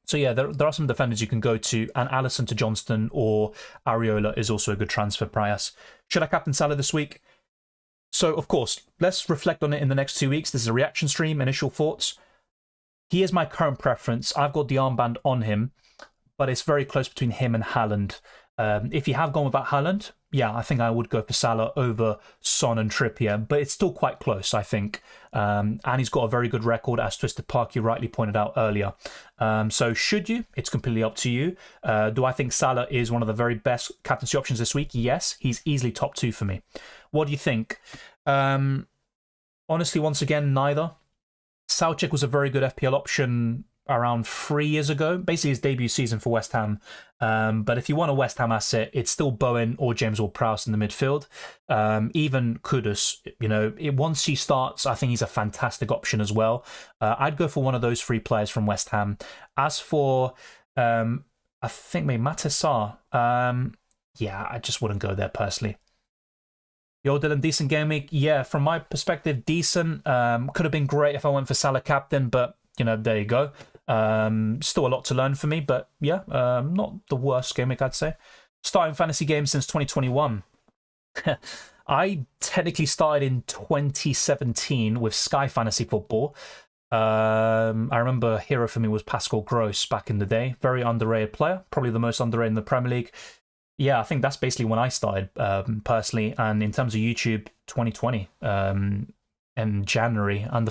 So yeah, there are some defenders you can go to, and Alisson to Johnston or Areola is also a good transfer, Prias. Should I captain Salah this week? So, of course, let's reflect on it in the next 2 weeks. This is a reaction stream, initial thoughts. He is my current preference. I've got the armband on him, but it's very close between him and Haaland. If you have gone without Haaland, yeah, I think I would go for Salah over Son and Trippier, but it's still quite close, I think. And he's got a very good record, as Twisted Park, you rightly pointed out earlier. So should you? It's completely up to you. Do I think Salah is one of the very best captaincy options this week? Yes, he's easily top 2 for me. What do you think? Honestly, once again, neither. Soucek was a very good FPL option around 3 years ago, basically his debut season for West Ham. But if you want a West Ham asset, it's still Bowen or James Ward-Prowse in the midfield. Even Kudus, once he starts, I think he's a fantastic option as well. I'd go for one of those 3 players from West Ham. As for, I think maybe Matasar, yeah, I just wouldn't go there personally. Yo, Dylan, decent game week. Yeah, from my perspective, decent. Could have been great if I went for Salah captain, but you know, there you go. Still a lot to learn for me, but yeah, not the worst game week, I'd say. Starting fantasy games since 2021. I technically started in 2017 with Sky Fantasy Football. I remember hero for me was Pascal Gross back in the day. Very underrated player, probably the most underrated in the Premier League. Yeah, I think that's basically when I started personally. And in terms of YouTube, 2020 in January. And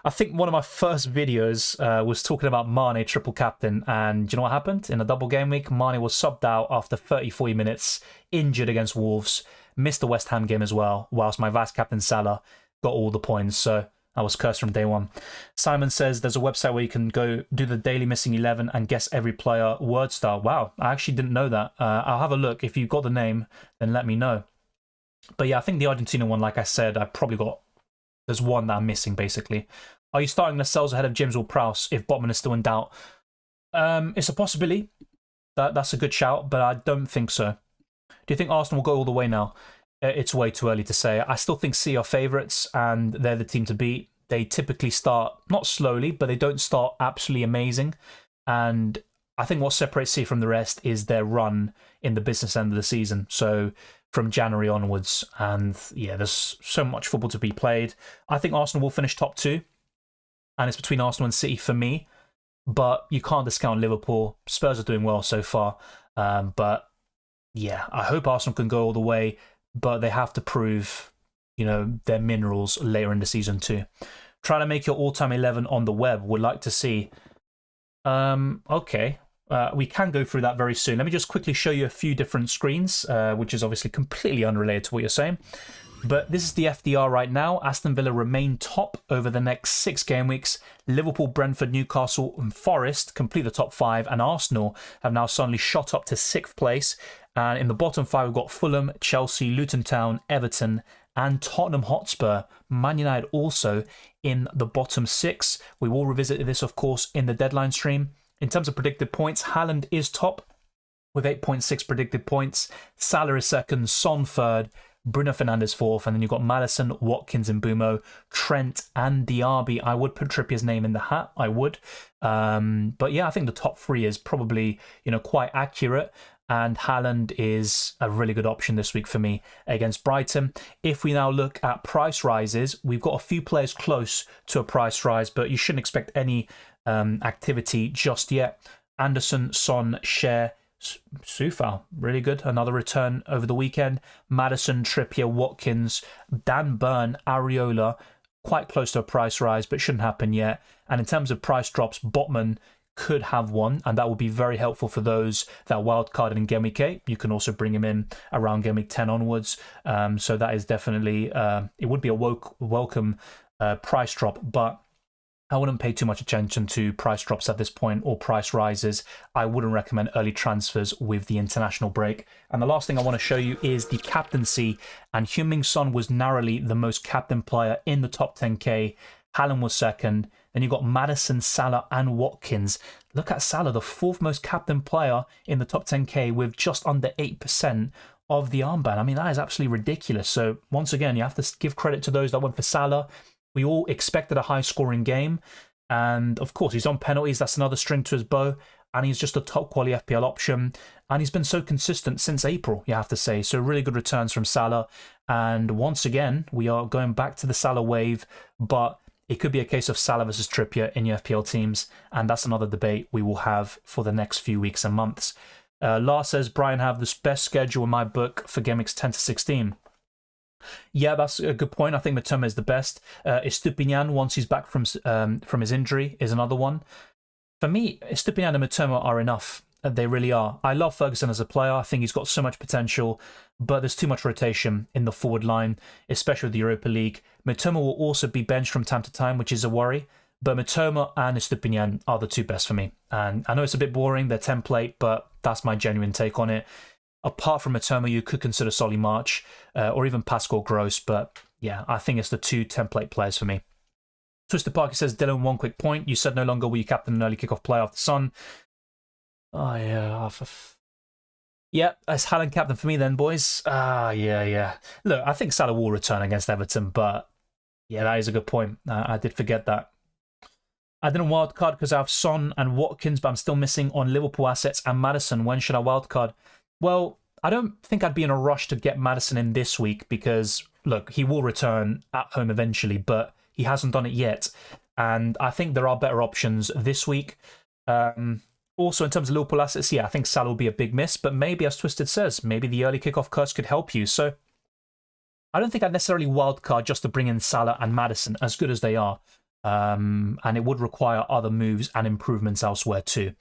I think one of my first videos was talking about Mane triple captain. And do you know what happened? In a double game week, Mane was subbed out after 30-40 minutes, injured against Wolves, missed the West Ham game as well, whilst my vice captain Salah got all the points. So I was cursed from day one. Simon says there's a website where you can go do the daily missing 11 and guess every player word style. Wow, I actually didn't know that. I'll have a look. If you've got the name, then let me know. But yeah, I think the Argentina one, like I said, there's one that I'm missing basically. Are you starting Lascelles ahead of James Ward-Prowse if Botman is still in doubt? It's a possibility. That's a good shout, but I don't think so. Do you think Arsenal will go all the way now? It's way too early to say. I still think City are favourites and they're the team to beat. They typically start, not slowly, but they don't start absolutely amazing. And I think what separates City from the rest is their run in the business end of the season. So from January onwards. And yeah, there's so much football to be played. I think Arsenal will finish top 2. And it's between Arsenal and City for me. But you can't discount Liverpool. Spurs are doing well so far. But yeah, I hope Arsenal can go all the way. But they have to prove, you know, their minerals later in the season too. Try to make your all-time 11 on the web. Would like to see. Okay. We can go through that very soon. Let me just quickly show you a few different screens, which is obviously completely unrelated to what you're saying. But this is the FDR right now. Aston Villa remain top over the next 6 game weeks. Liverpool, Brentford, Newcastle and Forest complete the top 5. And Arsenal have now suddenly shot up to 6th place. And in the bottom 5, we've got Fulham, Chelsea, Luton Town, Everton and Tottenham Hotspur. Man United also in the bottom 6. We will revisit this, of course, in the deadline stream. In terms of predicted points, Haaland is top with 8.6 predicted points. Salah is second, Son third, Bruno Fernandes fourth, and then you've got Maddison, Watkins and Mbumo, Trent and Diaby. I would put Trippier's name in the hat, I would. But yeah, I think the top 3 is probably, you know, quite accurate. And Haaland is a really good option this week for me against Brighton. If we now look at price rises, we've got a few players close to a price rise, but you shouldn't expect any activity just yet. Anderson, Son, Cher, Soufal, really good. Another return over the weekend. Maddison, Trippier, Watkins, Dan Burn, Areola, quite close to a price rise, but shouldn't happen yet. And in terms of price drops, Botman could have one, and that will be very helpful for those that wildcard in Game Week 8. You can also bring him in around Game Week 10 onwards. So that is definitely, it would be a welcome price drop, but I wouldn't pay too much attention to price drops at this point or price rises. I wouldn't recommend early transfers with the international break. And the last thing I want to show you is the captaincy. And Heung-min Son was narrowly the most captain player in the top 10k. Haaland was second. Then you've got Maddison, Salah and Watkins. Look at Salah, the 4th most captain player in the top 10k with just under 8% of the armband. I mean, that is absolutely ridiculous. So once again, you have to give credit to those that went for Salah. We all expected a high-scoring game. And, of course, he's on penalties. That's another string to his bow. And he's just a top-quality FPL option. And he's been so consistent since April, you have to say. So really good returns from Salah. And once again, we are going back to the Salah wave. But it could be a case of Salah versus Trippier in your FPL teams. And that's another debate we will have for the next few weeks and months. Lars says, Brian have the best schedule in my book for Game Weeks 10 to 16. Yeah, that's a good point. I think Matoma is the best. Estupinian, once he's back from his injury, is another one. For me, Estupinian and Matoma are enough. They really are. I love Ferguson as a player. I think he's got so much potential, but there's too much rotation in the forward line, especially with the Europa League. Matoma will also be benched from time to time, which is a worry. But Matoma and Estupinian are the 2 best for me. And I know it's a bit boring, their template, but that's my genuine take on it. Apart from Matoma, you could consider Solly March or even Pascal Gross. But yeah, I think it's the 2 template players for me. Twisted Parker says, Dylan, one quick point. You said no longer will you captain an early kickoff player after Son. Oh, yeah. Yeah, that's Haaland captain for me then, boys. Yeah. Look, I think Salah will return against Everton, but yeah, that is a good point. I did forget that. I didn't wildcard because I have Son and Watkins, but I'm still missing on Liverpool assets and Maddison. When should I wildcard? Well, I don't think I'd be in a rush to get Maddison in this week because, look, he will return at home eventually, but he hasn't done it yet. And I think there are better options this week. Also, in terms of Liverpool assets, yeah, I think Salah will be a big miss, but maybe, as Twisted says, maybe the early kickoff curse could help you. So I don't think I'd necessarily wildcard just to bring in Salah and Maddison, as good as they are. And it would require other moves and improvements elsewhere too.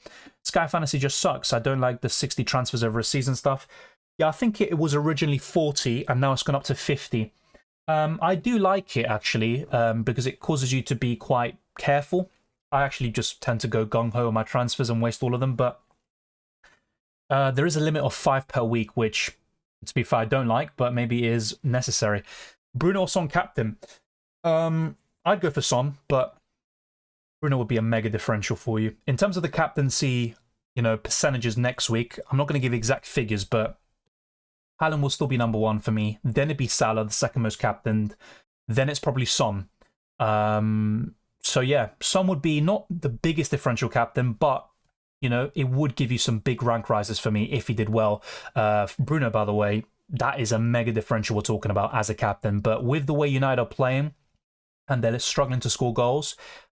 Sky Fantasy just sucks. I don't like the 60 transfers over a season stuff. Yeah, I think it was originally 40 and now it's gone up to 50. I do like it actually because it causes you to be quite careful. I actually just tend to go gung-ho on my transfers and waste all of them, but there is a limit of 5 per week, which, to be fair, I don't like, but maybe is necessary. Bruno or Son captain? I'd go for Son, but Bruno would be a mega differential for you. In terms of the captaincy, percentages next week, I'm not going to give exact figures, but Haaland will still be number 1 for me. Then it'd be Salah, the second most captained. Then it's probably Son. So yeah, Son would be not the biggest differential captain, but it would give you some big rank rises for me if he did well. Bruno, by the way, that is a mega differential we're talking about as a captain. But with the way United are playing, and they're struggling to score goals,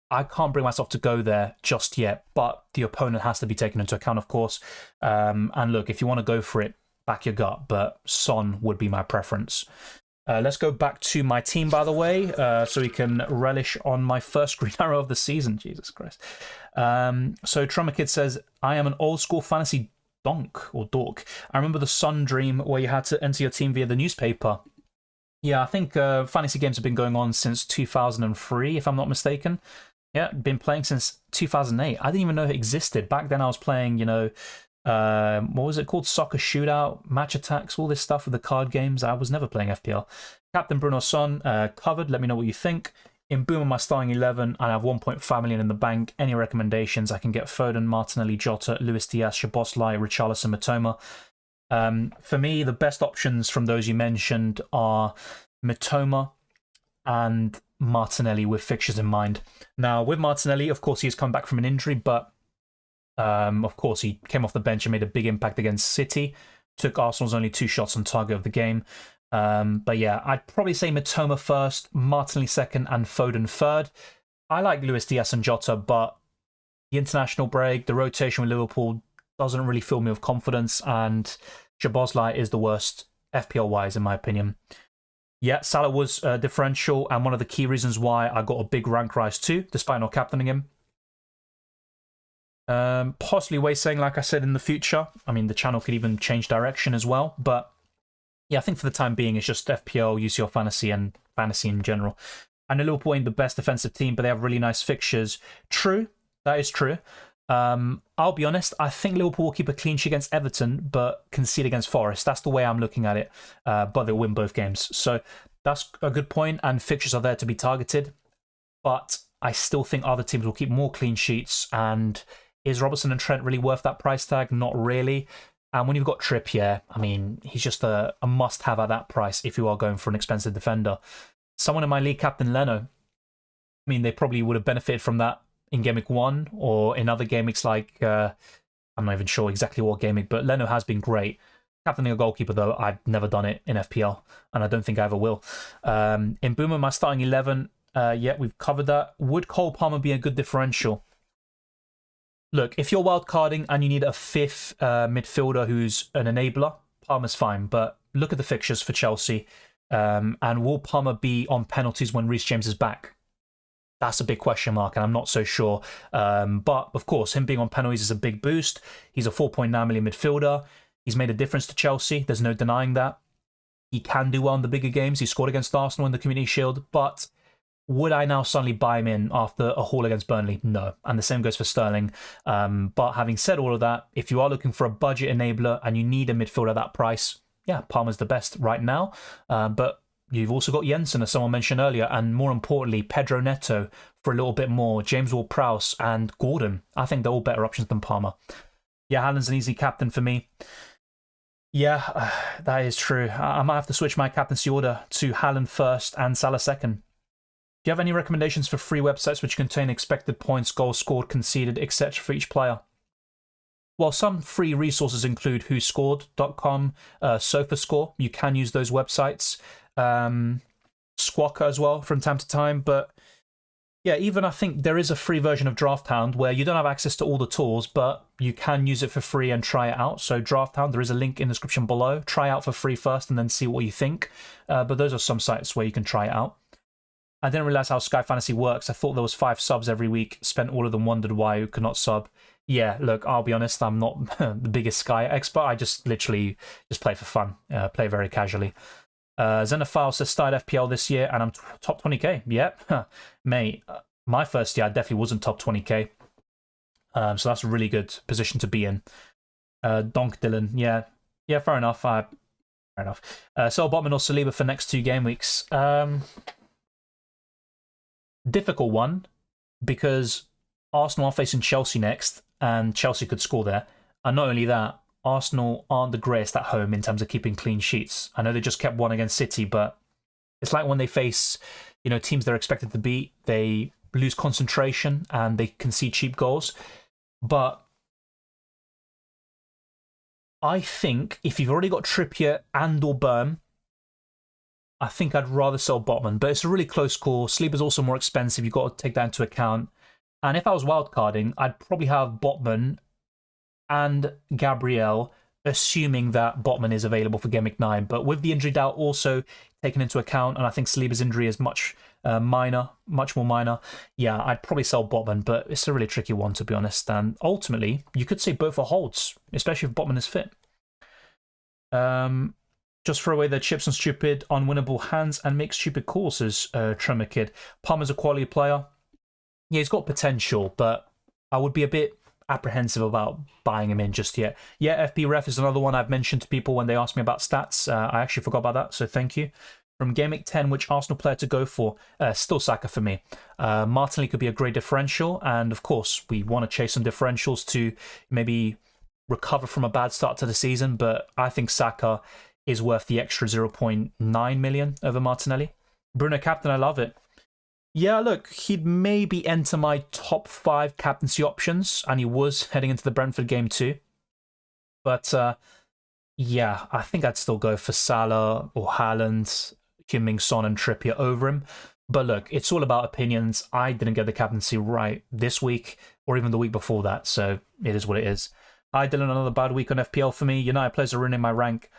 I can't bring myself to go there just yet, but the opponent has to be taken into account, of course. And look, if you want to go for it, back your gut, but Son would be my preference. Let's go back to my team, by the way, so we can relish on my first green arrow of the season. Jesus Christ. So Trummer Kid says, I am an old school fantasy donk or dork. I remember the Sun Dream where you had to enter your team via the newspaper. Yeah, I think fantasy games have been going on since 2003, if I'm not mistaken. Yeah, been playing since 2008. I didn't even know it existed. Back then I was playing, what was it called? Soccer Shootout, Match Attacks, all this stuff with the card games. I was never playing FPL. Captain Bruno Son, covered. Let me know what you think. In Boom on my starting 11, I have 1.5 million in the bank. Any recommendations? I can get Foden, Martinelli, Jota, Luis Diaz, Szoboszlai, Richarlison, Mitoma. For me, the best options from those you mentioned are Mitoma and Martinelli with fixtures in mind. Now, with Martinelli, of course, he's come back from an injury, but of course, he came off the bench and made a big impact against City. Took Arsenal's only 2 shots on target of the game. But yeah, I'd probably say Mitoma first, Martinelli second, and Foden third. I like Luis Diaz and Jota, but the international break, the rotation with Liverpool doesn't really fill me with confidence, and Szoboszlai is the worst FPL-wise, in my opinion. Yeah, Salah was differential, and one of the key reasons why I got a big rank rise too, despite not captaining him. Possibly way saying, like I said, in the future. I mean, the channel could even change direction as well, but yeah, I think for the time being, it's just FPL, UCL Fantasy, and Fantasy in general. I know Liverpool ain't the best defensive team, but they have really nice fixtures. True, that is true. I'll be honest, I think Liverpool will keep a clean sheet against Everton, but concede against Forest. That's the way I'm looking at it, but they'll win both games. So that's a good point, and fixtures are there to be targeted. But I still think other teams will keep more clean sheets, and is Robertson and Trent really worth that price tag? Not really. And when you've got Trippier, I mean, he's just a must-have at that price if you are going for an expensive defender. Someone in my league, Captain Leno, I mean, they probably would have benefited from that in Game Week 1 or in other Game Weeks like, I'm not even sure exactly what Game Week, but Leno has been great. Captaining a goalkeeper, though, I've never done it in FPL, and I don't think I ever will. In Boomer, my starting 11, yeah, we've covered that. Would Cole Palmer be a good differential? Look, if you're wildcarding and you need a 5th midfielder who's an enabler, Palmer's fine, but look at the fixtures for Chelsea. And will Palmer be on penalties when Reece James is back? That's a big question mark, and I'm not so sure. But, of course, him being on penalties is a big boost. He's a 4.9 million midfielder. He's made a difference to Chelsea. There's no denying that. He can do well in the bigger games. He scored against Arsenal in the Community Shield. But would I now suddenly buy him in after a haul against Burnley? No. And the same goes for Sterling. But having said all of that, if you are looking for a budget enabler and you need a midfielder at that price, yeah, Palmer's the best right now. But you've also got Jensen, as someone mentioned earlier, and more importantly, Pedro Neto for a little bit more, James Ward-Prowse and Gordon. I think they're all better options than Palmer. Yeah, Haaland's an easy captain for me. Yeah, that is true. I might have to switch my captaincy order to Haaland first and Salah second. Do you have any recommendations for free websites which contain expected points, goals scored, conceded, etc. for each player? Well, some free resources include whoscored.com, SofaScore. You can use those websites. Squawker as well from time to time. But yeah, even I think there is a free version of DraftHound where you don't have access to all the tools, but you can use it for free and try it out. So DraftHound, there is a link in the description below. Try out for free first and then see what you think. But those are some sites where you can try it out. I didn't realize how Sky Fantasy works. I thought there was 5 subs every week. Spent all of them, wondered why you could not sub. Yeah, look, I'll be honest, I'm not the biggest Sky expert. I just literally just play for fun, play very casually. Xenophile says started FPL this year and I'm top 20k. Yep, mate, my first year I definitely wasn't top 20k. So that's a really good position to be in. Donk Dylan, yeah, fair enough. Fair enough. Sell Botman or Saliba for next 2 game weeks. Difficult one because Arsenal are facing Chelsea next, and Chelsea could score there. And not only that, Arsenal aren't the greatest at home in terms of keeping clean sheets. I know they just kept one against City, but it's like when they face, teams they're expected to beat, they lose concentration and they concede cheap goals. But I think if you've already got Trippier and or Burn, I think I'd rather sell Botman, but it's a really close call. Sleeper's also more expensive. You've got to take that into account. And if I was wildcarding, I'd probably have Botman and Gabriel, assuming that Botman is available for Game Week 9. But with the injury doubt also taken into account, and I think Saliba's injury is much more minor, yeah, I'd probably sell Botman, but it's a really tricky one, to be honest. And ultimately, you could say both are holds, especially if Botman is fit. Just throw away their chips on stupid, unwinnable hands and make stupid calls, says Tremor Kid. Palmer's a quality player. Yeah, he's got potential, but I would be a bit apprehensive about buying him in just yet. Yeah, FP Ref is another one I've mentioned to people when they ask me about stats. I actually forgot about that, so thank you. From Game Week 10, which Arsenal player to go for? Still Saka for me. Martinelli could be a great differential, and of course, we want to chase some differentials to maybe recover from a bad start to the season, but I think Saka is worth the extra 0.9 million over Martinelli. Bruno captain, I love it. Yeah, look, he'd maybe enter my top 5 captaincy options, and he was heading into the Brentford game too. But yeah, I think I'd still go for Salah or Haaland, Kim Son and Trippier over him. But look, it's all about opinions. I didn't get the captaincy right this week or even the week before that, so it is what it is. I did another bad week on FPL for me. United players are ruining my rank.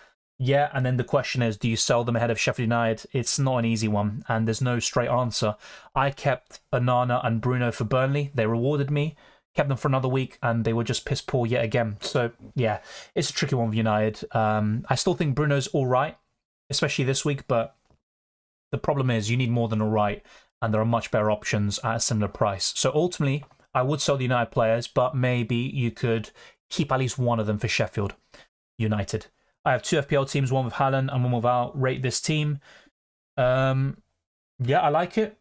Yeah, and then the question is, do you sell them ahead of Sheffield United? It's not an easy one, and there's no straight answer. I kept Onana and Bruno for Burnley. They rewarded me. Kept them for another week, and they were just piss poor yet again. So, yeah, it's a tricky one with United. I still think Bruno's all right, especially this week, but the problem is you need more than all right, and there are much better options at a similar price. So ultimately, I would sell the United players, but maybe you could keep at least one of them for Sheffield United. I have 2 FPL teams, one with Haaland and one without. Rate this team. Yeah, I like it.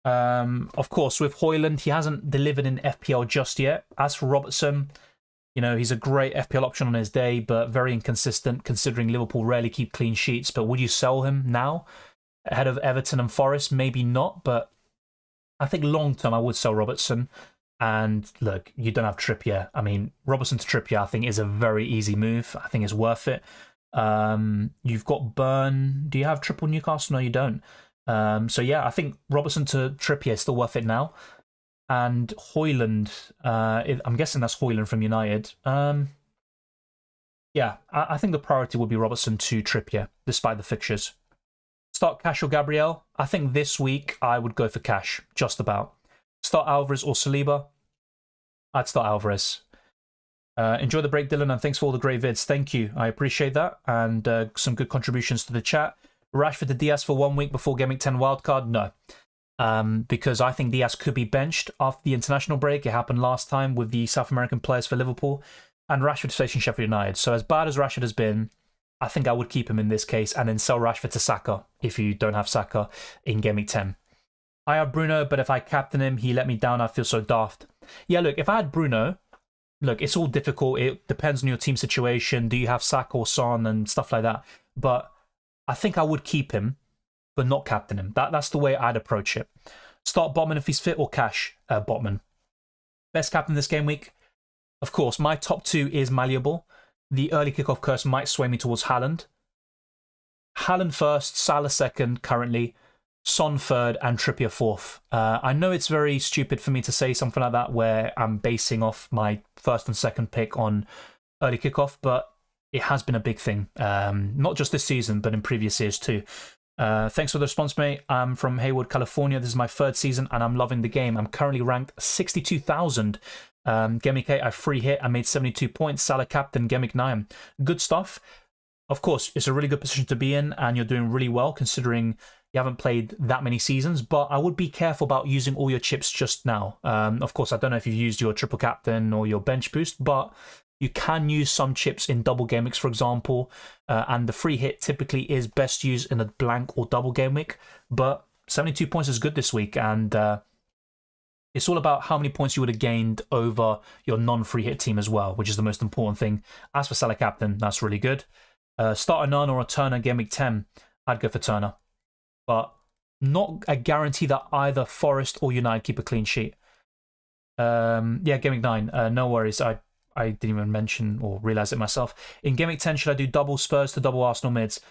Of course, with Haaland, he hasn't delivered in FPL just yet. As for Robertson, he's a great FPL option on his day, but very inconsistent considering Liverpool rarely keep clean sheets. But would you sell him now ahead of Everton and Forest? Maybe not, but I think long term I would sell Robertson. And look, you don't have Trippier. I mean, Robertson to Trippier, I think, is a very easy move. I think it's worth it. You've got Burn. Do you have triple Newcastle? No, you don't. So yeah, I think Robertson to Trippier is still worth it now. And Haaland, I'm guessing that's Haaland from United. Yeah, I think the priority would be Robertson to Trippier, despite the fixtures. Start Cash or Gabriel? I think this week I would go for Cash, just about. Start Alvarez or Saliba? I'd start Alvarez. Enjoy the break, Dylan, and thanks for all the great vids. Thank you. I appreciate that. And some good contributions to the chat. Rashford to Diaz for 1 week before Game Week 10 wildcard? No. Because I think Diaz could be benched after the international break. It happened last time with the South American players for Liverpool. And Rashford's facing Sheffield United. So as bad as Rashford has been, I think I would keep him in this case and then sell Rashford to Saka if you don't have Saka in Game Week 10. I have Bruno, but if I captain him, he let me down. I feel so daft. Yeah, look, if I had Bruno, look, it's all difficult. It depends on your team situation. Do you have Saka or Son and stuff like that? But I think I would keep him, but not captain him. That's the way I'd approach it. Start Botman if he's fit, or cash Botman. Best captain this game week? Of course, my top two is malleable. The early kickoff curse might sway me towards Haaland. Haaland first, Salah second currently, Son third, and Trippier fourth. I know it's very stupid for me to say something like that where I'm basing off my first and second pick on early kickoff, but it has been a big thing. Not just this season, but in previous years too. Thanks for the response, mate. I'm from Hayward, California. This is my third season, and I'm loving the game. I'm currently ranked 62,000. Gameweek 8, I free hit. I made 72 points. Salah captain, Gameweek 9. Good stuff. Of course, it's a really good position to be in, and you're doing really well considering you haven't played that many seasons, but I would be careful about using all your chips just now. Of course, I don't know if you've used your triple captain or your bench boost, but you can use some chips in double game weeks, for example, and the free hit typically is best used in a blank or double game week, but 72 points is good this week, and it's all about how many points you would have gained over your non-free hit team as well, which is the most important thing. As for Salah captain, that's really good. Start a Nunn or a Turner game week 10, I'd go for Turner. But not a guarantee that either Forest or United keep a clean sheet. Yeah, Game Week 9, no worries. I didn't even mention or realise it myself. In Game Week 10, should I do double Spurs to double Arsenal mids?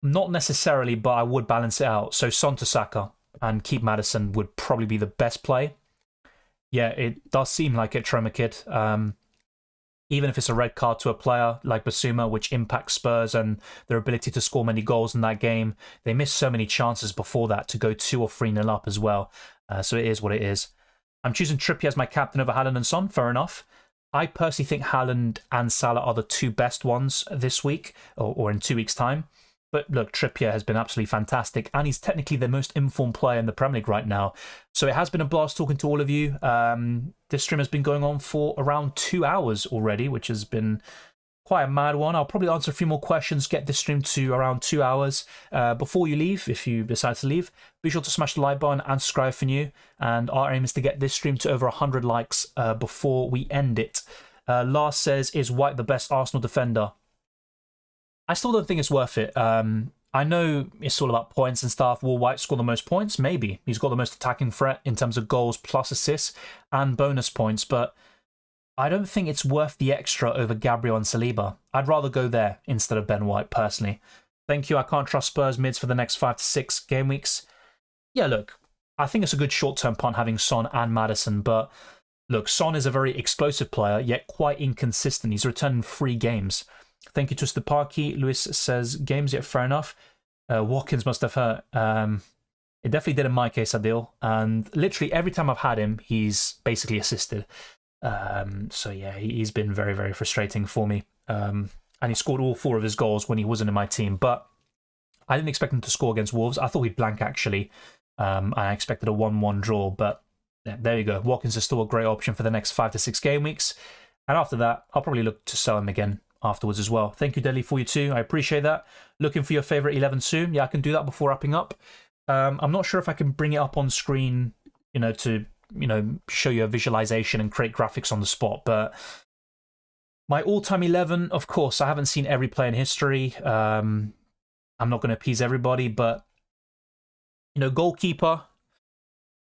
Not necessarily, but I would balance it out. So Son to Saka and keep Maddison would probably be the best play. Yeah, it does seem like it, Troma Kid. Even if it's a red card to a player like Basuma, which impacts Spurs and their ability to score many goals in that game, they missed so many chances before that to go 2 or 3-0 up as well. So it is what it is. I'm choosing Trippier as my captain over Haaland and Son, fair enough. I personally think Haaland and Salah are the two best ones this week, or in 2 weeks' time. But look, Trippier has been absolutely fantastic, and he's technically the most informed player in the Premier League right now. So it has been a blast talking to all of you. This stream has been going on for around 2 hours already, which has been quite a mad one. I'll probably answer a few more questions, get this stream to around 2 hours. Before you leave, if you decide to leave, be sure to smash the like button and subscribe if you're new. And our aim is to get this stream to over 100 likes before we end it. Lars says, is White the best Arsenal defender? I still don't think it's worth it. I know it's all about points and stuff. Will White score the most points? Maybe. He's got the most attacking threat in terms of goals plus assists and bonus points, but I don't think it's worth the extra over Gabriel and Saliba. I'd rather go there instead of Ben White, personally. Thank you. I can't trust Spurs mids for the next 5 to 6 game weeks. Yeah, look, I think it's a good short-term punt having Son and Maddison, but look, Son is a very explosive player, yet quite inconsistent. He's returned 3 games. Thank you, Twisted Parky. Lewis says, games, yet fair enough. Watkins must have hurt. It definitely did in my case, Adil. And literally every time I've had him, he's basically assisted. So yeah, he's been very, very frustrating for me. And he scored all 4 of his goals when he wasn't in my team. But I didn't expect him to score against Wolves. I thought he'd blank, actually. I expected a 1-1 draw. But yeah, there you go. Watkins is still a great option for the next 5 to 6 game weeks. And after that, I'll probably look to sell him again afterwards as well. Thank you, Deli, for you too. I appreciate that. Looking for your favourite 11 soon. Yeah, I can do that before wrapping up. I'm not sure if I can bring it up on screen, to show you a visualization and create graphics on the spot, but my all-time 11, of course, I haven't seen every play in history. I'm not going to appease everybody, but goalkeeper,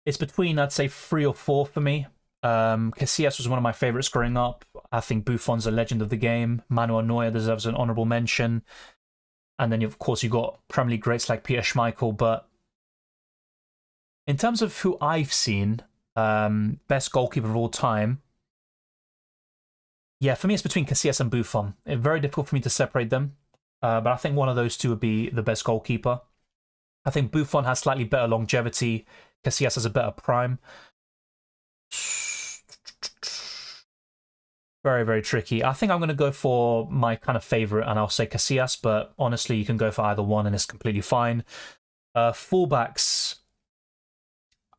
it's between, I'd say, 3 or 4 for me. Casillas was one of my favourites growing up. I think Buffon's a legend of the game. Manuel Neuer deserves an honourable mention. And then, of course, you've got Premier League greats like Peter Schmeichel. But in terms of who I've seen, best goalkeeper of all time, yeah, for me it's between Casillas and Buffon. It's very difficult for me to separate them. But I think one of those two would be the best goalkeeper. I think Buffon has slightly better longevity. Casillas has a better prime. Very, very tricky. I think I'm going to go for my kind of favourite, and I'll say Casillas, but honestly, you can go for either one, and it's completely fine. Fullbacks,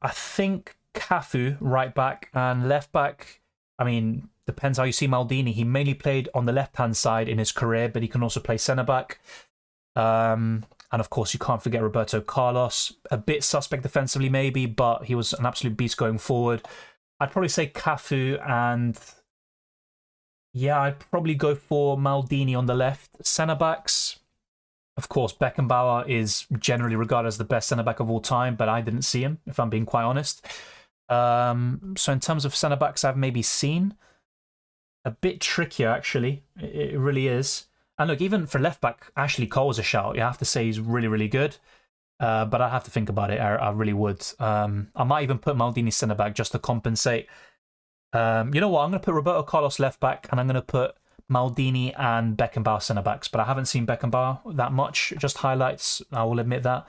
I think Cafu, right back, and left back, I mean, depends how you see Maldini. He mainly played on the left-hand side in his career, but he can also play centre-back. And of course, you can't forget Roberto Carlos. A bit suspect defensively, maybe, but he was an absolute beast going forward. I'd probably say Cafu and Yeah, I'd probably go for Maldini on the left. Centre-backs, of course, Beckenbauer is generally regarded as the best centre-back of all time, but I didn't see him, if I'm being quite honest. So in terms of centre-backs I've maybe seen, a bit trickier, actually. It really is. And look, even for left-back, Ashley Cole's a shout. You have to say he's really, really good. But I have to think about it. I really would. I might even put Maldini centre-back just to compensate. You know what? I'm going to put Roberto Carlos left-back, and I'm going to put Maldini and Beckenbauer centre-backs. But I haven't seen Beckenbauer that much. Just highlights, I will admit that.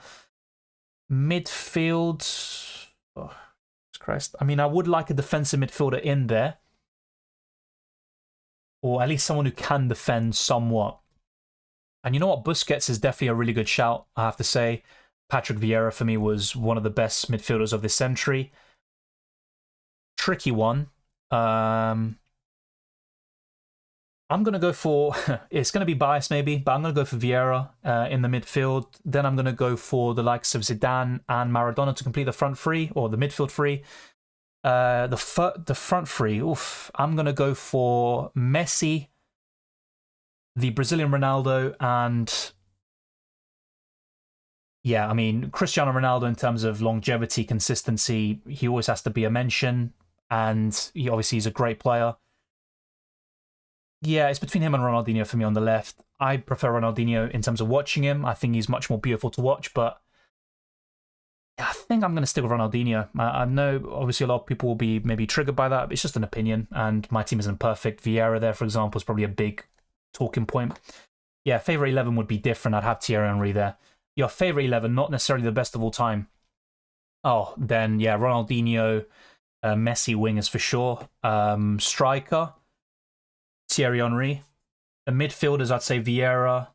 Midfield... Oh, Christ. I mean, I would like a defensive midfielder in there. Or at least someone who can defend somewhat. And you know what? Busquets is definitely a really good shout, I have to say. Patrick Vieira, for me, was one of the best midfielders of this century. Tricky one. I'm going to go for... it's going to be biased, maybe, but I'm going to go for Vieira in the midfield. Then I'm going to go for the likes of Zidane and Maradona to complete the front three, or the midfield three. The front three, oof. I'm going to go for Messi, the Brazilian Ronaldo, and... yeah, I mean, Cristiano Ronaldo in terms of longevity, consistency, he always has to be a mention. And he obviously he's a great player. Yeah, it's between him and Ronaldinho for me on the left. I prefer Ronaldinho in terms of watching him. I think he's much more beautiful to watch, but I think I'm going to stick with Ronaldinho. I know obviously a lot of people will be maybe triggered by that, but it's just an opinion, and my team isn't perfect. Vieira there, for example, is probably a big talking point. Yeah, favourite 11 would be different. I'd have Thierry Henry there. Your favourite 11, not necessarily the best of all time. Oh, then, yeah, Ronaldinho, Messi wingers for sure. Striker, Thierry Henry. The midfielders, I'd say Vieira.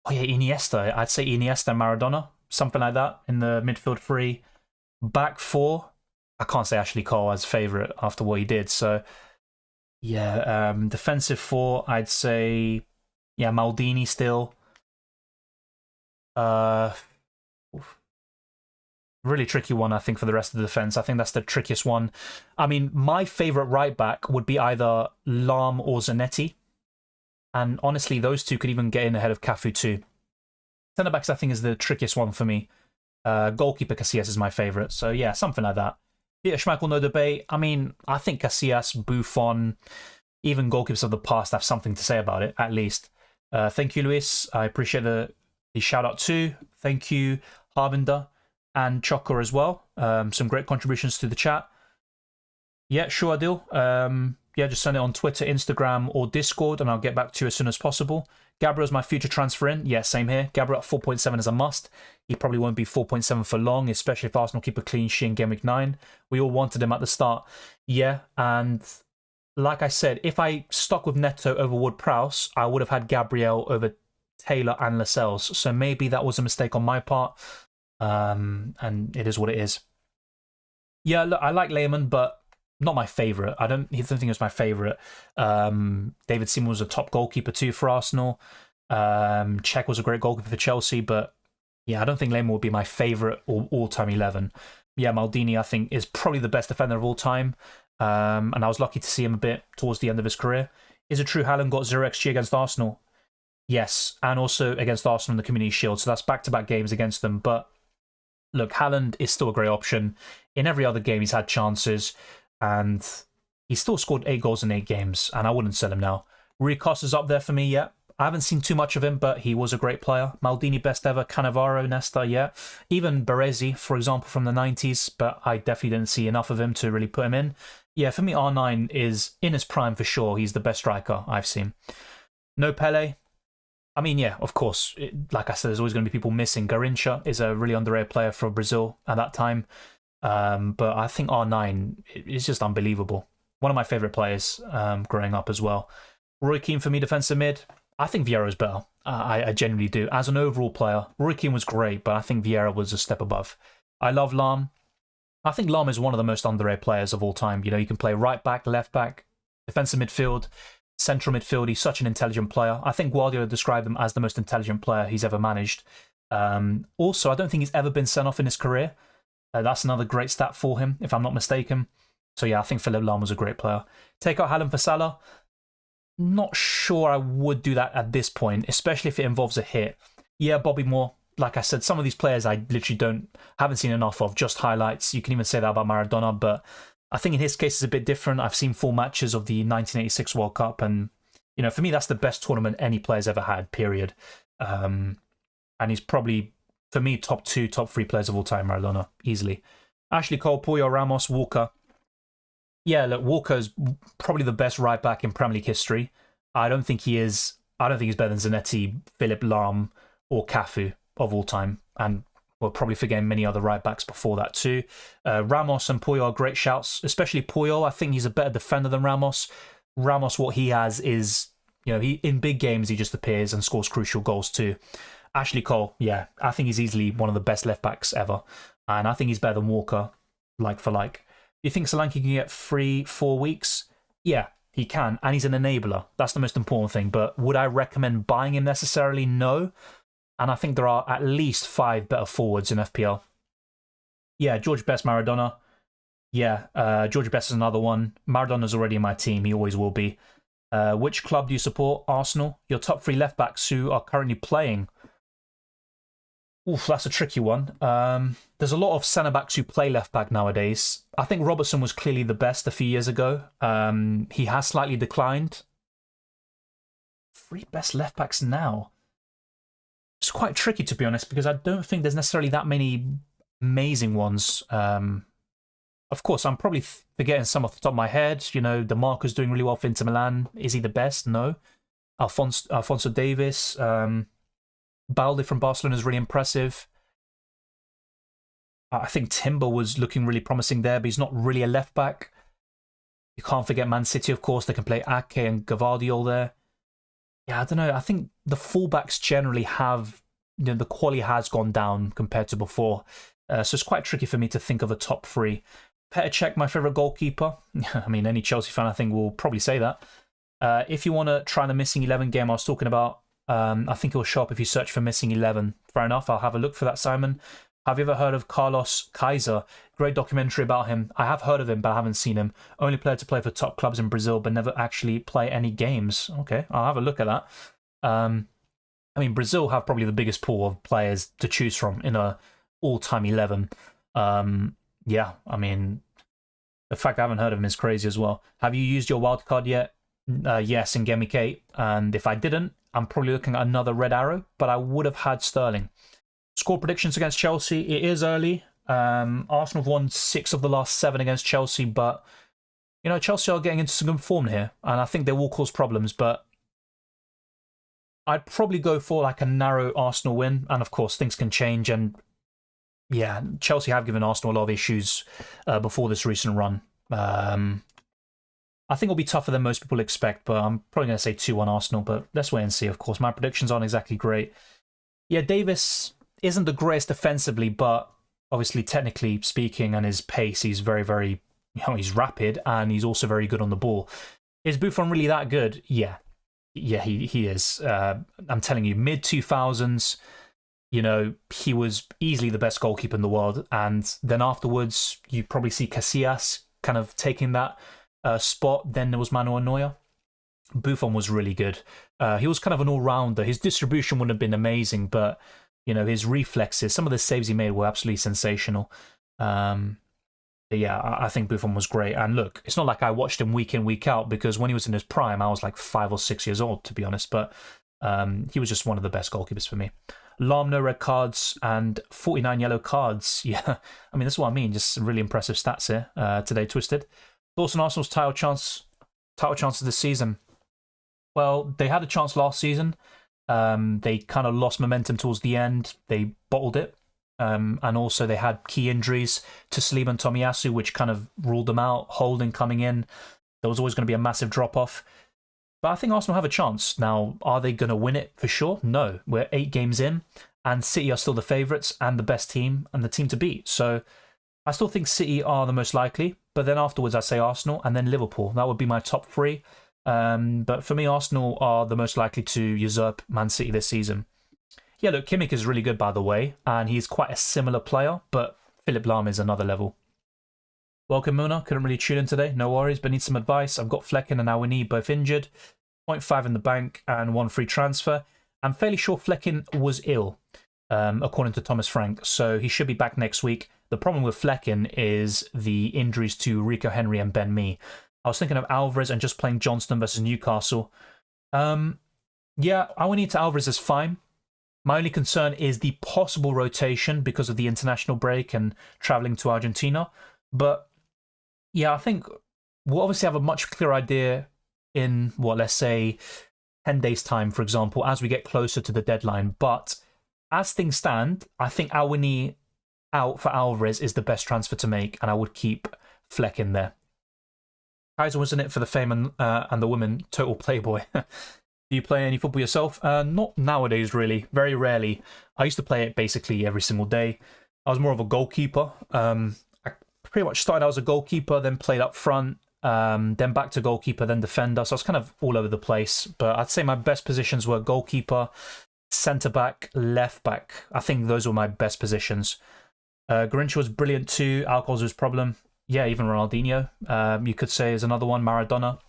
Oh, yeah, Iniesta. I'd say Iniesta and Maradona. Something like that in the midfield three. Back four, I can't say Ashley Cole as favourite after what he did. So, yeah, defensive four, I'd say, yeah, Maldini still. Really tricky one, I think, for the rest of the defense. I think that's the trickiest one. I mean, my favorite right back would be either Lahm or Zanetti, and honestly, those two could even get in ahead of Cafu too. Centre backs, I think, is the trickiest one for me. Goalkeeper Casillas is my favorite, so yeah, something like that. Peter Schmeichel, no debate. I mean, I think Casillas, Buffon, even goalkeepers of the past have something to say about it, at least. Thank you, Luis. I appreciate the shout out too. Thank you, Harvinder and Chocker as well. Some great contributions to the chat. Yeah, sure, Adil. Yeah, just send it on Twitter, Instagram, or Discord, and I'll get back to you as soon as possible. Gabriel's my future transfer in. Yeah, same here. Gabriel at 4.7 is a must. He probably won't be 4.7 for long, especially if Arsenal keep a clean sheet in Game Week 9. We all wanted him at the start. Yeah, and like I said, if I stuck with Neto over Wood-Prowse, I would have had Gabriel over Taylor and Lascelles. So maybe that was a mistake on my part. And it is what it is. Yeah, look, I like Lehmann, but not my favourite. I don't think it was my favourite. David Seaman was a top goalkeeper too for Arsenal. Cech was a great goalkeeper for Chelsea, but yeah, I don't think Lehmann would be my favourite all-time 11. Yeah, Maldini, I think, is probably the best defender of all time. And I was lucky to see him a bit towards the end of his career. Is it true Haaland got 0 XG against Arsenal? Yes, and also against Arsenal in the Community Shield. So that's back-to-back games against them. But look, Haaland is still a great option. In every other game, he's had chances, and he's still scored 8 goals in 8 games, and I wouldn't sell him now. Rui Costa's up there for me, yeah. I haven't seen too much of him, but he was a great player. Maldini, best ever. Cannavaro, Nesta, yeah. Even Baresi, for example, from the 90s, but I definitely didn't see enough of him to really put him in. Yeah, for me, R9 is in his prime for sure. He's the best striker I've seen. No Pele. I mean, yeah, of course. Like I said, there's always going to be people missing. Garrincha is a really underrated player for Brazil at that time. But I think R9 is just unbelievable. One of my favourite players growing up as well. Roy Keane for me, defensive mid. I think Vieira is better. I genuinely do. As an overall player, Roy Keane was great, but I think Vieira was a step above. I love Lahm. I think Lahm is one of the most underrated players of all time. You know, you can play right back, left back, defensive midfield, central midfield. He's such an intelligent player. I think Guardiola described him as the most intelligent player he's ever managed. Also, I don't think he's ever been sent off in his career. That's another great stat for him, if I'm not mistaken. So yeah, I think Philipp Lahm was a great player. Take out Haaland for Salah. Not sure I would do that at this point, especially if it involves a hit. Yeah, Bobby Moore. Like I said, some of these players I literally haven't seen enough of, just highlights. You can even say that about Maradona, but I think in his case it's a bit different. I've seen full matches of the 1986 World Cup, and you know, for me that's the best tournament any player's ever had, period. And he's probably, for me, top 2, top 3 players of all time, Maradona, easily. Ashley Cole, Puyol, Ramos, Walker. Yeah, look, Walker's probably the best right back in Premier League history. I don't think he's better than Zanetti, Philipp Lahm, or Cafu of all time. And we're probably forgetting many other right backs before that too. Ramos and Puyol are great shouts, especially Puyol. I think he's a better defender than Ramos. Ramos, what he has is, you know, he in big games he just appears and scores crucial goals too. Ashley Cole, yeah, I think he's easily one of the best left backs ever, and I think he's better than Walker, like for like. Do you think Solanke can get 3-4 weeks? Yeah, he can, and he's an enabler. That's the most important thing. But would I recommend buying him necessarily? No. And I think there are at least 5 better forwards in FPL. Yeah, George Best, Maradona. Yeah, George Best is another one. Maradona's already in my team. He always will be. Which club do you support? Arsenal. Your top 3 left backs who are currently playing. Oof, that's a tricky one. There's a lot of centre backs who play left back nowadays. I think Robertson was clearly the best a few years ago. He has slightly declined. 3 best left backs now. It's quite tricky, to be honest, because I don't think there's necessarily that many amazing ones. Of course, I'm probably forgetting some off the top of my head. You know, DeMarco's doing really well for Inter Milan. Is he the best? No. Alfonso Davies. Balde from Barcelona is really impressive. I think Timber was looking really promising there, but he's not really a left back. You can't forget Man City, of course. They can play Ake and Gvardiol there. Yeah, I don't know. I think the fullbacks generally have, you know, the quality has gone down compared to before. So it's quite tricky for me to think of a top 3. Petr Cech, my favourite goalkeeper. I mean, any Chelsea fan, I think, will probably say that. If you want to try the missing 11 game I was talking about, I think it will show up if you search for missing 11. Fair enough, I'll have a look for that, Simon. Have you ever heard of Carlos Kaiser? Great documentary about him. I have heard of him, but I haven't seen him. Only player to play for top clubs in Brazil, but never actually play any games. Okay, I'll have a look at that. I mean, Brazil have probably the biggest pool of players to choose from in a all-time 11. Yeah, I mean, the fact I haven't heard of him is crazy as well. Have you used your wildcard yet? Yes, in Gameweek 8. And if I didn't, I'm probably looking at another red arrow, but I would have had Sterling. Score predictions against Chelsea. It is early. Arsenal have won 6 of the last 7 against Chelsea, but you know, Chelsea are getting into some good form here, and I think they will cause problems, but I'd probably go for like a narrow Arsenal win, and of course things can change, and yeah, Chelsea have given Arsenal a lot of issues before this recent run. I think it'll be tougher than most people expect, but I'm probably going to say 2-1 Arsenal, but let's wait and see, of course. My predictions aren't exactly great. Yeah, Davis isn't the greatest defensively, but obviously, technically speaking, and his pace, he's very, very, you know, he's rapid, and he's also very good on the ball. Is Buffon really that good? Yeah. Yeah, he is. I'm telling you, mid-2000s, you know, he was easily the best goalkeeper in the world, and then afterwards, you probably see Casillas kind of taking that spot. Then there was Manuel Neuer. Buffon was really good. He was kind of an all-rounder. His distribution wouldn't have been amazing, but you know, his reflexes, some of the saves he made were absolutely sensational. But yeah, I think Buffon was great. And look, it's not like I watched him week in, week out, because when he was in his prime, I was like 5 or 6 years old, to be honest. But he was just one of the best goalkeepers for me. Lahm, no red cards and 49 yellow cards. Yeah, I mean, that's what I mean. Just really impressive stats here today, Twisted. Thoughts on Arsenal's title chances this season? Well, they had a chance last season. They kind of lost momentum towards the end. They bottled it. And also they had key injuries to Saliba and Tomiyasu, which kind of ruled them out. Holding coming in. There was always going to be a massive drop-off. But I think Arsenal have a chance. Now, are they going to win it for sure? No. We're 8 games in, and City are still the favourites and the best team and the team to beat. So I still think City are the most likely. But then afterwards, I say Arsenal and then Liverpool. That would be my top 3. But for me, Arsenal are the most likely to usurp Man City this season. Yeah, look, Kimmich is really good, by the way, and he's quite a similar player, but Philipp Lahm is another level. Welcome, Mona. Couldn't really tune in today. No worries, but need some advice. I've got Flecken and Awini both injured. 0.5 in the bank and 1 free transfer. I'm fairly sure Flecken was ill, according to Thomas Frank, so he should be back next week. The problem with Flecken is the injuries to Rico Henry and Ben Mee. I was thinking of Alvarez and just playing Johnston versus Newcastle. Yeah, Awini to Alvarez is fine. My only concern is the possible rotation because of the international break and travelling to Argentina. But yeah, I think we'll obviously have a much clearer idea in, let's say 10 days' time, for example, as we get closer to the deadline. But as things stand, I think Awini out for Alvarez is the best transfer to make, and I would keep Fleck in there. Kaiser was in it for the fame and the women. Total playboy. Do you play any football yourself? Not nowadays, really. Very rarely. I used to play it basically every single day. I was more of a goalkeeper. I pretty much started out as a goalkeeper, then played up front, then back to goalkeeper, then defender. So I was kind of all over the place. But I'd say my best positions were goalkeeper, centre-back, left-back. I think those were my best positions. Garincha was brilliant too. Alcohol's his problem. Yeah, even Ronaldinho, you could say, is another one. Maradona,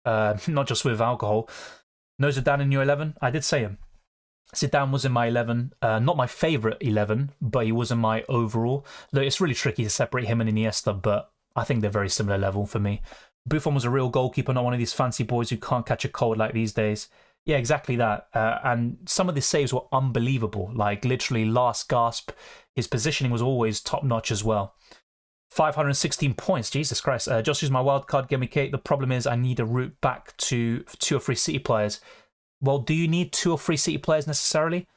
not just with alcohol. No Zidane in your 11? I did say him. Zidane was in my 11. Not my favourite 11, but he was in my overall. Look, it's really tricky to separate him and Iniesta, but I think they're very similar level for me. Buffon was a real goalkeeper, not one of these fancy boys who can't catch a cold like these days. Yeah, exactly that. And some of the saves were unbelievable, like literally last gasp. His positioning was always top-notch as well. 516 points, Jesus Christ. Just use my wildcard Gameweek 8. The problem is I need a route back to 2 or 3 City players. Well, do you need 2 or 3 City players necessarily?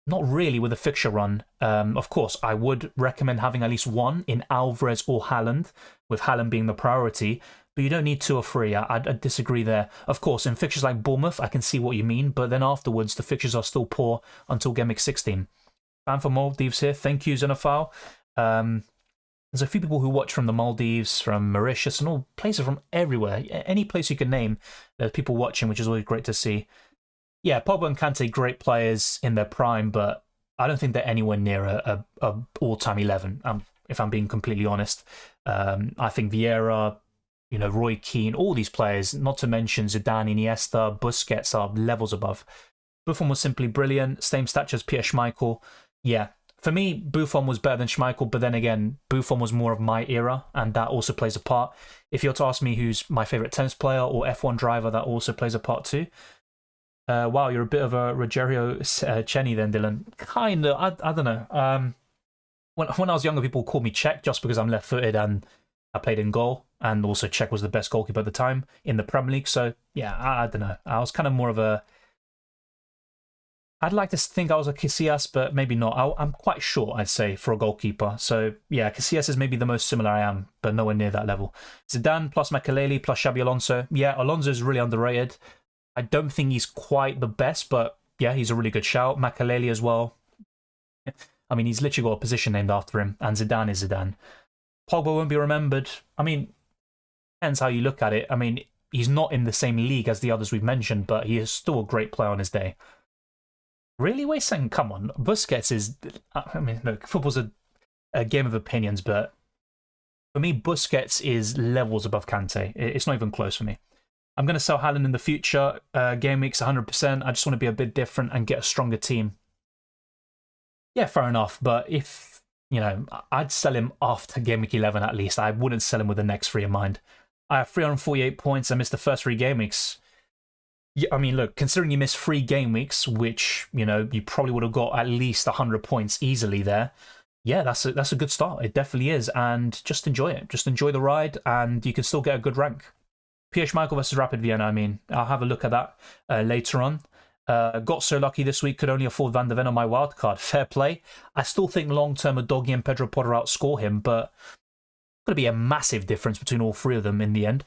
Not really with a fixture run. Of course, I would recommend having at least 1 in Alvarez or Haaland, with Haaland being the priority, but you don't need 2 or 3. I disagree there. Of course, in fixtures like Bournemouth, I can see what you mean, but then afterwards, the fixtures are still poor until Gameweek 16. Fan for Maldives here. Thank you, Xenophile. There's a few people who watch from the Maldives, from Mauritius, and all places from everywhere. Any place you can name, there's people watching, which is always great to see. Yeah, Pogba and Kante, great players in their prime, but I don't think they're anywhere near a all-time 11, if I'm being completely honest. I think Vieira, Roy Keane, all these players, not to mention Zidane, Iniesta, Busquets, are levels above. Buffon was simply brilliant, same stature as Peter Schmeichel. Yeah. For me, Buffon was better than Schmeichel, but then again, Buffon was more of my era, and that also plays a part. If you're to ask me who's my favourite tennis player or F1 driver, that also plays a part too. Wow, you're a bit of a Rogerio Ceni then, Dylan. Kind of, I don't know. When I was younger, people called me Czech just because I'm left-footed and I played in goal, and also Czech was the best goalkeeper at the time in the Premier League, so yeah, I don't know. I was kind of more of a... I'd like to think I was a Casillas, but maybe not. I'm quite short, I'd say, for a goalkeeper. So, yeah, Casillas is maybe the most similar I am, but nowhere near that level. Zidane plus Makelele plus Xabi Alonso. Yeah, Alonso is really underrated. I don't think he's quite the best, but yeah, he's a really good shout. Makelele as well. I mean, he's literally got a position named after him, and Zidane is Zidane. Pogba won't be remembered. I mean, depends how you look at it. I mean, he's not in the same league as the others we've mentioned, but he is still a great player on his day. Really? Wait a second, come on. Busquets is... I mean, look, football's a game of opinions, but for me, Busquets is levels above Kante. It's not even close for me. I'm going to sell Haaland in the future. Game weeks 100%. I just want to be a bit different and get a stronger team. Yeah, fair enough, but if, I'd sell him after Game Week 11 at least. I wouldn't sell him with the next 3 in mind. I have 348 points. I missed the first 3 game weeks. Yeah, I mean, look, considering you missed 3 game weeks, which, you probably would have got at least 100 points easily there. Yeah, that's a good start. It definitely is. And just enjoy it. Just enjoy the ride, and you can still get a good rank. Pierre Schmeichel versus Rapid Vienna, I mean. I'll have a look at that later on. Got so lucky this week, could only afford Van der Ven on my wildcard. Fair play. I still think long-term Udogie and Pedro Porro outscore him, but going to be a massive difference between all 3 of them in the end.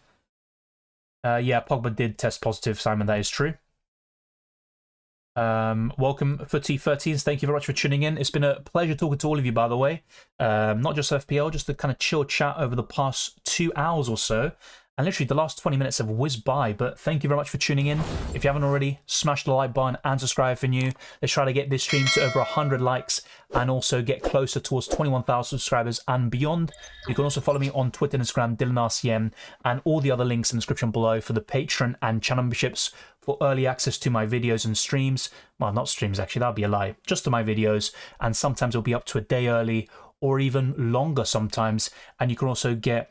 Yeah, Pogba did test positive, Simon, that is true. Welcome, Footy13s. Thank you very much for tuning in. It's been a pleasure talking to all of you, by the way. Not just FPL, just a kind of chill chat over the past 2 hours or so. And literally the last 20 minutes have whizzed by, but thank you very much for tuning in. If you haven't already, smash the like button and subscribe if you're new. Let's try to get this stream to over 100 likes and also get closer towards 21,000 subscribers and beyond. You can also follow me on Twitter and Instagram, DylanRCM, and all the other links in the description below for the Patreon and channel memberships for early access to my videos and streams. Well, not streams actually, that'd be a lie. Just to my videos, and sometimes it'll be up to a day early or even longer sometimes. And you can also get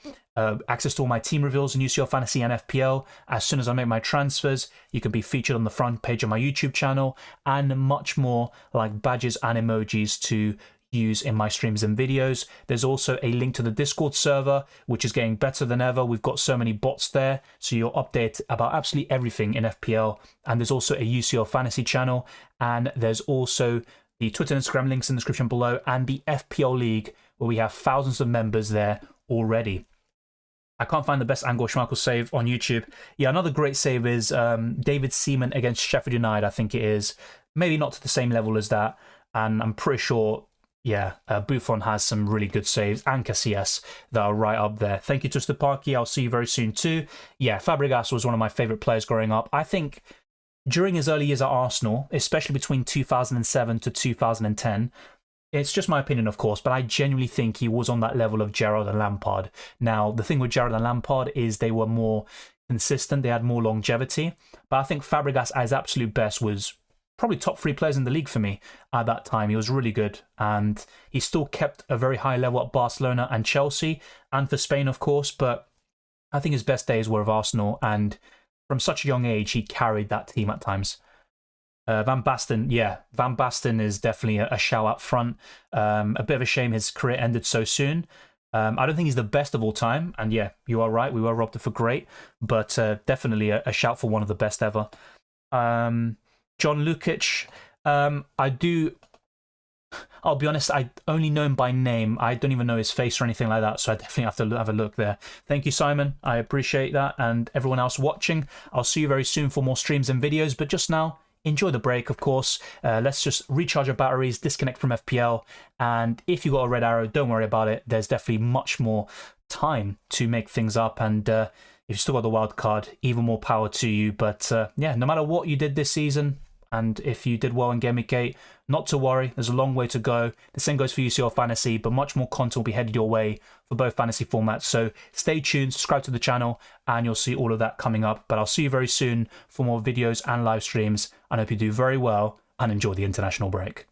access to all my team reveals in UCL Fantasy and FPL. As soon as I make my transfers, you can be featured on the front page of my YouTube channel, and much more like badges and emojis to use in my streams and videos. There's also a link to the Discord server, which is getting better than ever. We've got so many bots there, so you'll update about absolutely everything in FPL. And there's also a UCL Fantasy channel, and there's also the Twitter and Instagram links in the description below, and the FPL League, where we have thousands of members there already. I can't find the best Angel Schmeichel save on YouTube. Yeah, another great save is David Seaman against Sheffield United, I think it is. Maybe not to the same level as that. And I'm pretty sure, yeah, Buffon has some really good saves, and Casillas that are right up there. Thank you to Steparki. I'll see you very soon too. Yeah, Fabregas was one of my favourite players growing up. I think during his early years at Arsenal, especially between 2007 to 2010, it's just my opinion, of course, but I genuinely think he was on that level of Gerrard and Lampard. Now, the thing with Gerrard and Lampard is they were more consistent, they had more longevity, but I think Fabregas at his absolute best was probably top 3 players in the league for me at that time. He was really good, and he still kept a very high level at Barcelona and Chelsea, and for Spain, of course, but I think his best days were of Arsenal, and from such a young age, he carried that team at times. Van Basten, yeah, Van Basten is definitely a shout up front. A bit of a shame his career ended so soon. I don't think he's the best of all time, and yeah, you are right, we were robbed of a great, but definitely a shout for one of the best ever. John Lukic, I'll be honest, I only know him by name. I don't even know his face or anything like that, so I definitely have to have a look there. Thank you, Simon. I appreciate that, and everyone else watching. I'll see you very soon for more streams and videos, but just now, enjoy the break, of course. Let's just recharge our batteries, disconnect from FPL, and if you got a red arrow, don't worry about it. There's definitely much more time to make things up, and if you still got the wild card, even more power to you. But yeah, no matter what you did this season, and if you did well in Gameweek 8, not to worry, there's a long way to go. The same goes for UCL Fantasy, but much more content will be headed your way for both fantasy formats. So stay tuned, subscribe to the channel, and you'll see all of that coming up. But I'll see you very soon for more videos and live streams, and I hope you do very well and enjoy the international break.